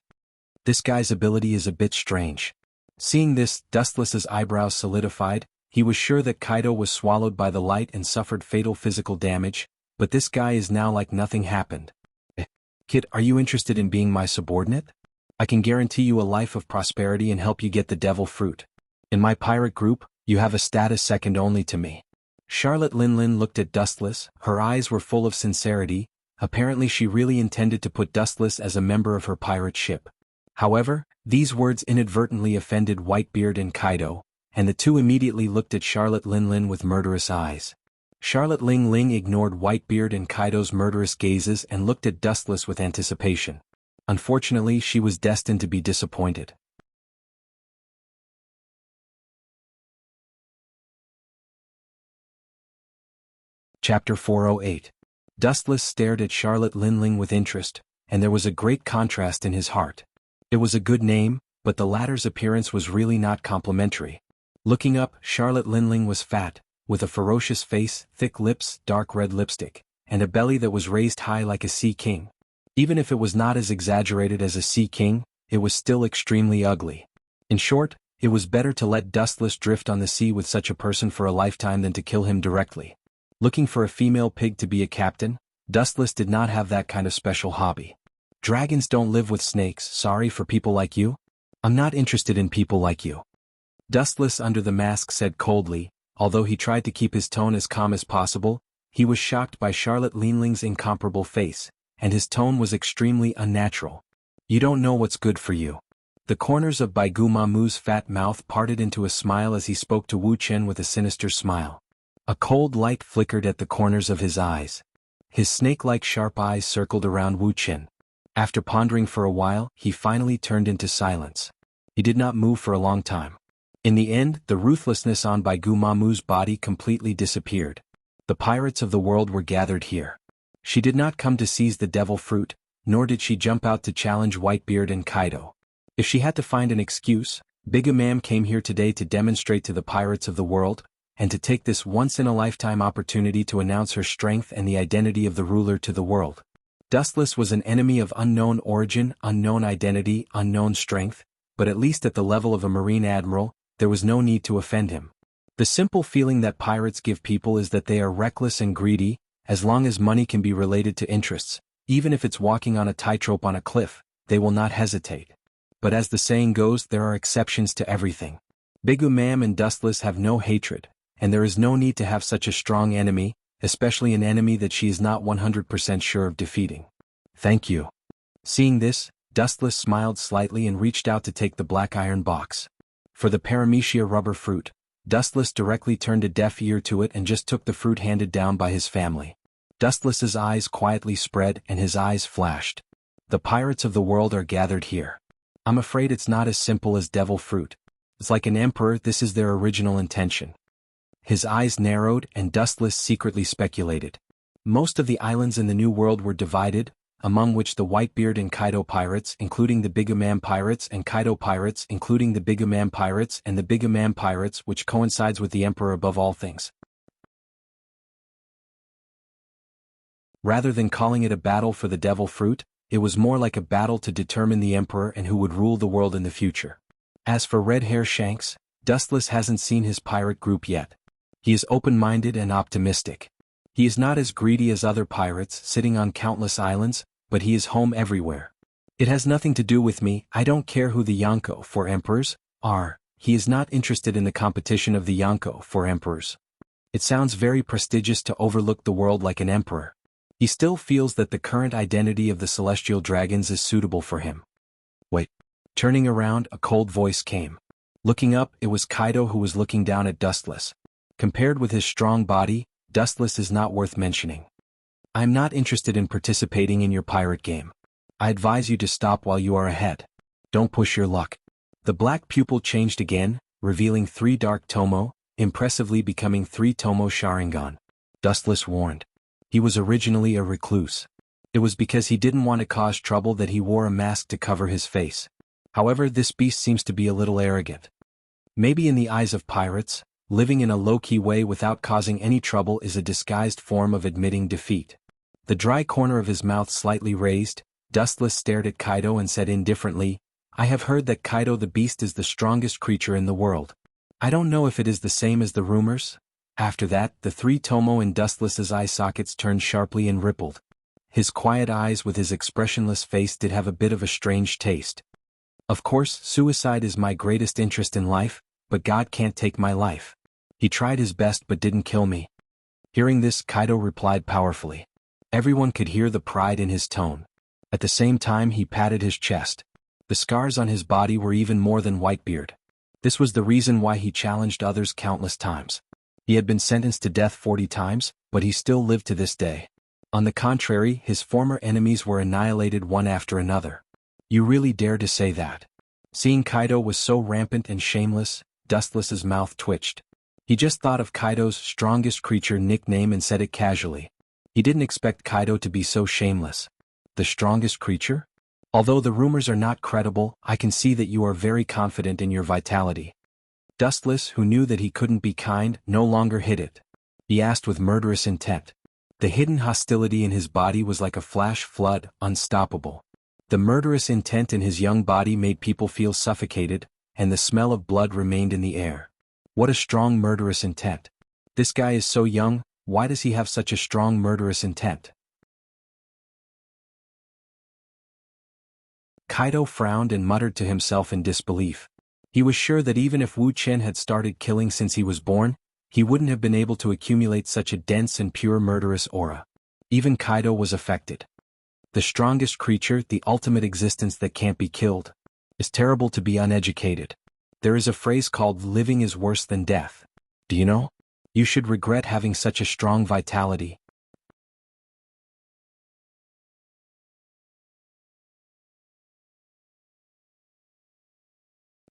This guy's ability is a bit strange. Seeing this, Dustless's eyebrows solidified. He was sure that Kaido was swallowed by the light and suffered fatal physical damage, but this guy is now like nothing happened. Kid, are you interested in being my subordinate? I can guarantee you a life of prosperity and help you get the devil fruit. In my pirate group, you have a status second only to me. Charlotte Linlin looked at Dustless, her eyes were full of sincerity. Apparently she really intended to put Dustless as a member of her pirate ship. However, these words inadvertently offended Whitebeard and Kaido, and the two immediately looked at Charlotte Linlin with murderous eyes. Charlotte Ling ignored Whitebeard and Kaido's murderous gazes and looked at Dustless with anticipation. Unfortunately, she was destined to be disappointed. Chapter 408. Dustless stared at Charlotte Linling with interest, and there was a great contrast in his heart. It was a good name, but the latter's appearance was really not complimentary. Looking up, Charlotte Linling was fat, with a ferocious face, thick lips, dark red lipstick, and a belly that was raised high like a sea king. Even if it was not as exaggerated as a sea king, it was still extremely ugly. In short, it was better to let Dustless drift on the sea with such a person for a lifetime than to kill him directly. Looking for a female pig to be a captain, Dustless did not have that kind of special hobby. Dragons don't live with snakes, sorry for people like you. I'm not interested in people like you. Dustless under the mask said coldly, although he tried to keep his tone as calm as possible. He was shocked by Charlotte Linling's incomparable face, and his tone was extremely unnatural. You don't know what's good for you. The corners of Baigu Mamu's fat mouth parted into a smile as he spoke to Wu Chen with a sinister smile. A cold light flickered at the corners of his eyes. His snake-like sharp eyes circled around Wu Chen. After pondering for a while, he finally turned into silence. He did not move for a long time. In the end, the ruthlessness on Baigu Mamu's body completely disappeared. The pirates of the world were gathered here. She did not come to seize the devil fruit, nor did she jump out to challenge Whitebeard and Kaido. If she had to find an excuse, Big Imam came here today to demonstrate to the pirates of the world, and to take this once-in-a-lifetime opportunity to announce her strength and the identity of the ruler to the world. Dustless was an enemy of unknown origin, unknown identity, unknown strength, but at least at the level of a marine admiral, there was no need to offend him. The simple feeling that pirates give people is that they are reckless and greedy, as long as money can be related to interests, even if it's walking on a tightrope on a cliff, they will not hesitate. But as the saying goes, there are exceptions to everything. Big Imam and Dustless have no hatred, and there is no need to have such a strong enemy, especially an enemy that she is not 100% sure of defeating. Thank you. Seeing this, Dustless smiled slightly and reached out to take the black iron box. For the paramecia rubber fruit, Dustless directly turned a deaf ear to it and just took the fruit handed down by his family. Dustless's eyes quietly spread and his eyes flashed. The pirates of the world are gathered here. I'm afraid it's not as simple as devil fruit. It's like an emperor, this is their original intention. His eyes narrowed and Dustless secretly speculated. Most of the islands in the New World were divided, among which the Whitebeard and Kaido pirates including the Bigamam pirates and Kaido pirates including the Bigamam pirates and the Bigamam pirates which coincides with the Emperor above all things. Rather than calling it a battle for the devil fruit, it was more like a battle to determine the Emperor and who would rule the world in the future. As for Red Hair Shanks, Dustless hasn't seen his pirate group yet. He is open-minded and optimistic. He is not as greedy as other pirates sitting on countless islands, but he is home everywhere. It has nothing to do with me, I don't care who the Yonko for emperors are. He is not interested in the competition of the Yonko for emperors. It sounds very prestigious to overlook the world like an emperor. He still feels that the current identity of the celestial dragons is suitable for him. Wait. Turning around, a cold voice came. Looking up, it was Kaido who was looking down at Dustless. Compared with his strong body, Dustless is not worth mentioning. I am not interested in participating in your pirate game. I advise you to stop while you are ahead. Don't push your luck. The black pupil changed again, revealing 3 dark Tomo, impressively becoming 3 Tomo Sharingan. Dustless warned. He was originally a recluse. It was because he didn't want to cause trouble that he wore a mask to cover his face. However, this beast seems to be a little arrogant. Maybe in the eyes of pirates, living in a low-key way without causing any trouble is a disguised form of admitting defeat. The dry corner of his mouth slightly raised, Dustless stared at Kaido and said indifferently, I have heard that Kaido the Beast is the strongest creature in the world. I don't know if it is the same as the rumors. After that, the 3 Tomo in Dustless's eye sockets turned sharply and rippled. His quiet eyes with his expressionless face did have a bit of a strange taste. Of course, suicide is my greatest interest in life, but God can't take my life. He tried his best but didn't kill me. Hearing this, Kaido replied powerfully. Everyone could hear the pride in his tone. At the same time he patted his chest. The scars on his body were even more than Whitebeard. This was the reason why he challenged others countless times. He had been sentenced to death 40 times, but he still lived to this day. On the contrary, his former enemies were annihilated one after another. You really dare to say that? Seeing Kaido was so rampant and shameless, Dustless's mouth twitched. He just thought of Kaido's strongest creature nickname and said it casually. He didn't expect Kaido to be so shameless. The strongest creature? Although the rumors are not credible, I can see that you are very confident in your vitality. Dustless, who knew that he couldn't be kind, no longer hid it. He asked with murderous intent. The hidden hostility in his body was like a flash flood, unstoppable. The murderous intent in his young body made people feel suffocated, and the smell of blood remained in the air. What a strong murderous intent. This guy is so young, why does he have such a strong murderous intent? Kaido frowned and muttered to himself in disbelief. He was sure that even if Wu Chen had started killing since he was born, he wouldn't have been able to accumulate such a dense and pure murderous aura. Even Kaido was affected. The strongest creature, the ultimate existence that can't be killed. It's terrible to be uneducated. There is a phrase called living is worse than death. Do you know? You should regret having such a strong vitality.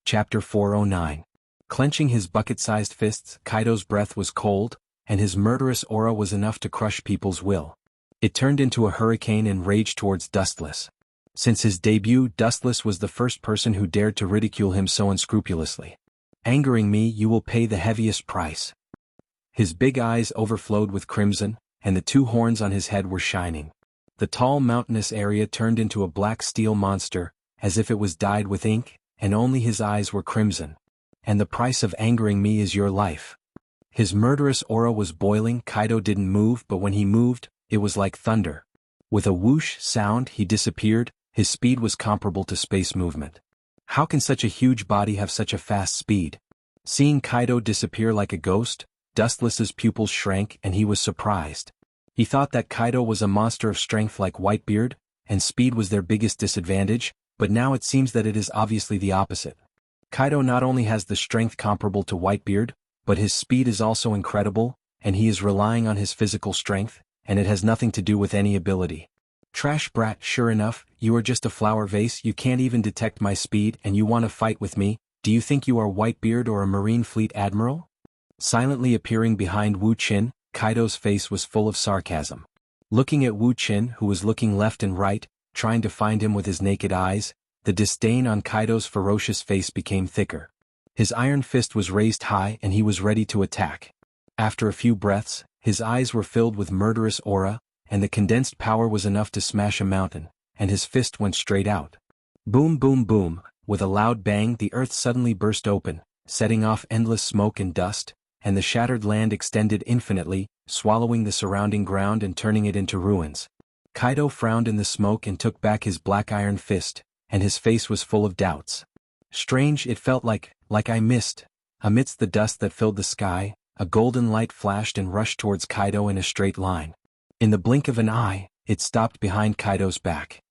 Chapter 409. Clenching his bucket-sized fists, Kaido's breath was cold, and his murderous aura was enough to crush people's will. It turned into a hurricane and raged towards Dustless. Since his debut, Dustless was the first person who dared to ridicule him so unscrupulously. Angering me, you will pay the heaviest price. His big eyes overflowed with crimson, and the 2 horns on his head were shining. The tall mountainous area turned into a black steel monster, as if it was dyed with ink, and only his eyes were crimson. And the price of angering me is your life. His murderous aura was boiling. Kaido didn't move, but when he moved, it was like thunder. With a whoosh sound, he disappeared. His speed was comparable to space movement. How can such a huge body have such a fast speed? Seeing Kaido disappear like a ghost, Dustless's pupils shrank and he was surprised. He thought that Kaido was a monster of strength like Whitebeard, and speed was their biggest disadvantage, but now it seems that it is obviously the opposite. Kaido not only has the strength comparable to Whitebeard, but his speed is also incredible, and he is relying on his physical strength, and it has nothing to do with any ability. Trash brat, sure enough, you are just a flower vase, you can't even detect my speed and you want to fight with me, do you think you are Whitebeard or a Marine Fleet Admiral? Silently appearing behind Wu Qin, Kaido's face was full of sarcasm. Looking at Wu Qin, who was looking left and right, trying to find him with his naked eyes, the disdain on Kaido's ferocious face became thicker. His iron fist was raised high and he was ready to attack. After a few breaths, his eyes were filled with murderous aura, and the condensed power was enough to smash a mountain, and his fist went straight out. Boom boom boom, with a loud bang the earth suddenly burst open, setting off endless smoke and dust, and the shattered land extended infinitely, swallowing the surrounding ground and turning it into ruins. Kaido frowned in the smoke and took back his black iron fist, and his face was full of doubts. Strange, it felt like I missed. Amidst the dust that filled the sky, a golden light flashed and rushed towards Kaido in a straight line. In the blink of an eye, it stopped behind Kaido's back.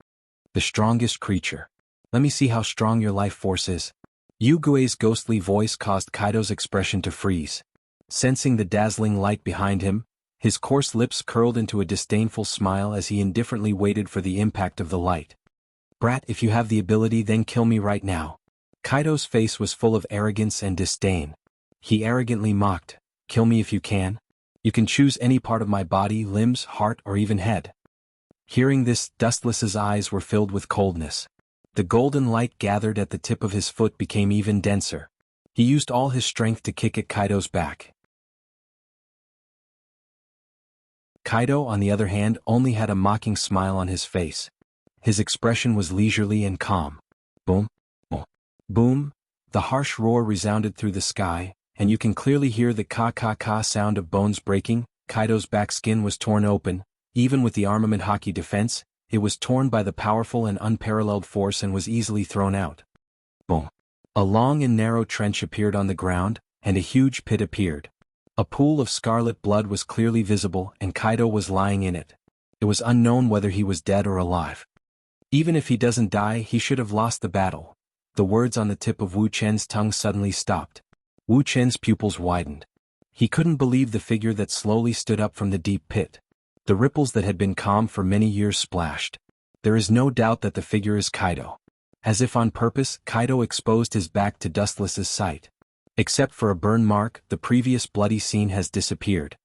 The strongest creature. Let me see how strong your life force is. Yu Gui's ghostly voice caused Kaido's expression to freeze. Sensing the dazzling light behind him, his coarse lips curled into a disdainful smile as he indifferently waited for the impact of the light. Brat, if you have the ability, then kill me right now. Kaido's face was full of arrogance and disdain. He arrogantly mocked, kill me if you can. You can choose any part of my body, limbs, heart, or even head. Hearing this, Dustless's eyes were filled with coldness. The golden light gathered at the tip of his foot became even denser. He used all his strength to kick at Kaido's back. Kaido, on the other hand, only had a mocking smile on his face. His expression was leisurely and calm. Boom, boom, boom. The harsh roar resounded through the sky, and you can clearly hear the ka-ka-ka sound of bones breaking. Kaido's back skin was torn open. Even with the armament hockey defense, it was torn by the powerful and unparalleled force and was easily thrown out. Boom. A long and narrow trench appeared on the ground, and a huge pit appeared. A pool of scarlet blood was clearly visible, and Kaido was lying in it. It was unknown whether he was dead or alive. Even if he doesn't die, he should have lost the battle. The words on the tip of Wu Chen's tongue suddenly stopped. Wu Chen's pupils widened. He couldn't believe the figure that slowly stood up from the deep pit. The ripples that had been calm for many years splashed. There is no doubt that the figure is Kaido. As if on purpose, Kaido exposed his back to Dustless's sight. Except for a burn mark, the previous bloody scene has disappeared.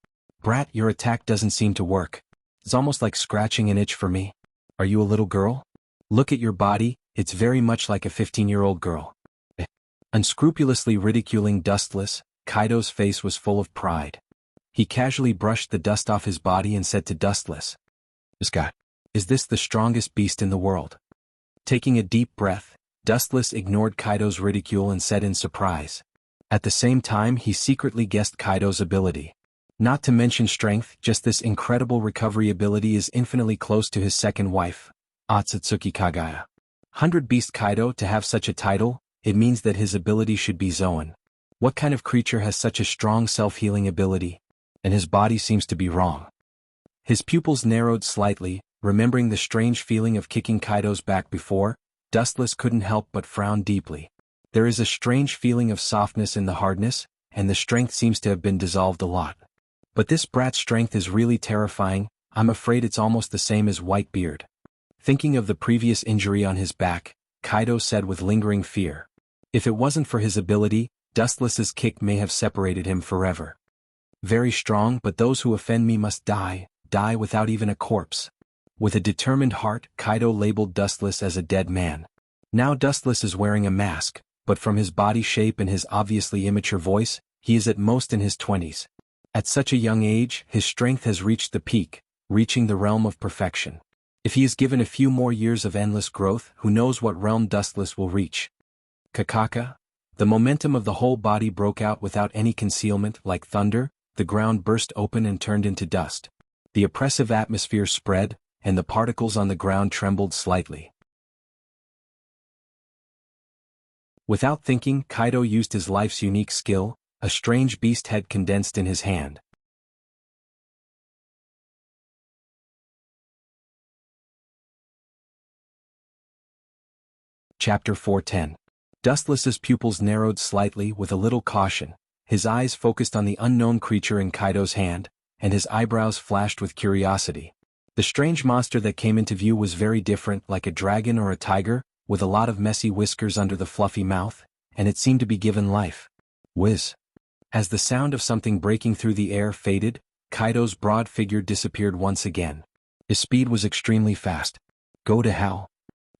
Brat, your attack doesn't seem to work. It's almost like scratching an itch for me. Are you a little girl? Look at your body, it's very much like a 15-year-old girl. Unscrupulously ridiculing Dustless, Kaido's face was full of pride. He casually brushed the dust off his body and said to Dustless, "This guy, is this the strongest beast in the world?" Taking a deep breath, Dustless ignored Kaido's ridicule and said in surprise. At the same time, he secretly guessed Kaido's ability. Not to mention strength, just this incredible recovery ability is infinitely close to his second wife, Otsutsuki Kagaya. 100 Beast Kaido, to have such a title, it means that his ability should be Zoan. What kind of creature has such a strong self-healing ability? And his body seems to be wrong. His pupils narrowed slightly, remembering the strange feeling of kicking Kaido's back before. Dustless couldn't help but frown deeply. There is a strange feeling of softness in the hardness, and the strength seems to have been dissolved a lot. But this brat's strength is really terrifying. I'm afraid it's almost the same as Whitebeard. Thinking of the previous injury on his back, Kaido said with lingering fear. If it wasn't for his ability, Dustless's kick may have separated him forever. Very strong, but those who offend me must die without even a corpse. With a determined heart, Kaido labeled Dustless as a dead man. Now Dustless is wearing a mask, but from his body shape and his obviously immature voice, he is at most in his 20s. At such a young age, his strength has reached the peak, reaching the realm of perfection. If he is given a few more years of endless growth, who knows what realm Dustless will reach. Kakaka? The momentum of the whole body broke out without any concealment. Like thunder, the ground burst open and turned into dust. The oppressive atmosphere spread, and the particles on the ground trembled slightly. Without thinking, Kaido used his life's unique skill, a strange beast head condensed in his hand. Chapter 410. Dustless's pupils narrowed slightly with a little caution, his eyes focused on the unknown creature in Kaido's hand, and his eyebrows flashed with curiosity. The strange monster that came into view was very different, like a dragon or a tiger, with a lot of messy whiskers under the fluffy mouth, and it seemed to be given life. Whiz. As the sound of something breaking through the air faded, Kaido's broad figure disappeared once again. His speed was extremely fast. Go to hell.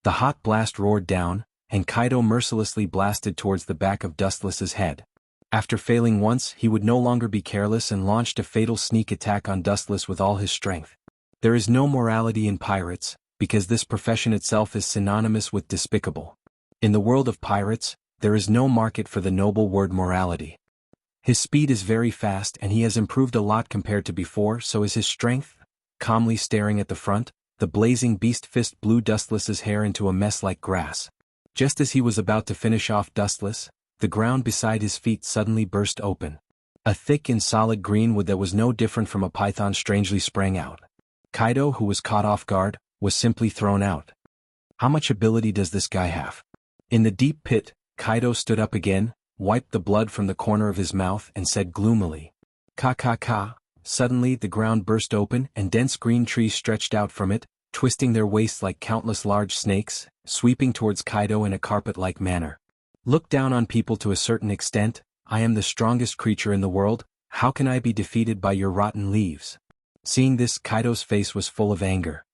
The hot blast roared down, and Kaido mercilessly blasted towards the back of Dustless's head. After failing once, he would no longer be careless and launched a fatal sneak attack on Dustless with all his strength. There is no morality in pirates, because this profession itself is synonymous with despicable. In the world of pirates, there is no market for the noble word morality. His speed is very fast and he has improved a lot compared to before, so is his strength. Calmly staring at the front, the blazing beast fist blew Dustless's hair into a mess like grass. Just as he was about to finish off Dustless, the ground beside his feet suddenly burst open. A thick and solid green wood that was no different from a python strangely sprang out. Kaido, who was caught off guard, was simply thrown out. How much ability does this guy have? In the deep pit, Kaido stood up again, wiped the blood from the corner of his mouth and said gloomily, "Ka ka ka." Suddenly the ground burst open and dense green trees stretched out from it, twisting their waists like countless large snakes, sweeping towards Kaido in a carpet-like manner. Look down on people to a certain extent. I am the strongest creature in the world, how can I be defeated by your rotten leaves? Seeing this, Kaido's face was full of anger.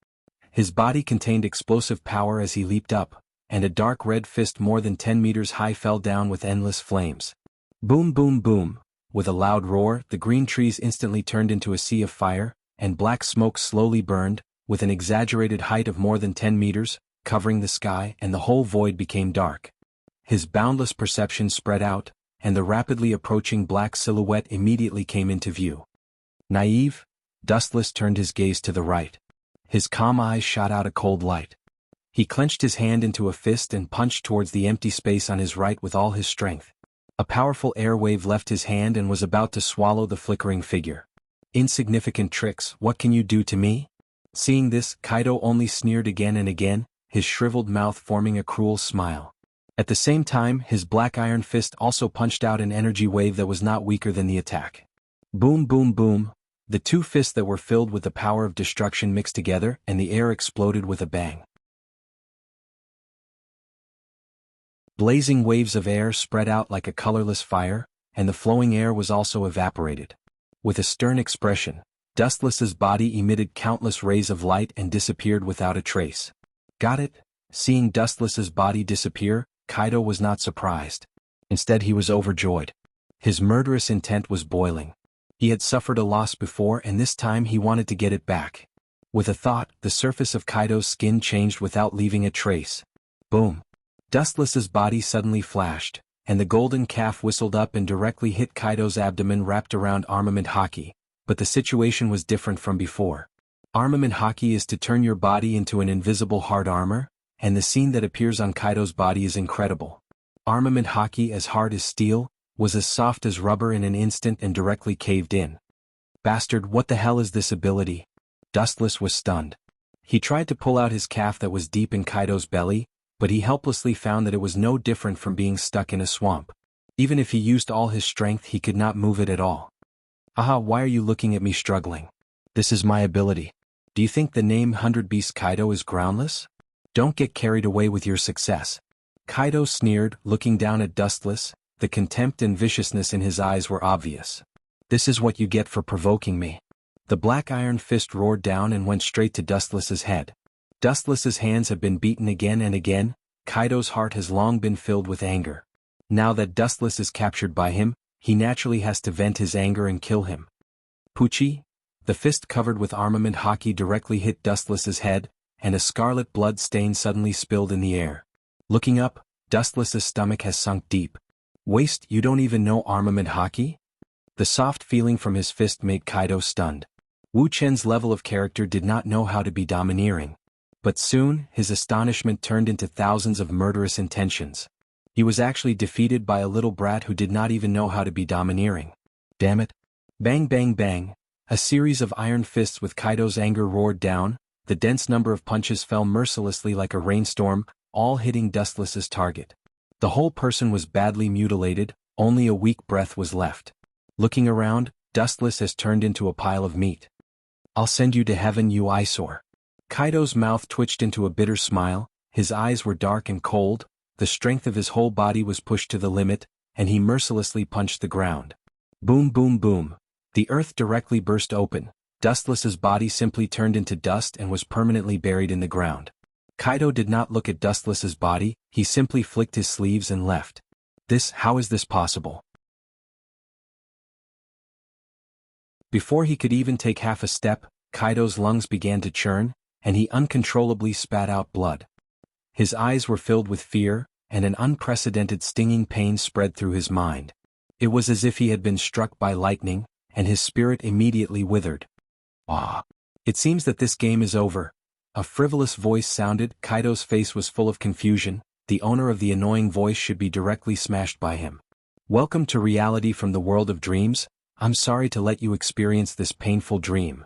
His body contained explosive power as he leaped up, and a dark red fist more than 10 meters high fell down with endless flames. Boom boom boom, with a loud roar, the green trees instantly turned into a sea of fire, and black smoke slowly burned, with an exaggerated height of more than 10 meters, covering the sky, and the whole void became dark. His boundless perception spread out, and the rapidly approaching black silhouette immediately came into view. Naive, Dustless turned his gaze to the right. His calm eyes shot out a cold light. He clenched his hand into a fist and punched towards the empty space on his right with all his strength. A powerful air wave left his hand and was about to swallow the flickering figure. Insignificant tricks, what can you do to me? Seeing this, Kaido only sneered again and again, his shriveled mouth forming a cruel smile. At the same time, his black iron fist also punched out an energy wave that was not weaker than the attack. Boom boom boom, the two fists that were filled with the power of destruction mixed together and the air exploded with a bang. Blazing waves of air spread out like a colorless fire, and the flowing air was also evaporated. With a stern expression, Dustless's body emitted countless rays of light and disappeared without a trace. Got it? Seeing Dustless's body disappear, Kaido was not surprised. Instead, he was overjoyed. His murderous intent was boiling. He had suffered a loss before and this time he wanted to get it back. With a thought, the surface of Kaido's skin changed without leaving a trace. Boom. Dustless's body suddenly flashed, and the golden calf whistled up and directly hit Kaido's abdomen wrapped around armament haki, but the situation was different from before. Armament haki is to turn your body into an invisible hard armor, and the scene that appears on Kaido's body is incredible. Armament haki, as hard as steel, was as soft as rubber in an instant and directly caved in. Bastard, what the hell is this ability? Dustless was stunned. He tried to pull out his calf that was deep in Kaido's belly, but he helplessly found that it was no different from being stuck in a swamp. Even if he used all his strength, he could not move it at all. Aha, why are you looking at me struggling? This is my ability. Do you think the name 100 Beast Kaido is groundless? Don't get carried away with your success. Kaido sneered, looking down at Dustless. The contempt and viciousness in his eyes were obvious. This is what you get for provoking me. The black iron fist roared down and went straight to Dustless's head. Dustless's hands have been beaten again and again. Kaido's heart has long been filled with anger. Now that Dustless is captured by him, he naturally has to vent his anger and kill him. Pucci? The fist covered with armament haki directly hit Dustless's head, and a scarlet blood stain suddenly spilled in the air. Looking up, Dustless's stomach has sunk deep. Waste, you don't even know armament haki? The soft feeling from his fist made Kaido stunned. Wu Chen's level of character did not know how to be domineering. But soon, his astonishment turned into thousands of murderous intentions. He was actually defeated by a little brat who did not even know how to be domineering. Damn it. Bang bang bang. A series of iron fists with Kaido's anger roared down. The dense number of punches fell mercilessly like a rainstorm, all hitting Dustless's target. The whole person was badly mutilated, only a weak breath was left. Looking around, Dustless has turned into a pile of meat. I'll send you to heaven, you eyesore. Kaido's mouth twitched into a bitter smile, his eyes were dark and cold, the strength of his whole body was pushed to the limit, and he mercilessly punched the ground. Boom boom boom. The earth directly burst open, Dustless's body simply turned into dust and was permanently buried in the ground. Kaido did not look at Dustless's body, he simply flicked his sleeves and left. How is this possible? Before he could even take half a step, Kaido's lungs began to churn, and he uncontrollably spat out blood. His eyes were filled with fear, and an unprecedented stinging pain spread through his mind. It was as if he had been struck by lightning, and his spirit immediately withered. Ah! It seems that this game is over. A frivolous voice sounded. Kaido's face was full of confusion. The owner of the annoying voice should be directly smashed by him. Welcome to reality from the world of dreams. I'm sorry to let you experience this painful dream.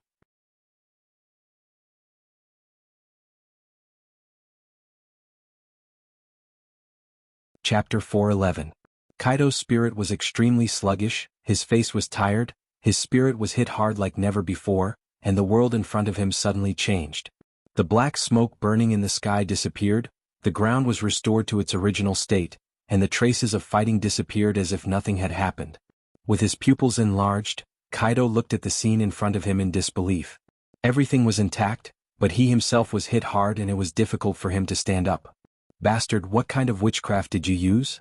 Chapter 411. Kaido's spirit was extremely sluggish, his face was tired, his spirit was hit hard like never before, and the world in front of him suddenly changed. The black smoke burning in the sky disappeared, the ground was restored to its original state, and the traces of fighting disappeared as if nothing had happened. With his pupils enlarged, Kaido looked at the scene in front of him in disbelief. Everything was intact, but he himself was hit hard and it was difficult for him to stand up. Bastard, what kind of witchcraft did you use?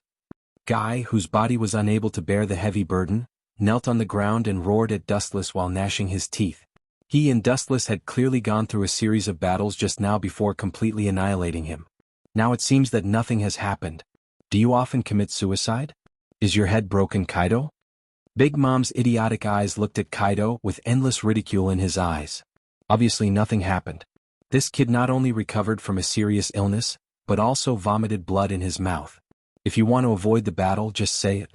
Guy, whose body was unable to bear the heavy burden, knelt on the ground and roared at Dustless while gnashing his teeth. He and Dustless had clearly gone through a series of battles just now before completely annihilating him. Now it seems that nothing has happened. Do you often commit suicide? Is your head broken, Kaido? Big Mom's idiotic eyes looked at Kaido with endless ridicule in his eyes. Obviously nothing happened. This kid not only recovered from a serious illness, but also vomited blood in his mouth. If you want to avoid the battle, just say it.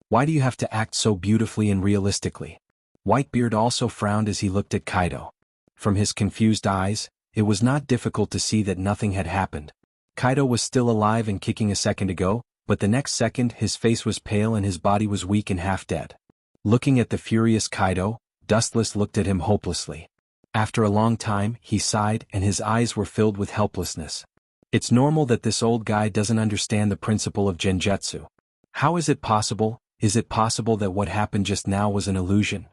Why do you have to act so beautifully and realistically? Whitebeard also frowned as he looked at Kaido. From his confused eyes, it was not difficult to see that nothing had happened. Kaido was still alive and kicking a second ago, but the next second his face was pale and his body was weak and half dead. Looking at the furious Kaido, Dustless looked at him hopelessly. After a long time, he sighed and his eyes were filled with helplessness. It's normal that this old guy doesn't understand the principle of genjutsu. How is it possible? Is it possible that what happened just now was an illusion?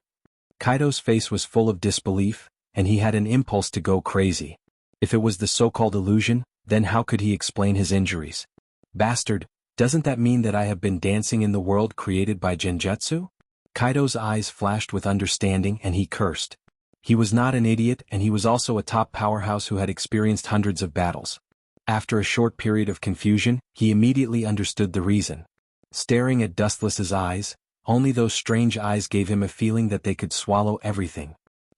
Kaido's face was full of disbelief, and he had an impulse to go crazy. If it was the so-called illusion, then how could he explain his injuries? Bastard, doesn't that mean that I have been dancing in the world created by genjutsu? Kaido's eyes flashed with understanding and he cursed. He was not an idiot and he was also a top powerhouse who had experienced hundreds of battles. After a short period of confusion, he immediately understood the reason. Staring at Dustless's eyes, only those strange eyes gave him a feeling that they could swallow everything.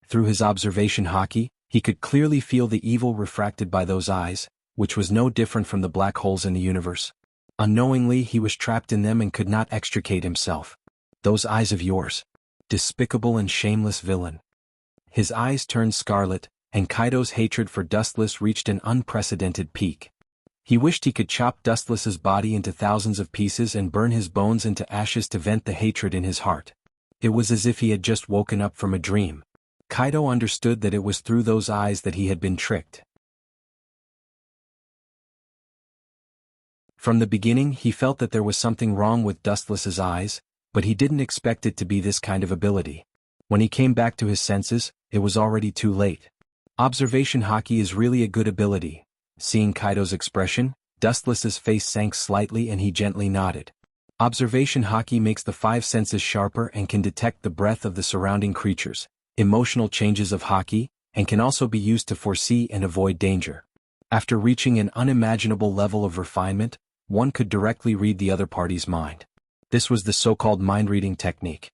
Through his observation haki, he could clearly feel the evil refracted by those eyes, which was no different from the black holes in the universe. Unknowingly he was trapped in them and could not extricate himself. Those eyes of yours. Despicable and shameless villain. His eyes turned scarlet, and Kaido's hatred for Dustless reached an unprecedented peak. He wished he could chop Dustless's body into thousands of pieces and burn his bones into ashes to vent the hatred in his heart. It was as if he had just woken up from a dream. Kaido understood that it was through those eyes that he had been tricked. From the beginning he felt that there was something wrong with Dustless's eyes, but he didn't expect it to be this kind of ability. When he came back to his senses, it was already too late. Observation haki is really a good ability. Seeing Kaido's expression, Dustless's face sank slightly and he gently nodded. Observation haki makes the five senses sharper and can detect the breath of the surrounding creatures, emotional changes of haki, and can also be used to foresee and avoid danger. After reaching an unimaginable level of refinement, one could directly read the other party's mind. This was the so-called mind-reading technique.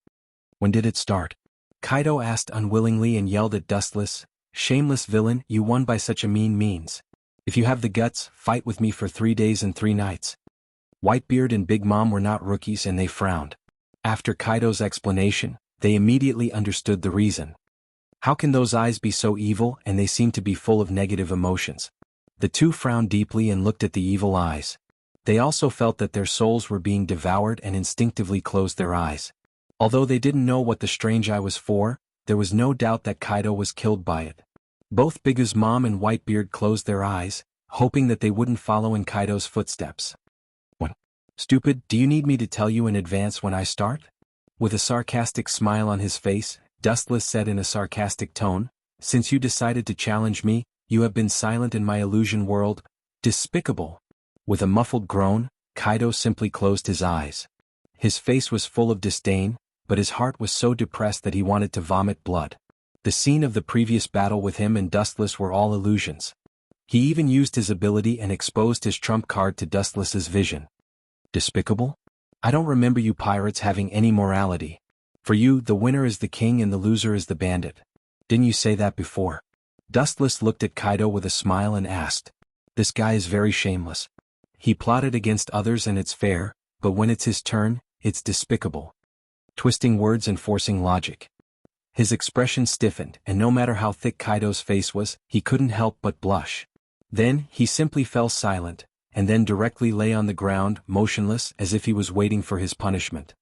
When did it start? Kaido asked unwillingly and yelled at Dustless, "Shameless villain, you won by such a mean means. If you have the guts, fight with me for 3 days and 3 nights. Whitebeard and Big Mom were not rookies and they frowned. After Kaido's explanation, they immediately understood the reason. How can those eyes be so evil and they seem to be full of negative emotions? The two frowned deeply and looked at the evil eyes. They also felt that their souls were being devoured and instinctively closed their eyes. Although they didn't know what the strange eye was for, there was no doubt that Kaido was killed by it. Both Big's Mom and Whitebeard closed their eyes, hoping that they wouldn't follow in Kaido's footsteps. What? Stupid, do you need me to tell you in advance when I start? With a sarcastic smile on his face, Dustless said in a sarcastic tone. Since you decided to challenge me, you have been silent in my illusion world. Despicable. With a muffled groan, Kaido simply closed his eyes. His face was full of disdain, but his heart was so depressed that he wanted to vomit blood. The scene of the previous battle with him and Dustless were all illusions. He even used his ability and exposed his trump card to Dustless's vision. Despicable? I don't remember you pirates having any morality. For you, the winner is the king and the loser is the bandit. Didn't you say that before? Dustless looked at Kaido with a smile and asked. This guy is very shameless. He plotted against others and it's fair, but when it's his turn, it's despicable. Twisting words and forcing logic. His expression stiffened, and no matter how thick Kaido's face was, he couldn't help but blush. Then, he simply fell silent, and then directly lay on the ground, motionless, as if he was waiting for his punishment.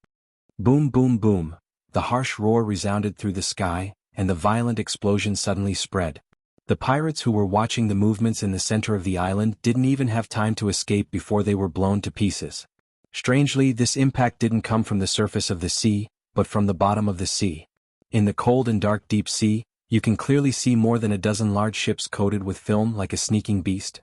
Boom, boom, boom. The harsh roar resounded through the sky, and the violent explosion suddenly spread. The pirates who were watching the movements in the center of the island didn't even have time to escape before they were blown to pieces. Strangely, this impact didn't come from the surface of the sea, but from the bottom of the sea. In the cold and dark deep sea, you can clearly see more than a dozen large ships coated with film like a sneaking beast.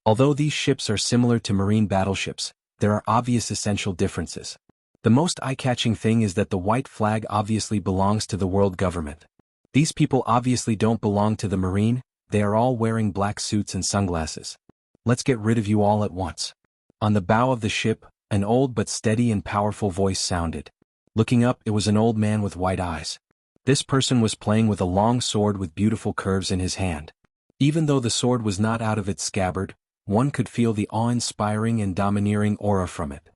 Although these ships are similar to marine battleships, there are obvious essential differences. The most eye-catching thing is that the white flag obviously belongs to the world government. These people obviously don't belong to the marine, they are all wearing black suits and sunglasses. Let's get rid of you all at once. On the bow of the ship, an old but steady and powerful voice sounded. Looking up, it was an old man with white eyes. This person was playing with a long sword with beautiful curves in his hand. Even though the sword was not out of its scabbard, one could feel the awe-inspiring and domineering aura from it.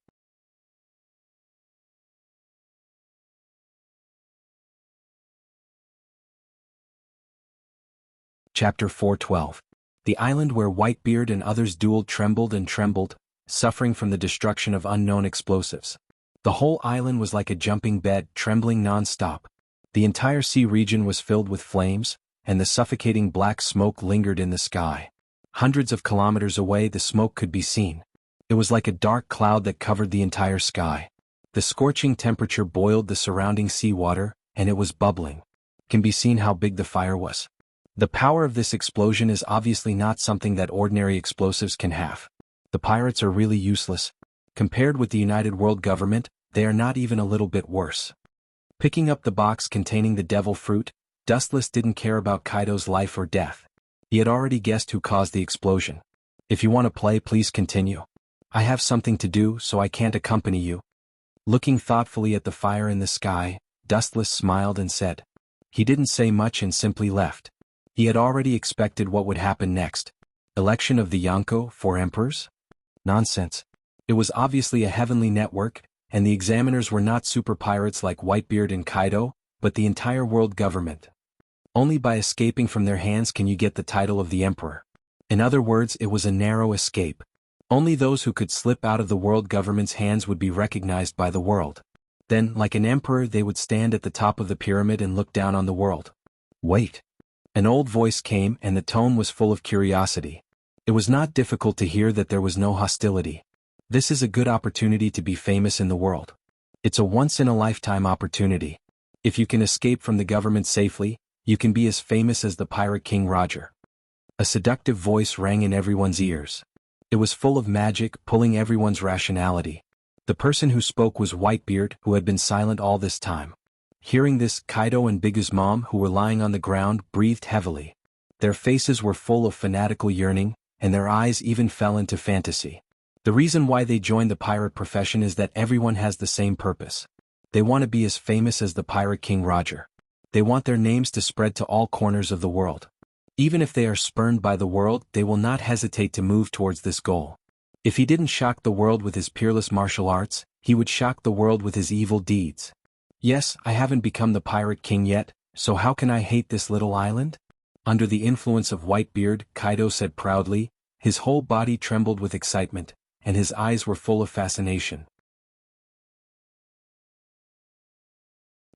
Chapter 412. The island where Whitebeard and others dueled trembled and trembled, suffering from the destruction of unknown explosives. The whole island was like a jumping bed, trembling non-stop. The entire sea region was filled with flames, and the suffocating black smoke lingered in the sky. Hundreds of kilometers away the smoke could be seen. It was like a dark cloud that covered the entire sky. The scorching temperature boiled the surrounding seawater, and it was bubbling. Can be seen how big the fire was. The power of this explosion is obviously not something that ordinary explosives can have. The pirates are really useless. Compared with the United World Government, they are not even a little bit worse. Picking up the box containing the devil fruit, Dustless didn't care about Kaido's life or death. He had already guessed who caused the explosion. If you want to play, please continue. I have something to do, so I can't accompany you. Looking thoughtfully at the fire in the sky, Dustless smiled and said. He didn't say much and simply left. He had already expected what would happen next. Election of the Jianghu for emperors? Nonsense. It was obviously a heavenly network, and the examiners were not super pirates like Whitebeard and Kaido, but the entire world government. Only by escaping from their hands can you get the title of the emperor. In other words, it was a narrow escape. Only those who could slip out of the world government's hands would be recognized by the world. Then, like an emperor, they would stand at the top of the pyramid and look down on the world. Wait. An old voice came, and the tone was full of curiosity. It was not difficult to hear that there was no hostility. This is a good opportunity to be famous in the world. It's a once-in-a-lifetime opportunity. If you can escape from the government safely, you can be as famous as the Pirate King Roger. A seductive voice rang in everyone's ears. It was full of magic, pulling everyone's rationality. The person who spoke was Whitebeard, who had been silent all this time. Hearing this, Kaido and Bigu's mom, who were lying on the ground, breathed heavily. Their faces were full of fanatical yearning, and their eyes even fell into fantasy. The reason why they joined the pirate profession is that everyone has the same purpose. They want to be as famous as the Pirate King Roger. They want their names to spread to all corners of the world. Even if they are spurned by the world, they will not hesitate to move towards this goal. If he didn't shock the world with his peerless martial arts, he would shock the world with his evil deeds. Yes, I haven't become the Pirate King yet, so how can I hate this little island? Under the influence of Whitebeard, Kaido said proudly, his whole body trembled with excitement, and his eyes were full of fascination.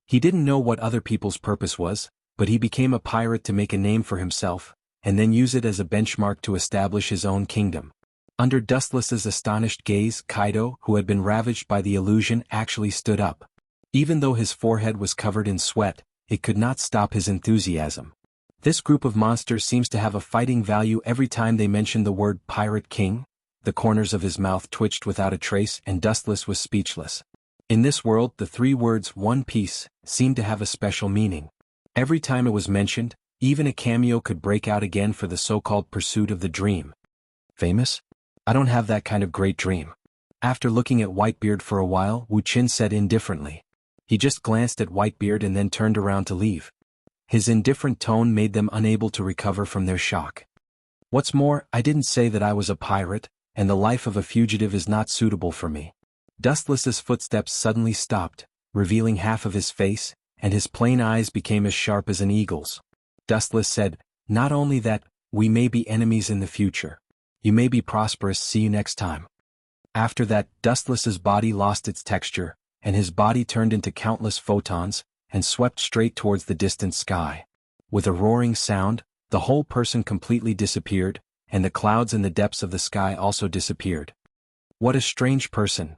He didn't know what other people's purpose was, but he became a pirate to make a name for himself, and then use it as a benchmark to establish his own kingdom. Under Dustless's astonished gaze, Kaido, who had been ravaged by the illusion, actually stood up. Even though his forehead was covered in sweat, it could not stop his enthusiasm. This group of monsters seems to have a fighting value every time they mention the word Pirate King. The corners of his mouth twitched without a trace and Dustless was speechless. In this world, the three words One Piece seemed to have a special meaning. Every time it was mentioned, even a cameo could break out again for the so-called pursuit of the dream. Famous? I don't have that kind of great dream. After looking at Whitebeard for a while, Wu Qin said indifferently. He just glanced at Whitebeard and then turned around to leave. His indifferent tone made them unable to recover from their shock. What's more, I didn't say that I was a pirate, and the life of a fugitive is not suitable for me. Dustless's footsteps suddenly stopped, revealing half of his face, and his plain eyes became as sharp as an eagle's. Dustless said, not only that, we may be enemies in the future. You may be prosperous, see you next time. After that, Dustless's body lost its texture, and his body turned into countless photons, and swept straight towards the distant sky. With a roaring sound, the whole person completely disappeared, and the clouds in the depths of the sky also disappeared. What a strange person.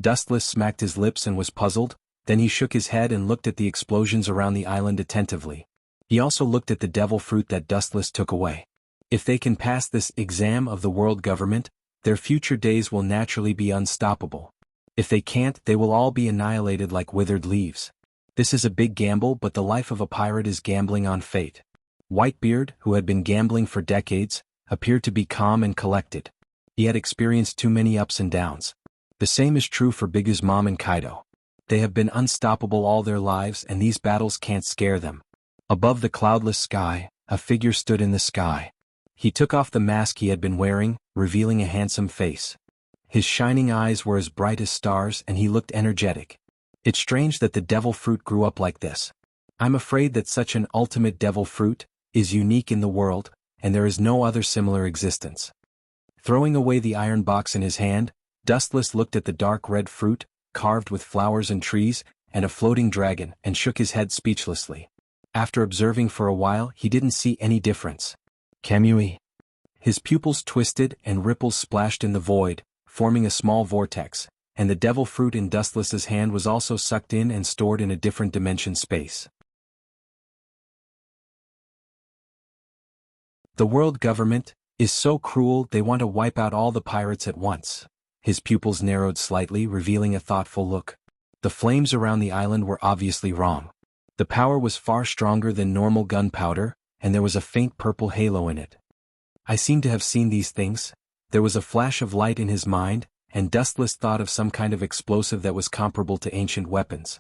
Dustless smacked his lips and was puzzled, then he shook his head and looked at the explosions around the island attentively. He also looked at the devil fruit that Dustless took away. If they can pass this exam of the world government, their future days will naturally be unstoppable. If they can't, they will all be annihilated like withered leaves. This is a big gamble, but the life of a pirate is gambling on fate. Whitebeard, who had been gambling for decades, appeared to be calm and collected. He had experienced too many ups and downs. The same is true for Bigu's mom and Kaido. They have been unstoppable all their lives and these battles can't scare them. Above the cloudless sky, a figure stood in the sky. He took off the mask he had been wearing, revealing a handsome face. His shining eyes were as bright as stars and he looked energetic. It's strange that the devil fruit grew up like this. I'm afraid that such an ultimate devil fruit is unique in the world, and there is no other similar existence. Throwing away the iron box in his hand, Dustless looked at the dark red fruit, carved with flowers and trees, and a floating dragon, and shook his head speechlessly. After observing for a while, he didn't see any difference. Kamui. His pupils twisted and ripples splashed in the void, forming a small vortex, and the devil fruit in Dustless's hand was also sucked in and stored in a different dimension space. The world government is so cruel they want to wipe out all the pirates at once. His pupils narrowed slightly, revealing a thoughtful look. The flames around the island were obviously wrong. The power was far stronger than normal gunpowder, and there was a faint purple halo in it. I seem to have seen these things. There was a flash of light in his mind, and Dustless thought of some kind of explosive that was comparable to ancient weapons.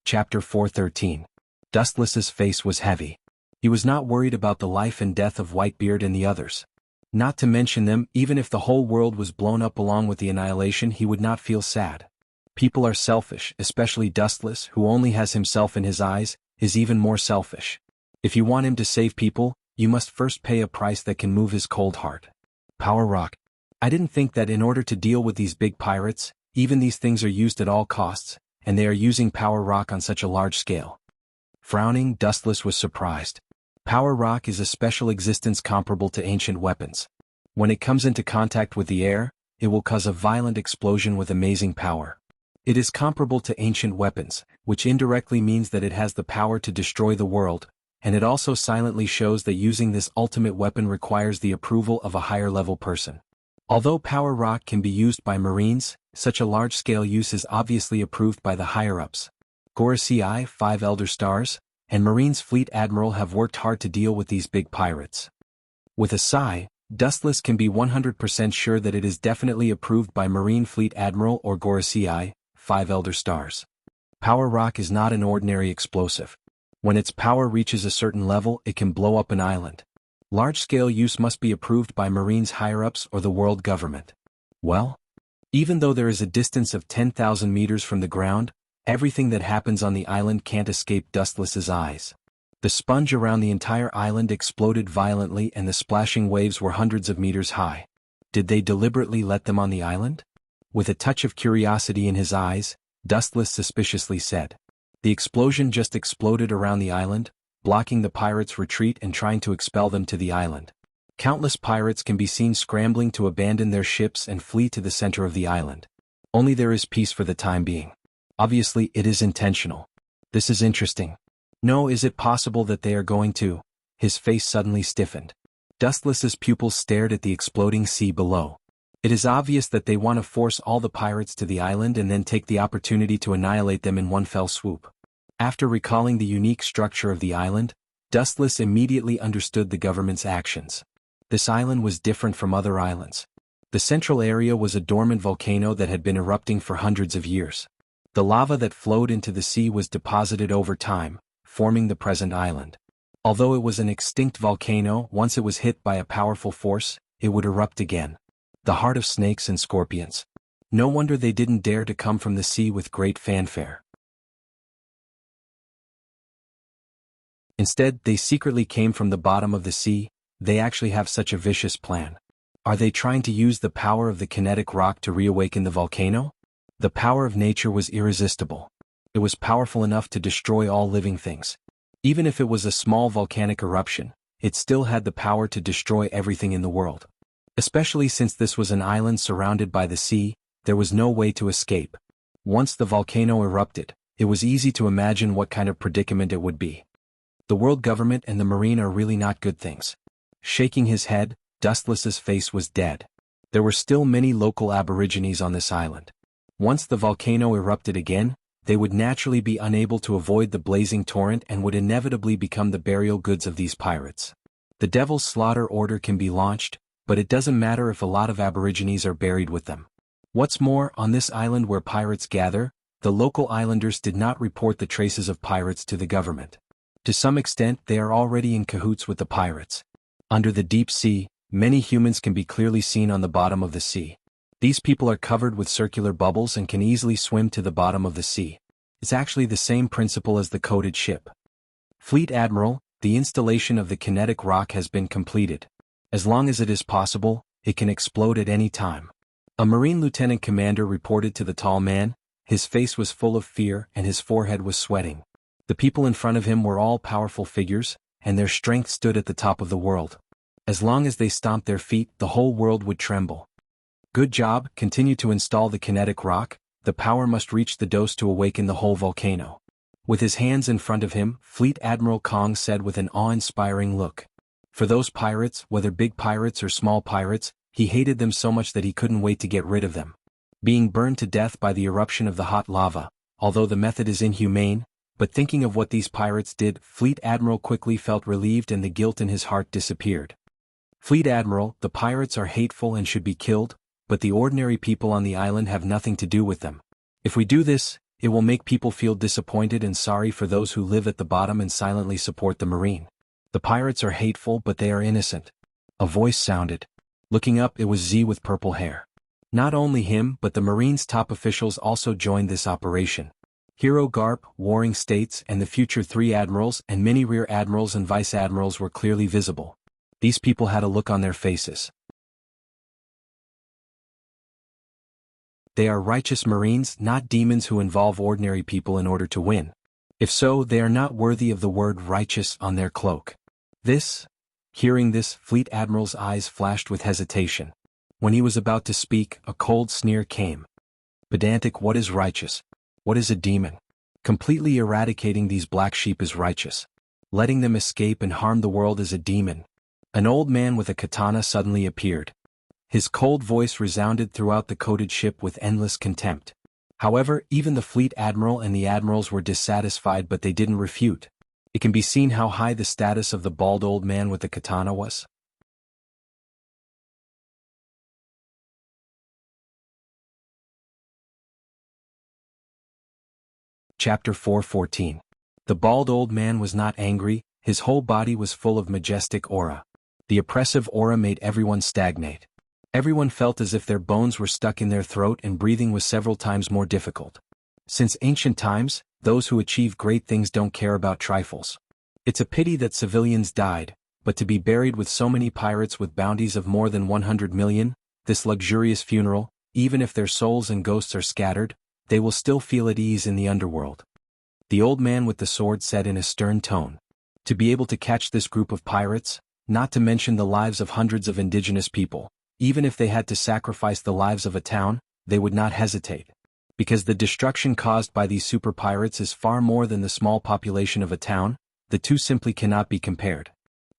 Chapter 413. Dustless's face was heavy. He was not worried about the life and death of Whitebeard and the others. Not to mention them, even if the whole world was blown up along with the annihilation, he would not feel sad. People are selfish, especially Dustless, who only has himself in his eyes, is even more selfish. If you want him to save people, you must first pay a price that can move his cold heart. Power rock. I didn't think that in order to deal with these big pirates, even these things are used at all costs, and they are using power rock on such a large scale. Frowning, Dustless was surprised. Power rock is a special existence comparable to ancient weapons. When it comes into contact with the air, it will cause a violent explosion with amazing power. It is comparable to ancient weapons, which indirectly means that it has the power to destroy the world, and it also silently shows that using this ultimate weapon requires the approval of a higher-level person. Although power rock can be used by Marines, such a large-scale use is obviously approved by the higher-ups. Gorosei, 5 Elder Stars, and Marines Fleet Admiral have worked hard to deal with these big pirates. With a sigh, Dustless can be 100% sure that it is definitely approved by Marine Fleet Admiral or Gorosei, 5 Elder Stars. Power rock is not an ordinary explosive. When its power reaches a certain level, it can blow up an island. Large-scale use must be approved by Marines higher-ups or the world government. Well, even though there is a distance of 10,000 meters from the ground, everything that happens on the island can't escape Dustless's eyes. The sponge around the entire island exploded violently and the splashing waves were hundreds of meters high. Did they deliberately let them on the island? With a touch of curiosity in his eyes, Dustless suspiciously said. The explosion just exploded around the island, blocking the pirates' retreat and trying to expel them to the island. Countless pirates can be seen scrambling to abandon their ships and flee to the center of the island. Only there is peace for the time being. Obviously, it is intentional. This is interesting. No, is it possible that they are going to? His face suddenly stiffened. Dustless's pupils stared at the exploding sea below. It is obvious that they want to force all the pirates to the island and then take the opportunity to annihilate them in one fell swoop. After recalling the unique structure of the island, Dustless immediately understood the government's actions. This island was different from other islands. The central area was a dormant volcano that had been erupting for hundreds of years. The lava that flowed into the sea was deposited over time, forming the present island. Although it was an extinct volcano, once it was hit by a powerful force, it would erupt again. The heart of snakes and scorpions. No wonder they didn't dare to come from the sea with great fanfare. Instead, they secretly came from the bottom of the sea. They actually have such a vicious plan. Are they trying to use the power of the kinetic rock to reawaken the volcano? The power of nature was irresistible. It was powerful enough to destroy all living things. Even if it was a small volcanic eruption, it still had the power to destroy everything in the world. Especially since this was an island surrounded by the sea, there was no way to escape. Once the volcano erupted, it was easy to imagine what kind of predicament it would be. The world government and the marine are really not good things. Shaking his head, Dustless's face was dead. There were still many local aborigines on this island. Once the volcano erupted again, they would naturally be unable to avoid the blazing torrent and would inevitably become the burial goods of these pirates. The Devil's Slaughter order can be launched, but it doesn't matter if a lot of aborigines are buried with them. What's more, on this island where pirates gather, the local islanders did not report the traces of pirates to the government. To some extent, they are already in cahoots with the pirates. Under the deep sea, many humans can be clearly seen on the bottom of the sea. These people are covered with circular bubbles and can easily swim to the bottom of the sea. It's actually the same principle as the coated ship. Fleet Admiral, the installation of the kinetic rock has been completed. As long as it is possible, it can explode at any time. A Marine Lieutenant Commander reported to the tall man. His face was full of fear and his forehead was sweating. The people in front of him were all powerful figures, and their strength stood at the top of the world. As long as they stomped their feet, the whole world would tremble. Good job, continue to install the kinetic rock. The power must reach the dose to awaken the whole volcano. With his hands in front of him, Fleet Admiral Kong said with an awe-inspiring look. For those pirates, whether big pirates or small pirates, he hated them so much that he couldn't wait to get rid of them. Being burned to death by the eruption of the hot lava, although the method is inhumane, but thinking of what these pirates did, Fleet Admiral quickly felt relieved and the guilt in his heart disappeared. Fleet Admiral, the pirates are hateful and should be killed, but the ordinary people on the island have nothing to do with them. If we do this, it will make people feel disappointed and sorry for those who live at the bottom and silently support the marine. The pirates are hateful but they are innocent. A voice sounded. Looking up, it was Z with purple hair. Not only him but the marine's top officials also joined this operation. Hero Garp, Warring States and the future 3 admirals and many rear admirals and vice admirals were clearly visible. These people had a look on their faces. They are righteous marines, not demons who involve ordinary people in order to win. If so, they are not worthy of the word righteous on their cloak. Hearing this, Fleet Admiral's eyes flashed with hesitation. When he was about to speak, a cold sneer came. Pedantic, what is righteous? What is a demon? Completely eradicating these black sheep is righteous. Letting them escape and harm the world is a demon. An old man with a katana suddenly appeared. His cold voice resounded throughout the coated ship with endless contempt. However, even the fleet admiral and the admirals were dissatisfied, but they didn't refute. It can be seen how high the status of the bald old man with the katana was. Chapter 4:14. The bald old man was not angry, his whole body was full of majestic aura. The oppressive aura made everyone stagnate. Everyone felt as if their bones were stuck in their throat and breathing was several times more difficult. Since ancient times, those who achieve great things don't care about trifles. It's a pity that civilians died, but to be buried with so many pirates with bounties of more than 100 million, this luxurious funeral, even if their souls and ghosts are scattered, they will still feel at ease in the underworld. The old man with the sword said in a stern tone. To be able to catch this group of pirates, not to mention the lives of hundreds of indigenous people. Even if they had to sacrifice the lives of a town, they would not hesitate. Because the destruction caused by these super pirates is far more than the small population of a town, the two simply cannot be compared.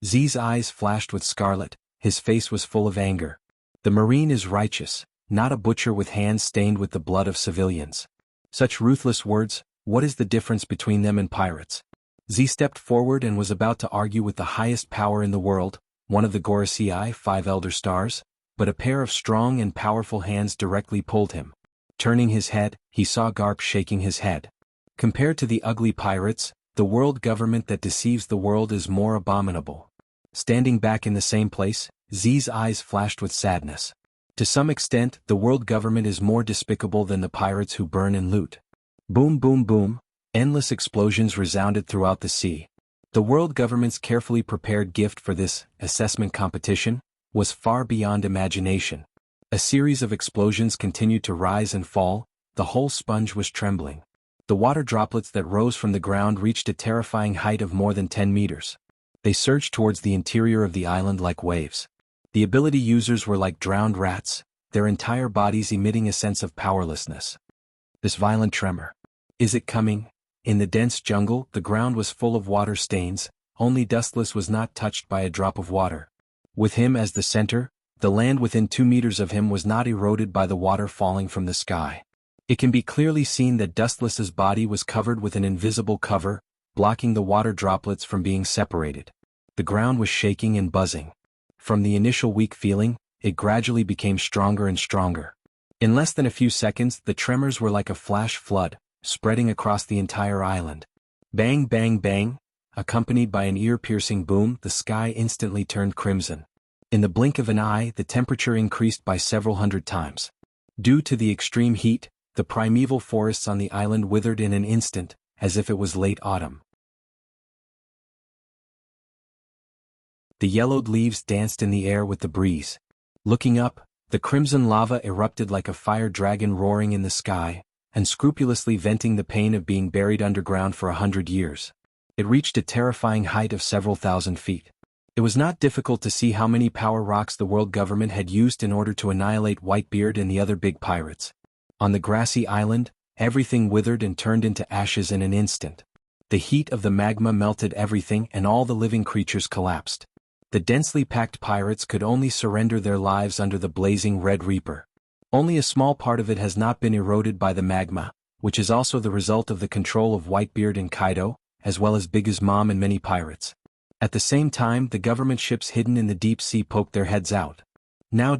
Z's eyes flashed with scarlet, his face was full of anger. The Marine is righteous, not a butcher with hands stained with the blood of civilians. Such ruthless words, what is the difference between them and pirates? Z stepped forward and was about to argue with the highest power in the world, one of the Gorosei, 5 Elder Stars, but a pair of strong and powerful hands directly pulled him. Turning his head, he saw Garp shaking his head. Compared to the ugly pirates, the world government that deceives the world is more abominable. Standing back in the same place, Z's eyes flashed with sadness. To some extent, the world government is more despicable than the pirates who burn and loot. Boom boom boom, endless explosions resounded throughout the sea. The world government's carefully prepared gift for this assessment competition was far beyond imagination. A series of explosions continued to rise and fall, the whole sponge was trembling. The water droplets that rose from the ground reached a terrifying height of more than 10 meters. They surged towards the interior of the island like waves. The ability users were like drowned rats, their entire bodies emitting a sense of powerlessness. This violent tremor. Is it coming? In the dense jungle, the ground was full of water stains, only Dustless was not touched by a drop of water. With him as the center, the land within 2 meters of him was not eroded by the water falling from the sky. It can be clearly seen that Dustless's body was covered with an invisible cover, blocking the water droplets from being separated. The ground was shaking and buzzing. From the initial weak feeling, it gradually became stronger and stronger. In less than a few seconds, the tremors were like a flash flood, spreading across the entire island. Bang bang bang, accompanied by an ear-piercing boom, the sky instantly turned crimson. In the blink of an eye, the temperature increased by several hundred times. Due to the extreme heat, the primeval forests on the island withered in an instant, as if it was late autumn. The yellowed leaves danced in the air with the breeze. Looking up, the crimson lava erupted like a fire dragon roaring in the sky, unscrupulously venting the pain of being buried underground for 100 years. It reached a terrifying height of several thousand feet. It was not difficult to see how many power rocks the world government had used in order to annihilate Whitebeard and the other big pirates. On the grassy island, everything withered and turned into ashes in an instant. The heat of the magma melted everything and all the living creatures collapsed. The densely packed pirates could only surrender their lives under the blazing Red Reaper. Only a small part of it has not been eroded by the magma, which is also the result of the control of Whitebeard and Kaido, as well as Big Mom and many pirates. At the same time, the government ships hidden in the deep sea poked their heads out. Now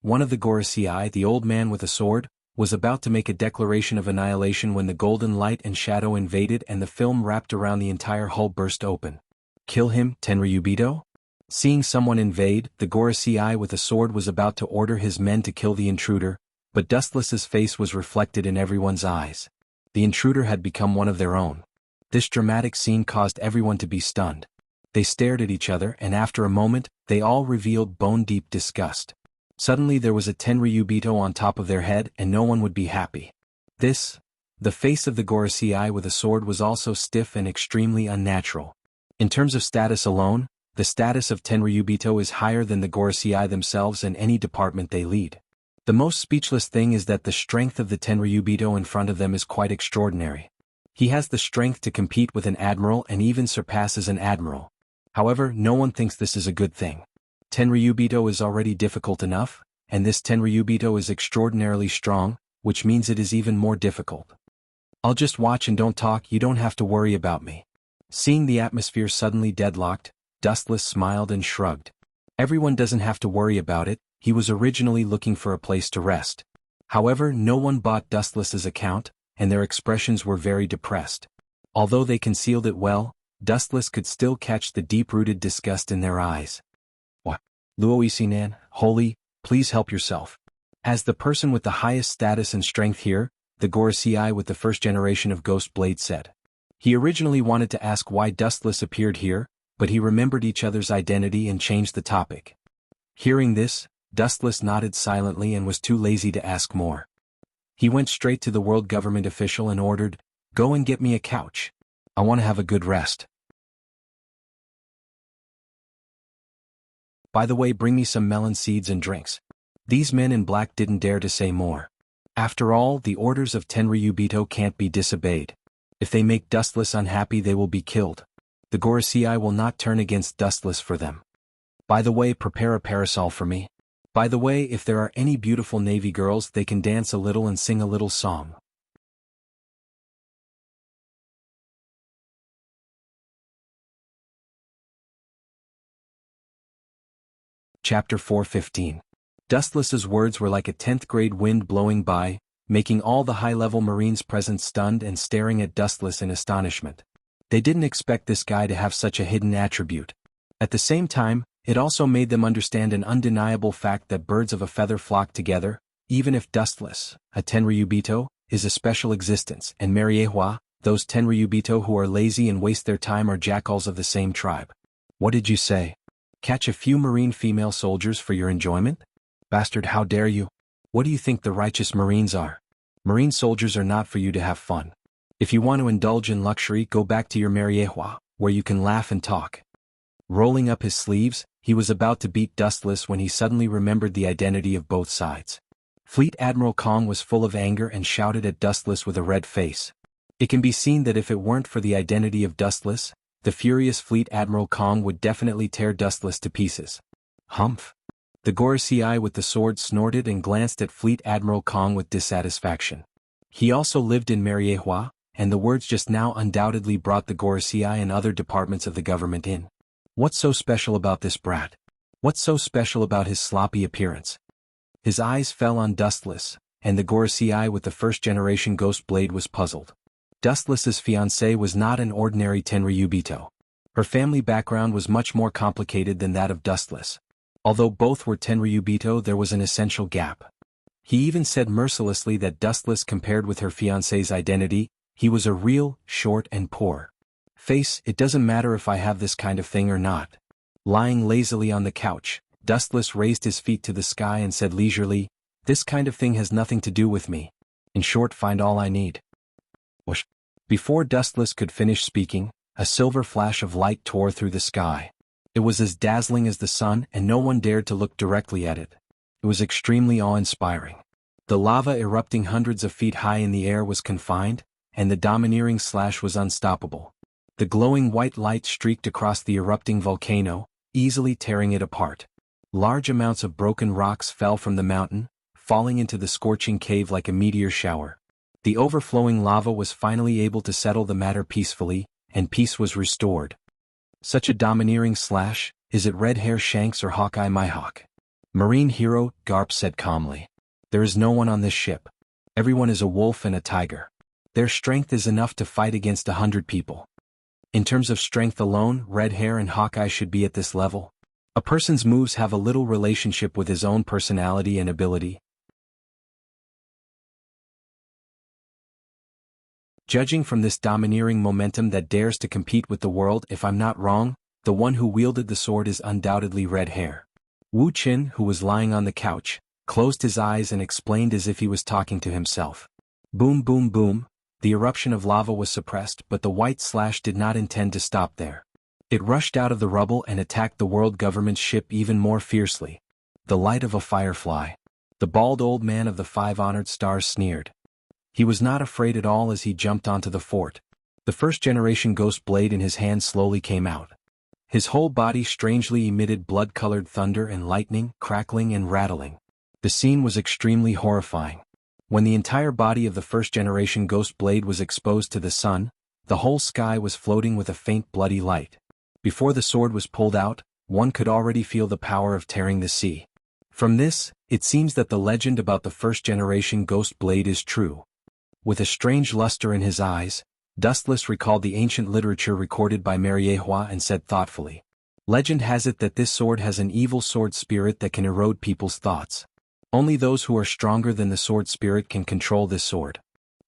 one of the Gorosei, the old man with a sword, was about to make a declaration of annihilation when the golden light and shadow invaded and the film wrapped around the entire hull burst open. Kill him, Tenryubito? Seeing someone invade, the Gorosei with a sword was about to order his men to kill the intruder, but Dustless's face was reflected in everyone's eyes. The intruder had become one of their own. This dramatic scene caused everyone to be stunned. They stared at each other and after a moment, they all revealed bone-deep disgust. Suddenly there was a Tenryubito on top of their head and no one would be happy. The face of the Gorosei with a sword was also stiff and extremely unnatural. In terms of status alone, the status of Tenryubito is higher than the Gorosei themselves in any department they lead. The most speechless thing is that the strength of the Tenryubito in front of them is quite extraordinary. He has the strength to compete with an admiral and even surpasses an admiral. However, no one thinks this is a good thing. Tenryubito is already difficult enough, and this Tenryubito is extraordinarily strong, which means it is even more difficult. I'll just watch and don't talk, you don't have to worry about me. Seeing the atmosphere suddenly deadlocked, Dustless smiled and shrugged. Everyone doesn't have to worry about it, he was originally looking for a place to rest. However, no one bought Dustless's account, and their expressions were very depressed. Although they concealed it well, Dustless could still catch the deep-rooted disgust in their eyes. What? Luoisinan, holy, please help yourself. As the person with the highest status and strength here, the Gorosei with the first generation of Ghost Blade said. He originally wanted to ask why Dustless appeared here, but he remembered each other's identity and changed the topic. Hearing this, Dustless nodded silently and was too lazy to ask more. He went straight to the world government official and ordered, "Go and get me a couch. I want to have a good rest." by the way, bring me some melon seeds and drinks." These men in black didn't dare to say more. After all, the orders of Tenryubito can't be disobeyed. If they make Dustless unhappy, they will be killed. The Gorosei will not turn against Dustless for them. By the way, prepare a parasol for me. By the way, if there are any beautiful navy girls, they can dance a little and sing a little song. Chapter 4:15. Dustless's words were like a 10th grade wind blowing by, making all the high-level Marines present stunned and staring at Dustless in astonishment. They didn't expect this guy to have such a hidden attribute. At the same time, it also made them understand an undeniable fact that birds of a feather flock together, even if Dustless, a Tenryubito, is a special existence, and Mariehua, those Tenryubito who are lazy and waste their time, are jackals of the same tribe. What did you say? Catch a few Marine female soldiers for your enjoyment? Bastard, how dare you? What do you think the righteous Marines are? Marine soldiers are not for you to have fun. If you want to indulge in luxury, go back to your Mariehua, where you can laugh and talk. Rolling up his sleeves, he was about to beat Dustless when he suddenly remembered the identity of both sides. Fleet Admiral Kong was full of anger and shouted at Dustless with a red face. It can be seen that if it weren't for the identity of Dustless, the furious Fleet Admiral Kong would definitely tear Dustless to pieces. Humph. The Gorosei with the sword snorted and glanced at Fleet Admiral Kong with dissatisfaction. He also lived in Mariehua, and the words just now undoubtedly brought the Gorosei and other departments of the government in. What's so special about this brat? What's so special about his sloppy appearance? His eyes fell on Dustless, and the Gorosei with the first-generation Ghost Blade was puzzled. Dustless's fiancée was not an ordinary Tenryubito. Her family background was much more complicated than that of Dustless. Although both were Tenryubito, there was an essential gap. He even said mercilessly that Dustless, compared with her fiancée's identity, he was a real, short and poor face. It doesn't matter if I have this kind of thing or not. Lying lazily on the couch, Dustless raised his feet to the sky and said leisurely, "This kind of thing has nothing to do with me. In short, find all I need." Whoosh. Before Dustless could finish speaking, a silver flash of light tore through the sky. It was as dazzling as the sun, and no one dared to look directly at it. It was extremely awe-inspiring. The lava erupting hundreds of feet high in the air was confined, and the domineering slash was unstoppable. The glowing white light streaked across the erupting volcano, easily tearing it apart. Large amounts of broken rocks fell from the mountain, falling into the scorching cave like a meteor shower. The overflowing lava was finally able to settle the matter peacefully, and peace was restored. Such a domineering slash, is it Red Hair Shanks or Hawkeye Mihawk? Marine hero, Garp said calmly. There is no one on this ship. Everyone is a wolf and a tiger. Their strength is enough to fight against 100 people. In terms of strength alone, Red Hair and Hawkeye should be at this level. A person's moves have a little relationship with his own personality and ability. Judging from this domineering momentum that dares to compete with the world, if I'm not wrong, the one who wielded the sword is undoubtedly Red Hair. Wu Qin, who was lying on the couch, closed his eyes and explained as if he was talking to himself. Boom, boom, boom. The eruption of lava was suppressed, but the white slash did not intend to stop there. It rushed out of the rubble and attacked the world government's ship even more fiercely. The light of a firefly. The bald old man of the 5 honored stars sneered. He was not afraid at all as he jumped onto the fort. The first-generation Ghost Blade in his hand slowly came out. His whole body strangely emitted blood-colored thunder and lightning, crackling and rattling. The scene was extremely horrifying. When the entire body of the first-generation Ghost Blade was exposed to the sun, the whole sky was floating with a faint bloody light. Before the sword was pulled out, one could already feel the power of tearing the sea. From this, it seems that the legend about the first-generation Ghost Blade is true. With a strange luster in his eyes, Dustless recalled the ancient literature recorded by Mariehua and said thoughtfully, "Legend has it that this sword has an evil sword spirit that can erode people's thoughts. Only those who are stronger than the sword spirit can control this sword.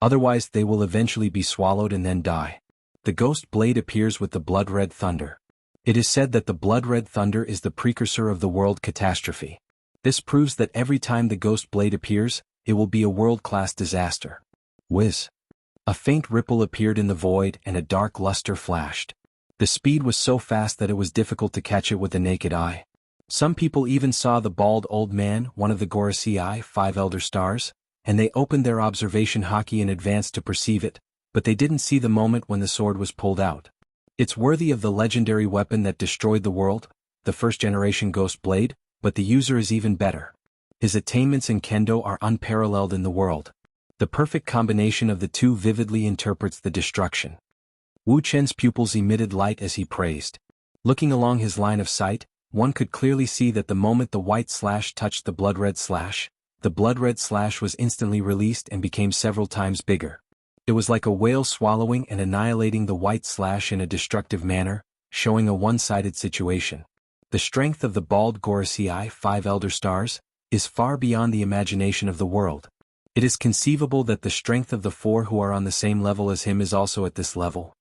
Otherwise they will eventually be swallowed and then die." The Ghost Blade appears with the blood-red thunder. It is said that the blood-red thunder is the precursor of the world catastrophe. This proves that every time the Ghost Blade appears, it will be a world-class disaster. Whiz. A faint ripple appeared in the void and a dark luster flashed. The speed was so fast that it was difficult to catch it with the naked eye. Some people even saw the bald old man, one of the Gorosei 5 Elder Stars, and they opened their observation haki in advance to perceive it, but they didn't see the moment when the sword was pulled out. It's worthy of the legendary weapon that destroyed the world, the first-generation Ghost Blade, but the user is even better. His attainments in Kendo are unparalleled in the world. The perfect combination of the two vividly interprets the destruction. Wu Chen's pupils emitted light as he praised. Looking along his line of sight, one could clearly see that the moment the white slash touched the blood-red slash, the blood-red slash was instantly released and became several times bigger. It was like a whale swallowing and annihilating the white slash in a destructive manner, showing a one-sided situation. The strength of the bald Gorosei 5 Elder Stars is far beyond the imagination of the world. It is conceivable that the strength of the four who are on the same level as him is also at this level.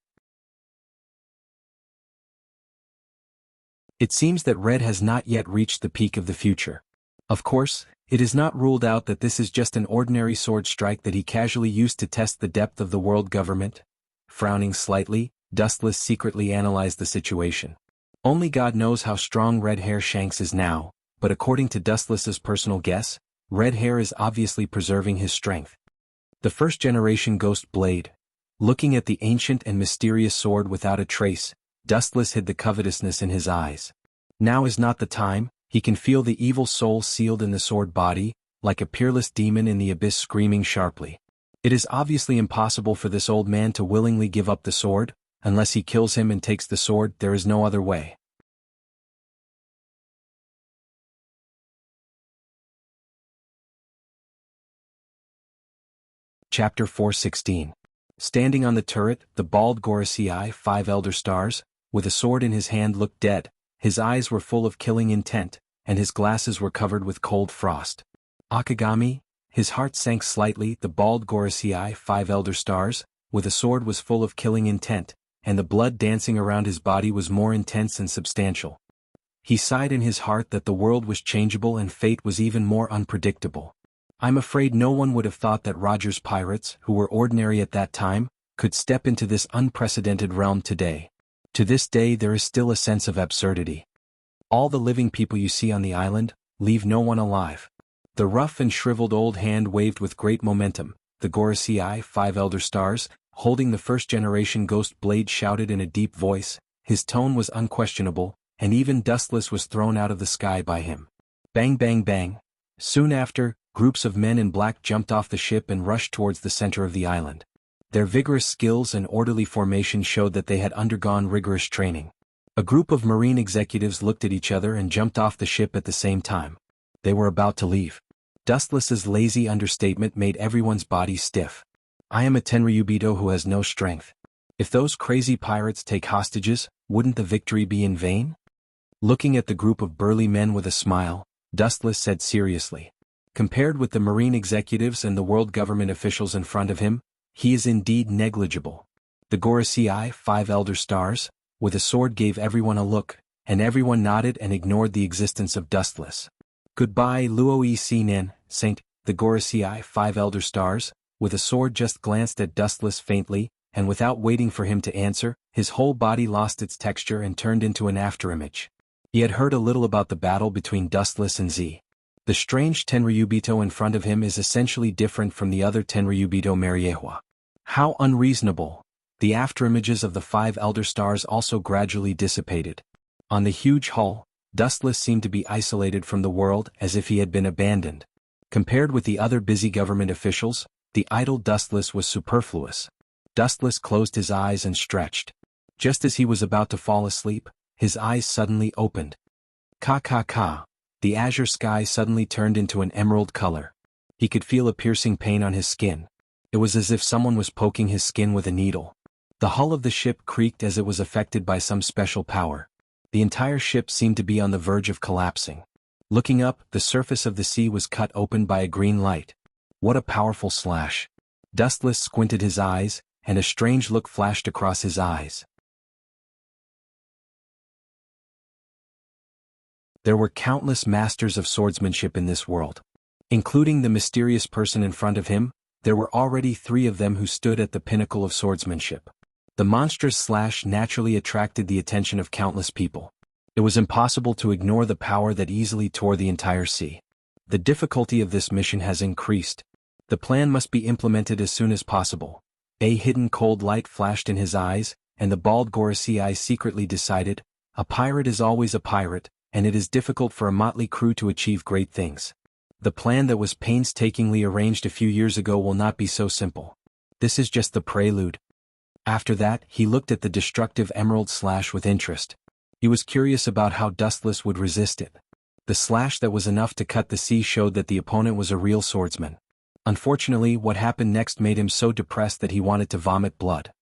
It seems that Red has not yet reached the peak of the future. Of course, it is not ruled out that this is just an ordinary sword strike that he casually used to test the depth of the world government. Frowning slightly, Dustless secretly analyzed the situation. Only God knows how strong Red Hair Shanks is now, but according to Dustless's personal guess, Red Hair is obviously preserving his strength. The first-generation Ghost Blade. Looking at the ancient and mysterious sword without a trace, Dustless hid the covetousness in his eyes. Now is not the time. He can feel the evil soul sealed in the sword body, like a peerless demon in the abyss screaming sharply. It is obviously impossible for this old man to willingly give up the sword. Unless he kills him and takes the sword, there is no other way. Chapter 416. Standing on the turret, the bald Gorosei 5 Elder Stars, with a sword in his hand, looked dead. His eyes were full of killing intent, and his glasses were covered with cold frost. Akagami, his heart sank slightly. The bald Gorosei 5 Elder Stars, with a sword, was full of killing intent, and the blood dancing around his body was more intense and substantial. He sighed in his heart that the world was changeable and fate was even more unpredictable. I'm afraid no one would have thought that Roger's pirates, who were ordinary at that time, could step into this unprecedented realm today. To this day there is still a sense of absurdity. All the living people you see on the island, leave no one alive. The rough and shriveled old hand waved with great momentum. The Gorosei 5 Elder Stars, holding the first-generation Ghost Blade, shouted in a deep voice. His tone was unquestionable, and even Dustless was thrown out of the sky by him. Bang bang bang. Soon after, groups of men in black jumped off the ship and rushed towards the center of the island. Their vigorous skills and orderly formation showed that they had undergone rigorous training. A group of marine executives looked at each other and jumped off the ship at the same time. They were about to leave. Dustless's lazy understatement made everyone's body stiff. I am a Tenryubito who has no strength. If those crazy pirates take hostages, wouldn't the victory be in vain? Looking at the group of burly men with a smile, Dustless said seriously. Compared with the marine executives and the world government officials in front of him, he is indeed negligible. The Gorosei 5 Elder Stars, with a sword, gave everyone a look, and everyone nodded and ignored the existence of Dustless. Goodbye, Luo Nen, Saint. The Gorosei 5 Elder Stars, with a sword, just glanced at Dustless faintly, and without waiting for him to answer, his whole body lost its texture and turned into an afterimage. He had heard a little about the battle between Dustless and Z. The strange Tenryubito in front of him is essentially different from the other Tenryubito Mariehua. How unreasonable! The afterimages of the 5 Elder Stars also gradually dissipated. On the huge hull, Dustless seemed to be isolated from the world as if he had been abandoned. Compared with the other busy government officials, the idle Dustless was superfluous. Dustless closed his eyes and stretched. Just as he was about to fall asleep, his eyes suddenly opened. Ka. The azure sky suddenly turned into an emerald color. He could feel a piercing pain on his skin. It was as if someone was poking his skin with a needle. The hull of the ship creaked as it was affected by some special power. The entire ship seemed to be on the verge of collapsing. Looking up, the surface of the sea was cut open by a green light. What a powerful slash! Dustless squinted his eyes, and a strange look flashed across his eyes. There were countless masters of swordsmanship in this world. Including the mysterious person in front of him, there were already 3 of them who stood at the pinnacle of swordsmanship. The monstrous slash naturally attracted the attention of countless people. It was impossible to ignore the power that easily tore the entire sea. The difficulty of this mission has increased. The plan must be implemented as soon as possible. A hidden cold light flashed in his eyes, and the bald Gorosei secretly decided, a pirate is always a pirate, and it is difficult for a motley crew to achieve great things. The plan that was painstakingly arranged a few years ago will not be so simple. This is just the prelude. After that, he looked at the destructive emerald slash with interest. He was curious about how Dustless would resist it. The slash that was enough to cut the sea showed that the opponent was a real swordsman. Unfortunately, what happened next made him so depressed that he wanted to vomit blood.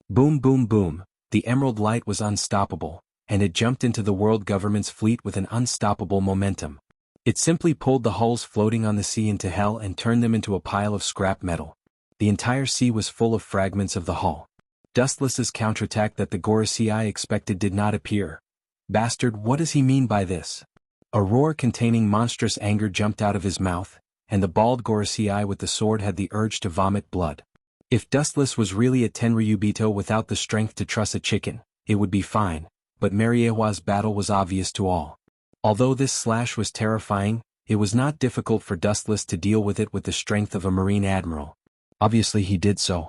Boom boom boom, the emerald light was unstoppable, and it jumped into the world government's fleet with an unstoppable momentum. It simply pulled the hulls floating on the sea into hell and turned them into a pile of scrap metal. The entire sea was full of fragments of the hull. Dustless's counterattack that the Gorosei expected did not appear. Bastard, what does he mean by this? A roar containing monstrous anger jumped out of his mouth, and the bald Gorosei with the sword had the urge to vomit blood. If Dustless was really a Tenryubito without the strength to truss a chicken, it would be fine, but Mariehua's battle was obvious to all. Although this slash was terrifying, it was not difficult for Dustless to deal with it with the strength of a Marine Admiral. Obviously he did so.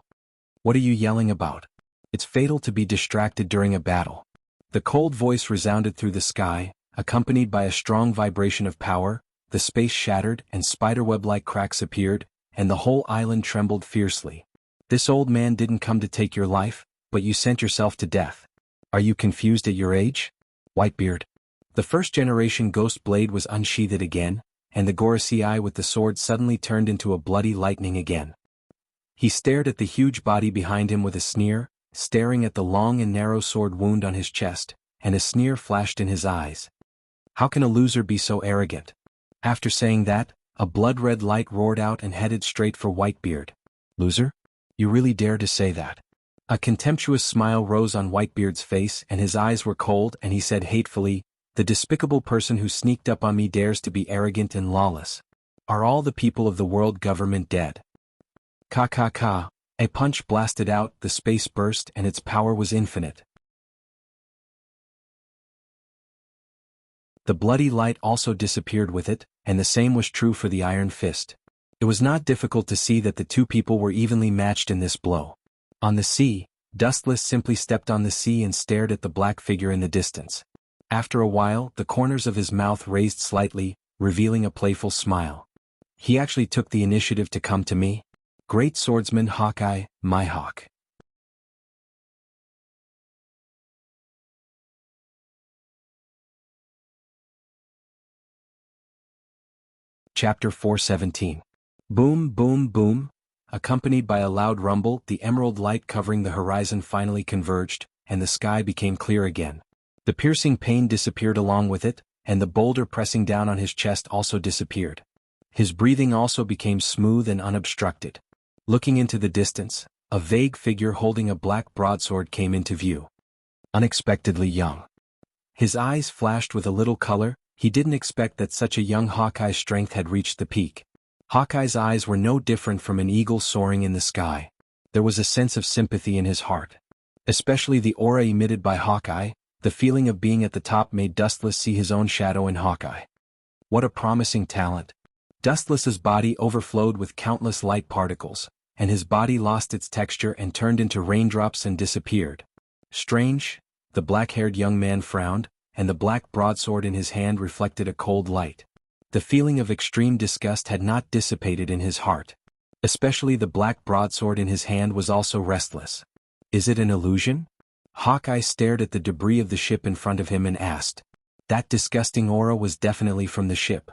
What are you yelling about? It's fatal to be distracted during a battle. The cold voice resounded through the sky, accompanied by a strong vibration of power. The space shattered and spiderweb-like cracks appeared, and the whole island trembled fiercely. This old man didn't come to take your life, but you sent yourself to death. Are you confused at your age? Whitebeard. The first-generation ghost blade was unsheathed again, and the Gorosei with the sword suddenly turned into a bloody lightning again. He stared at the huge body behind him with a sneer, staring at the long and narrow sword wound on his chest, and a sneer flashed in his eyes. How can a loser be so arrogant? After saying that, a blood-red light roared out and headed straight for Whitebeard. Loser? You really dare to say that? A contemptuous smile rose on Whitebeard's face and his eyes were cold and he said hatefully, the despicable person who sneaked up on me dares to be arrogant and lawless. Are all the people of the world government dead? Ka ka ka. A punch blasted out, the space burst and its power was infinite. The bloody light also disappeared with it, and the same was true for the iron fist. It was not difficult to see that the two people were evenly matched in this blow. On the sea, Dustless simply stepped on the sea and stared at the black figure in the distance. After a while, the corners of his mouth raised slightly, revealing a playful smile. He actually took the initiative to come to me? Great swordsman Hawkeye, my hawk. Chapter 417. Boom boom boom. Accompanied by a loud rumble, the emerald light covering the horizon finally converged, and the sky became clear again. The piercing pain disappeared along with it, and the boulder pressing down on his chest also disappeared. His breathing also became smooth and unobstructed. Looking into the distance, a vague figure holding a black broadsword came into view. Unexpectedly young. His eyes flashed with a little color. He didn't expect that such a young Hawkeye's strength had reached the peak. Hawkeye's eyes were no different from an eagle soaring in the sky. There was a sense of sympathy in his heart. Especially the aura emitted by Hawkeye, the feeling of being at the top made Dustless see his own shadow in Hawkeye. What a promising talent. Dustless's body overflowed with countless light particles, and his body lost its texture and turned into raindrops and disappeared. Strange, the black-haired young man frowned, and the black broadsword in his hand reflected a cold light. The feeling of extreme disgust had not dissipated in his heart. Especially the black broadsword in his hand was also restless. Is it an illusion? Hawkeye stared at the debris of the ship in front of him and asked. That disgusting aura was definitely from the ship.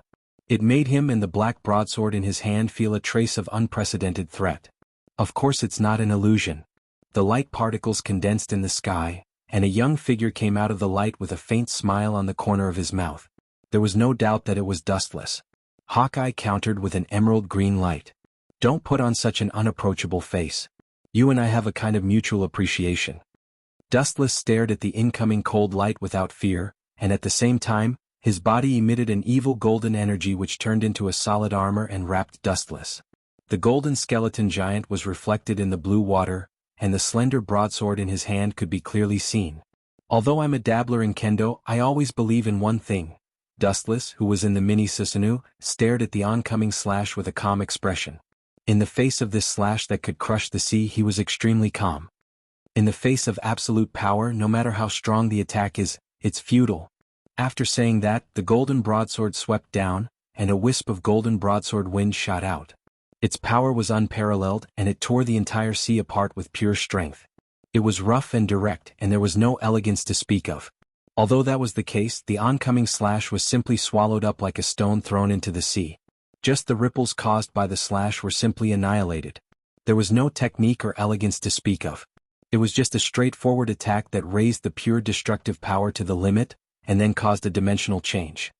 It made him and the black broadsword in his hand feel a trace of unprecedented threat. Of course it's not an illusion. The light particles condensed in the sky, and a young figure came out of the light with a faint smile on the corner of his mouth. There was no doubt that it was Dustless. Hawkeye countered with an emerald green light. Don't put on such an unapproachable face. You and I have a kind of mutual appreciation. Dustless stared at the incoming cold light without fear, and at the same time, his body emitted an evil golden energy which turned into a solid armor and wrapped Dustless. The golden skeleton giant was reflected in the blue water, and the slender broadsword in his hand could be clearly seen. Although I'm a dabbler in kendo, I always believe in one thing. Dustless, who was in the mini Susanoo, stared at the oncoming slash with a calm expression. In the face of this slash that could crush the sea, he was extremely calm. In the face of absolute power, no matter how strong the attack is, it's futile. After saying that, the golden broadsword swept down, and a wisp of golden broadsword wind shot out. Its power was unparalleled, and it tore the entire sea apart with pure strength. It was rough and direct, and there was no elegance to speak of. Although that was the case, the oncoming slash was simply swallowed up like a stone thrown into the sea. Just the ripples caused by the slash were simply annihilated. There was no technique or elegance to speak of. It was just a straightforward attack that raised the pure destructive power to the limit, and then caused a dimensional change.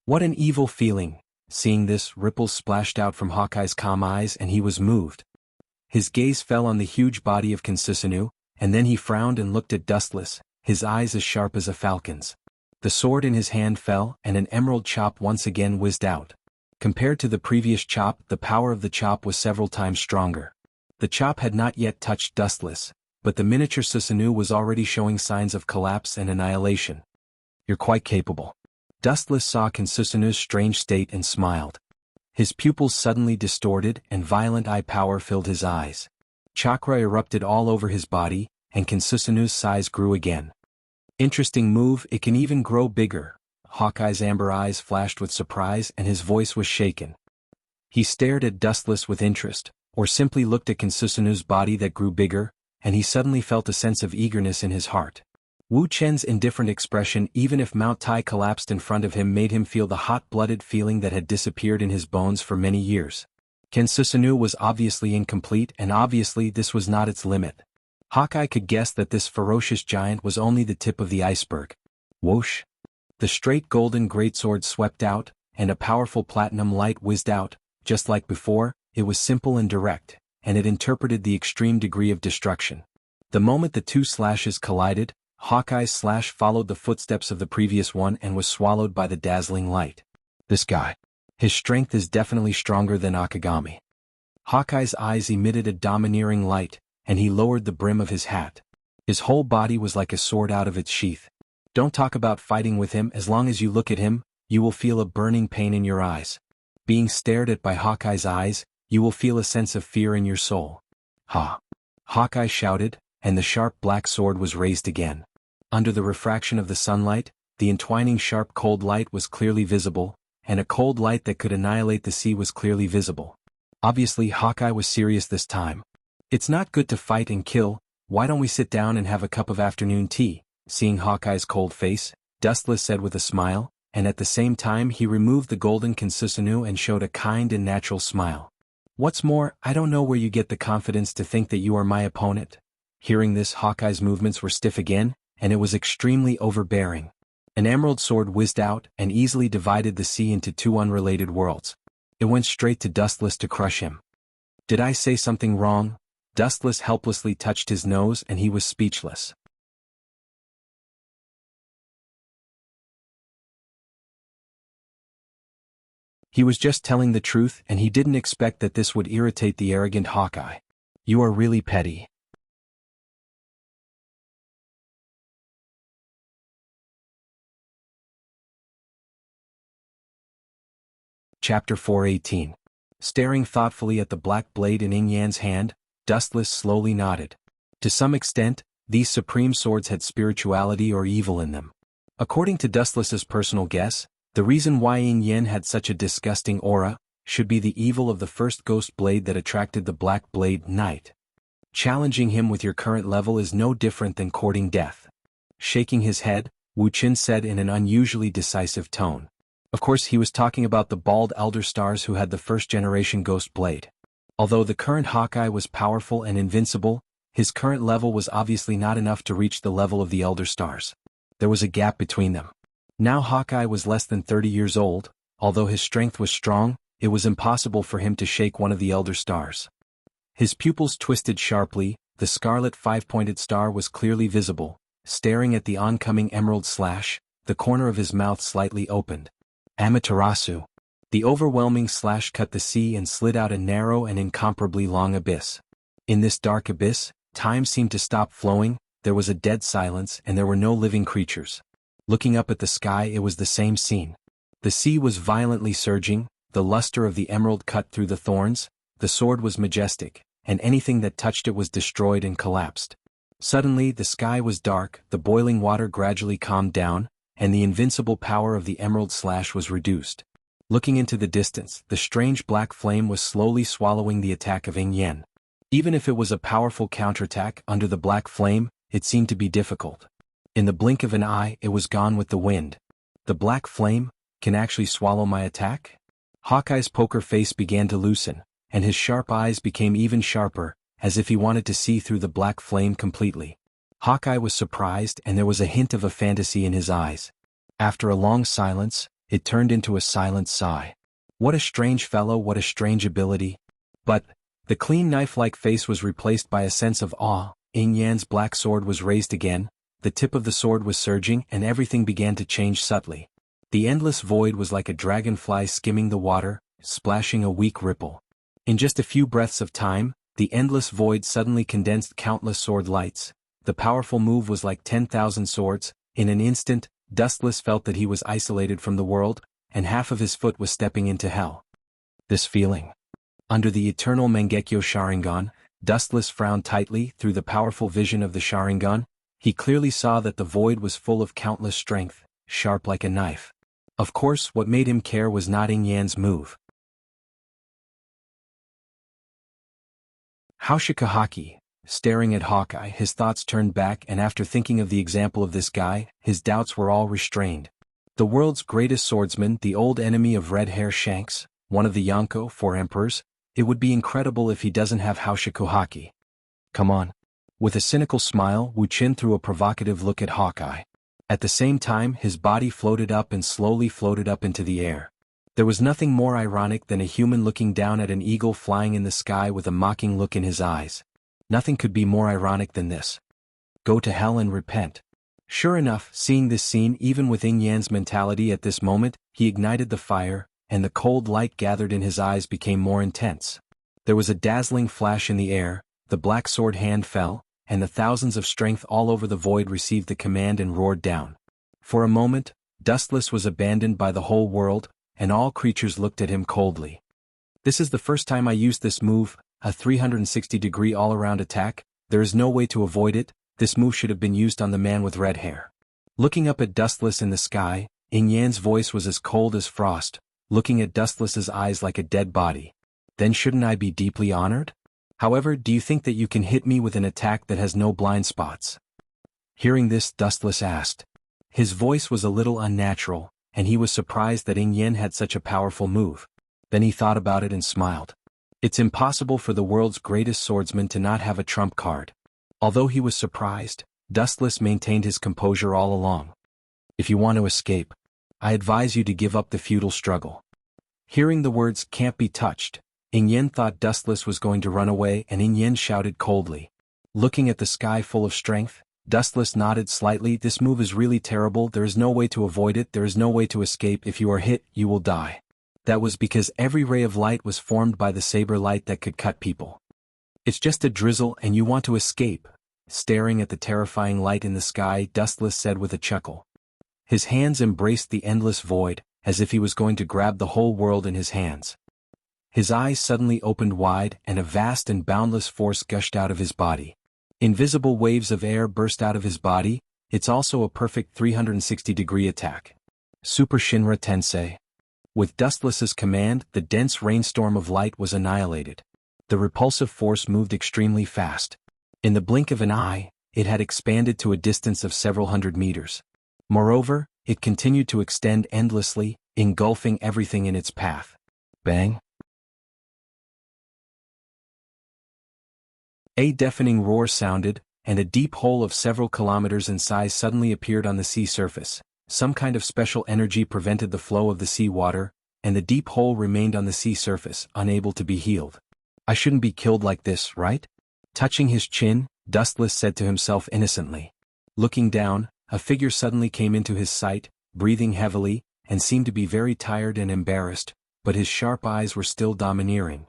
What an evil feeling! Seeing this, ripples splashed out from Hawkeye's calm eyes and he was moved. His gaze fell on the huge body of Susanoo, and then he frowned and looked at Dustless, his eyes as sharp as a falcon's. The sword in his hand fell, and an emerald chop once again whizzed out. Compared to the previous chop, the power of the chop was several times stronger. The chop had not yet touched Dustless, but the miniature Susanoo was already showing signs of collapse and annihilation. You're quite capable. Dustless saw Susanoo's strange state and smiled. His pupils suddenly distorted and violent eye power filled his eyes. Chakra erupted all over his body, and Susanoo's size grew again. Interesting move, it can even grow bigger. Hawkeye's amber eyes flashed with surprise and his voice was shaken. He stared at Dustless with interest, or simply looked at Susanoo's body that grew bigger, and he suddenly felt a sense of eagerness in his heart. Wu Chen's indifferent expression, even if Mount Tai collapsed in front of him, made him feel the hot-blooded feeling that had disappeared in his bones for many years. Susanoo was obviously incomplete, and obviously this was not its limit. Hawkeye could guess that this ferocious giant was only the tip of the iceberg. Whoosh! The straight golden greatsword swept out, and a powerful platinum light whizzed out. Just like before, it was simple and direct, and it interpreted the extreme degree of destruction. The moment the two slashes collided, Hawkeye's slash followed the footsteps of the previous one and was swallowed by the dazzling light. This guy. His strength is definitely stronger than Akagami. Hawkeye's eyes emitted a domineering light, and he lowered the brim of his hat. His whole body was like a sword out of its sheath. Don't talk about fighting with him. As long as you look at him, you will feel a burning pain in your eyes. Being stared at by Hawkeye's eyes, you will feel a sense of fear in your soul. Ha! Hawkeye shouted, and the sharp black sword was raised again. Under the refraction of the sunlight, the entwining sharp cold light was clearly visible, and a cold light that could annihilate the sea was clearly visible. Obviously Hawkeye was serious this time. It's not good to fight and kill, why don't we sit down and have a cup of afternoon tea? Seeing Hawkeye's cold face, Dustless said with a smile, and at the same time he removed the golden Susanoo and showed a kind and natural smile. What's more, I don't know where you get the confidence to think that you are my opponent. Hearing this, Hawkeye's movements were stiff again, and it was extremely overbearing. An emerald sword whizzed out and easily divided the sea into two unrelated worlds. It went straight to Dustless to crush him. Did I say something wrong? Dustless helplessly touched his nose and he was speechless. He was just telling the truth, and he didn't expect that this would irritate the arrogant Hawkeye. You are really petty. Chapter 418. Staring thoughtfully at the black blade in Yin Yan's hand, Dustless slowly nodded. To some extent, these supreme swords had spirituality or evil in them. According to Dustless's personal guess, the reason why Yin Yan had such a disgusting aura should be the evil of the first ghost blade that attracted the Black Blade Knight. Challenging him with your current level is no different than courting death. Shaking his head, Wu Qin said in an unusually decisive tone. Of course he was talking about the bald Elder Stars who had the first-generation Ghost Blade. Although the current Hawkeye was powerful and invincible, his current level was obviously not enough to reach the level of the Elder Stars. There was a gap between them. Now Hawkeye was less than 30 years old, although his strength was strong, it was impossible for him to shake one of the Elder Stars. His pupils twisted sharply, the scarlet five-pointed star was clearly visible, staring at the oncoming emerald slash, the corner of his mouth slightly opened. Amaterasu. The overwhelming slash cut the sea and slid out a narrow and incomparably long abyss. In this dark abyss, time seemed to stop flowing, there was a dead silence and there were no living creatures. Looking up at the sky, it was the same scene. The sea was violently surging, the luster of the emerald cut through the thorns, the sword was majestic, and anything that touched it was destroyed and collapsed. Suddenly the sky was dark, the boiling water gradually calmed down, and the invincible power of the emerald slash was reduced. Looking into the distance, the strange black flame was slowly swallowing the attack of Ing Yen. Even if it was a powerful counterattack under the black flame, it seemed to be difficult. In the blink of an eye, it was gone with the wind. The black flame can actually swallow my attack? Hawkeye's poker face began to loosen, and his sharp eyes became even sharper, as if he wanted to see through the black flame completely. Hawkeye was surprised, and there was a hint of a fantasy in his eyes. After a long silence, it turned into a silent sigh. What a strange fellow, what a strange ability. But the clean knife-like face was replaced by a sense of awe. Ing Yan's black sword was raised again, the tip of the sword was surging, and everything began to change subtly. The endless void was like a dragonfly skimming the water, splashing a weak ripple. In just a few breaths of time, the endless void suddenly condensed countless sword lights. The powerful move was like 10,000 swords. In an instant, Dustless felt that he was isolated from the world, and half of his foot was stepping into hell. This feeling. Under the eternal Mangekyo Sharingan, Dustless frowned tightly. Through the powerful vision of the Sharingan, he clearly saw that the void was full of countless strength, sharp like a knife. Of course, what made him care was not Ing Yan's move. Haushikahaki, staring at Hawkeye, his thoughts turned back, and after thinking of the example of this guy, his doubts were all restrained. The world's greatest swordsman, the old enemy of Red Hair Shanks, one of the Yonko, 4 emperors, it would be incredible if he doesn't have Haushikuhaki. Come on. With a cynical smile, Wu Qin threw a provocative look at Hawkeye. At the same time, his body floated up and slowly floated up into the air. There was nothing more ironic than a human looking down at an eagle flying in the sky with a mocking look in his eyes. Nothing could be more ironic than this. Go to hell and repent. Sure enough, seeing this scene even with Ing Yan's mentality at this moment, he ignited the fire, and the cold light gathered in his eyes became more intense. There was a dazzling flash in the air, the black sword hand fell, and the thousands of strength all over the void received the command and roared down. For a moment, Dustless was abandoned by the whole world, and all creatures looked at him coldly. This is the first time I used this move, a 360-degree all-around attack. There is no way to avoid it. This move should have been used on the man with red hair. Looking up at Dustless in the sky, Ing Yan's voice was as cold as frost, looking at Dustless's eyes like a dead body. Then shouldn't I be deeply honored? However, do you think that you can hit me with an attack that has no blind spots? Hearing this, Dustless asked. His voice was a little unnatural, and he was surprised that Ing Yan had such a powerful move. Then he thought about it and smiled. It's impossible for the world's greatest swordsman to not have a trump card. Although he was surprised, Dustless maintained his composure all along. If you want to escape, I advise you to give up the futile struggle. Hearing the words "can't be touched," Ing Yan thought Dustless was going to run away, and Ing Yan shouted coldly. Looking at the sky full of strength, Dustless nodded slightly. This move is really terrible. There is no way to avoid it. There is no way to escape. If you are hit, you will die. That was because every ray of light was formed by the saber light that could cut people. It's just a drizzle and you want to escape. Staring at the terrifying light in the sky, Dustless said with a chuckle. His hands embraced the endless void, as if he was going to grab the whole world in his hands. His eyes suddenly opened wide, and a vast and boundless force gushed out of his body. Invisible waves of air burst out of his body. It's also a perfect 360-degree attack. Super Shinra Tensei. With Dustless's command, the dense rainstorm of light was annihilated. The repulsive force moved extremely fast. In the blink of an eye, it had expanded to a distance of several hundred meters. Moreover, it continued to extend endlessly, engulfing everything in its path. Bang! A deafening roar sounded, and a deep hole of several kilometers in size suddenly appeared on the sea surface. Some kind of special energy prevented the flow of the sea water, and the deep hole remained on the sea surface, unable to be healed. I shouldn't be killed like this, right? Touching his chin, Dustless said to himself innocently. Looking down, a figure suddenly came into his sight, breathing heavily, and seemed to be very tired and embarrassed, but his sharp eyes were still domineering.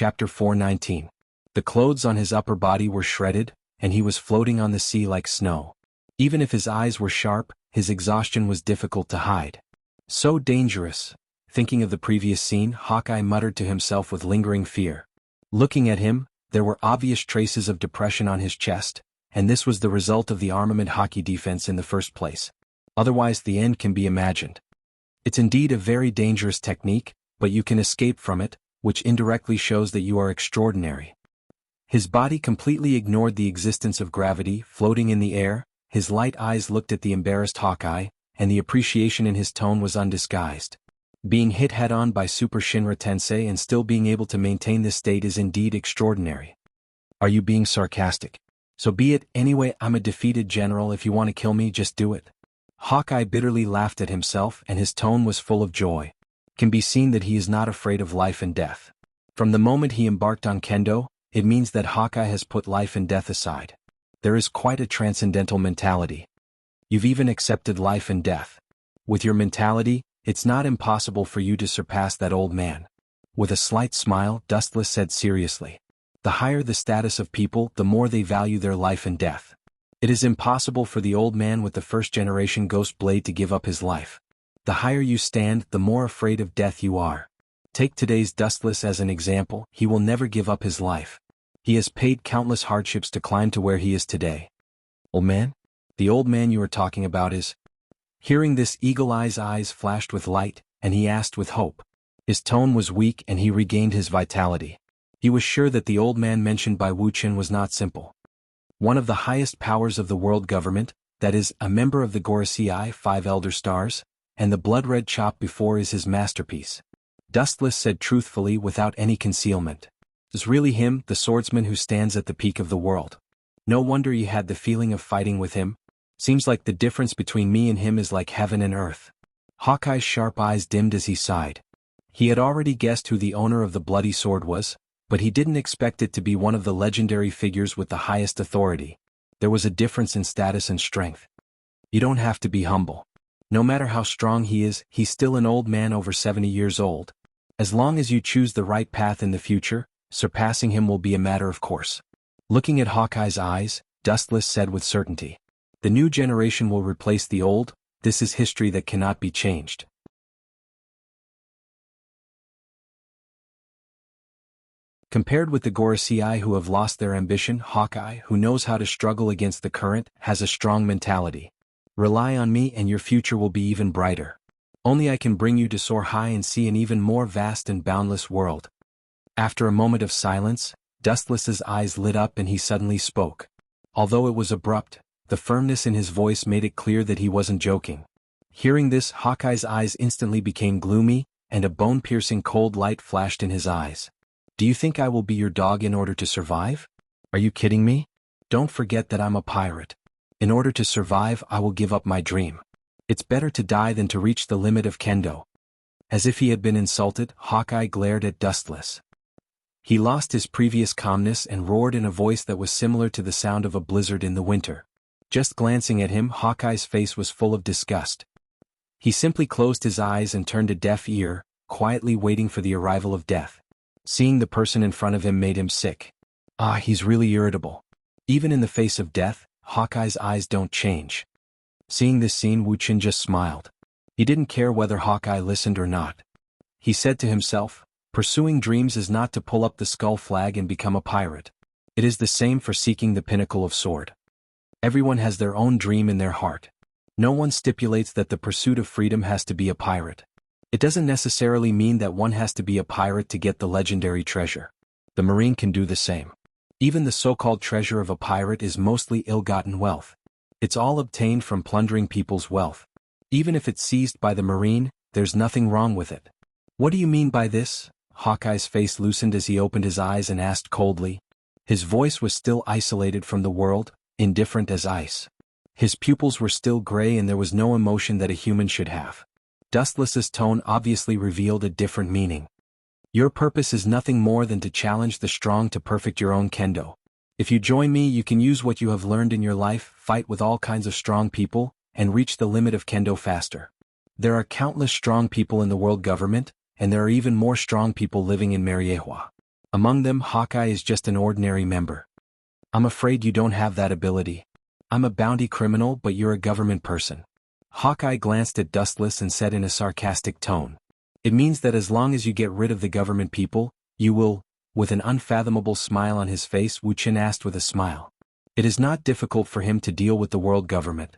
Chapter 419. The clothes on his upper body were shredded, and he was floating on the sea like snow. Even if his eyes were sharp, his exhaustion was difficult to hide. So dangerous. Thinking of the previous scene, Hawkeye muttered to himself with lingering fear. Looking at him, there were obvious traces of depression on his chest, and this was the result of the armament hockey defense in the first place. Otherwise the end can be imagined. It's indeed a very dangerous technique, but you can escape from it, which indirectly shows that you are extraordinary. His body completely ignored the existence of gravity, floating in the air. His light eyes looked at the embarrassed Hawkeye, and the appreciation in his tone was undisguised. Being hit head-on by Super Shinra Tensei and still being able to maintain this state is indeed extraordinary. Are you being sarcastic? So be it. Anyway, I'm a defeated general. If you want to kill me, just do it. Hawkeye bitterly laughed at himself, and his tone was full of joy. It can be seen that he is not afraid of life and death. From the moment he embarked on kendo, it means that Hawkeye has put life and death aside. There is quite a transcendental mentality. You've even accepted life and death. With your mentality, it's not impossible for you to surpass that old man. With a slight smile, Dustless said seriously. The higher the status of people, the more they value their life and death. It is impossible for the old man with the first-generation ghost blade to give up his life. The higher you stand, the more afraid of death you are. Take today's Dustless as an example. He will never give up his life. He has paid countless hardships to climb to where he is today. Old man? The old man you are talking about is... Hearing this, Eagle Eye's eyes flashed with light, and he asked with hope. His tone was weak and he regained his vitality. He was sure that the old man mentioned by Wuxia was not simple. One of the highest powers of the world government, that is, a member of the Gorosei 5 Elder Stars, and the blood-red chop before is his masterpiece. Dustless said truthfully without any concealment. It's really him, the swordsman who stands at the peak of the world. No wonder you had the feeling of fighting with him. Seems like the difference between me and him is like heaven and earth. Hawkeye's sharp eyes dimmed as he sighed. He had already guessed who the owner of the bloody sword was, but he didn't expect it to be one of the legendary figures with the highest authority. There was a difference in status and strength. You don't have to be humble. No matter how strong he is, he's still an old man over 70 years old. As long as you choose the right path in the future, surpassing him will be a matter of course. Looking at Hawkeye's eyes, Dustless said with certainty. The new generation will replace the old. This is history that cannot be changed. Compared with the Gorosei who have lost their ambition, Hawkeye, who knows how to struggle against the current, has a strong mentality. Rely on me and your future will be even brighter. Only I can bring you to soar high and see an even more vast and boundless world. After a moment of silence, Dustless's eyes lit up and he suddenly spoke. Although it was abrupt, the firmness in his voice made it clear that he wasn't joking. Hearing this, Hawkeye's eyes instantly became gloomy, and a bone-piercing cold light flashed in his eyes. Do you think I will be your dog in order to survive? Are you kidding me? Don't forget that I'm a pirate. In order to survive, I will give up my dream. It's better to die than to reach the limit of kendo. As if he had been insulted, Hawkeye glared at Dustless. He lost his previous calmness and roared in a voice that was similar to the sound of a blizzard in the winter. Just glancing at him, Hawkeye's face was full of disgust. He simply closed his eyes and turned a deaf ear, quietly waiting for the arrival of death. Seeing the person in front of him made him sick. He's really irritable. Even in the face of death, Hawkeye's eyes don't change. Seeing this scene, Wuxia just smiled. He didn't care whether Hawkeye listened or not. He said to himself, pursuing dreams is not to pull up the skull flag and become a pirate. It is the same for seeking the pinnacle of sword. Everyone has their own dream in their heart. No one stipulates that the pursuit of freedom has to be a pirate. It doesn't necessarily mean that one has to be a pirate to get the legendary treasure. The Marine can do the same. Even the so-called treasure of a pirate is mostly ill-gotten wealth. It's all obtained from plundering people's wealth. Even if it's seized by the Marine, there's nothing wrong with it. What do you mean by this? Hawkeye's face loosened as he opened his eyes and asked coldly. His voice was still isolated from the world, indifferent as ice. His pupils were still gray and there was no emotion that a human should have. Dustless's tone obviously revealed a different meaning. Your purpose is nothing more than to challenge the strong to perfect your own kendo. If you join me, you can use what you have learned in your life, fight with all kinds of strong people, and reach the limit of kendo faster. There are countless strong people in the world government, and there are even more strong people living in Mariehua. Among them, Hawkeye is just an ordinary member. I'm afraid you don't have that ability. I'm a bounty criminal, but you're a government person. Hawkeye glanced at Dustless and said in a sarcastic tone. It means that as long as you get rid of the government people, you will, with an unfathomable smile on his face, Wuxia asked with a smile. It is not difficult for him to deal with the world government.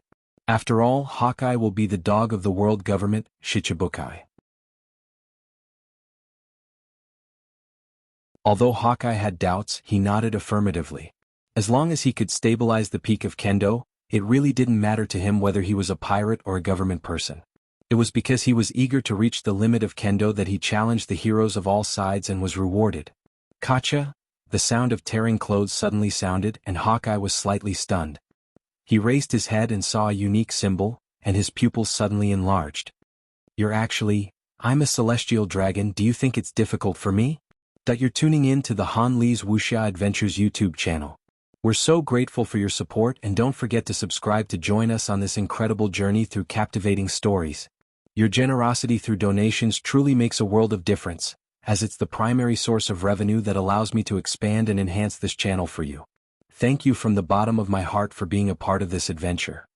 After all, Hawkeye will be the dog of the world government, Shichibukai. Although Hawkeye had doubts, he nodded affirmatively. As long as he could stabilize the peak of Kendo, it really didn't matter to him whether he was a pirate or a government person. It was because he was eager to reach the limit of Kendo that he challenged the heroes of all sides and was rewarded. Kacha, the sound of tearing clothes suddenly sounded, and Hawkeye was slightly stunned. He raised his head and saw a unique symbol, and his pupils suddenly enlarged. I'm a celestial dragon. Do you think it's difficult for me? That you're tuning in to the Han Lee's Wuxia Adventures YouTube channel. We're so grateful for your support, and don't forget to subscribe to join us on this incredible journey through captivating stories. Your generosity through donations truly makes a world of difference, as it's the primary source of revenue that allows me to expand and enhance this channel for you. Thank you from the bottom of my heart for being a part of this adventure.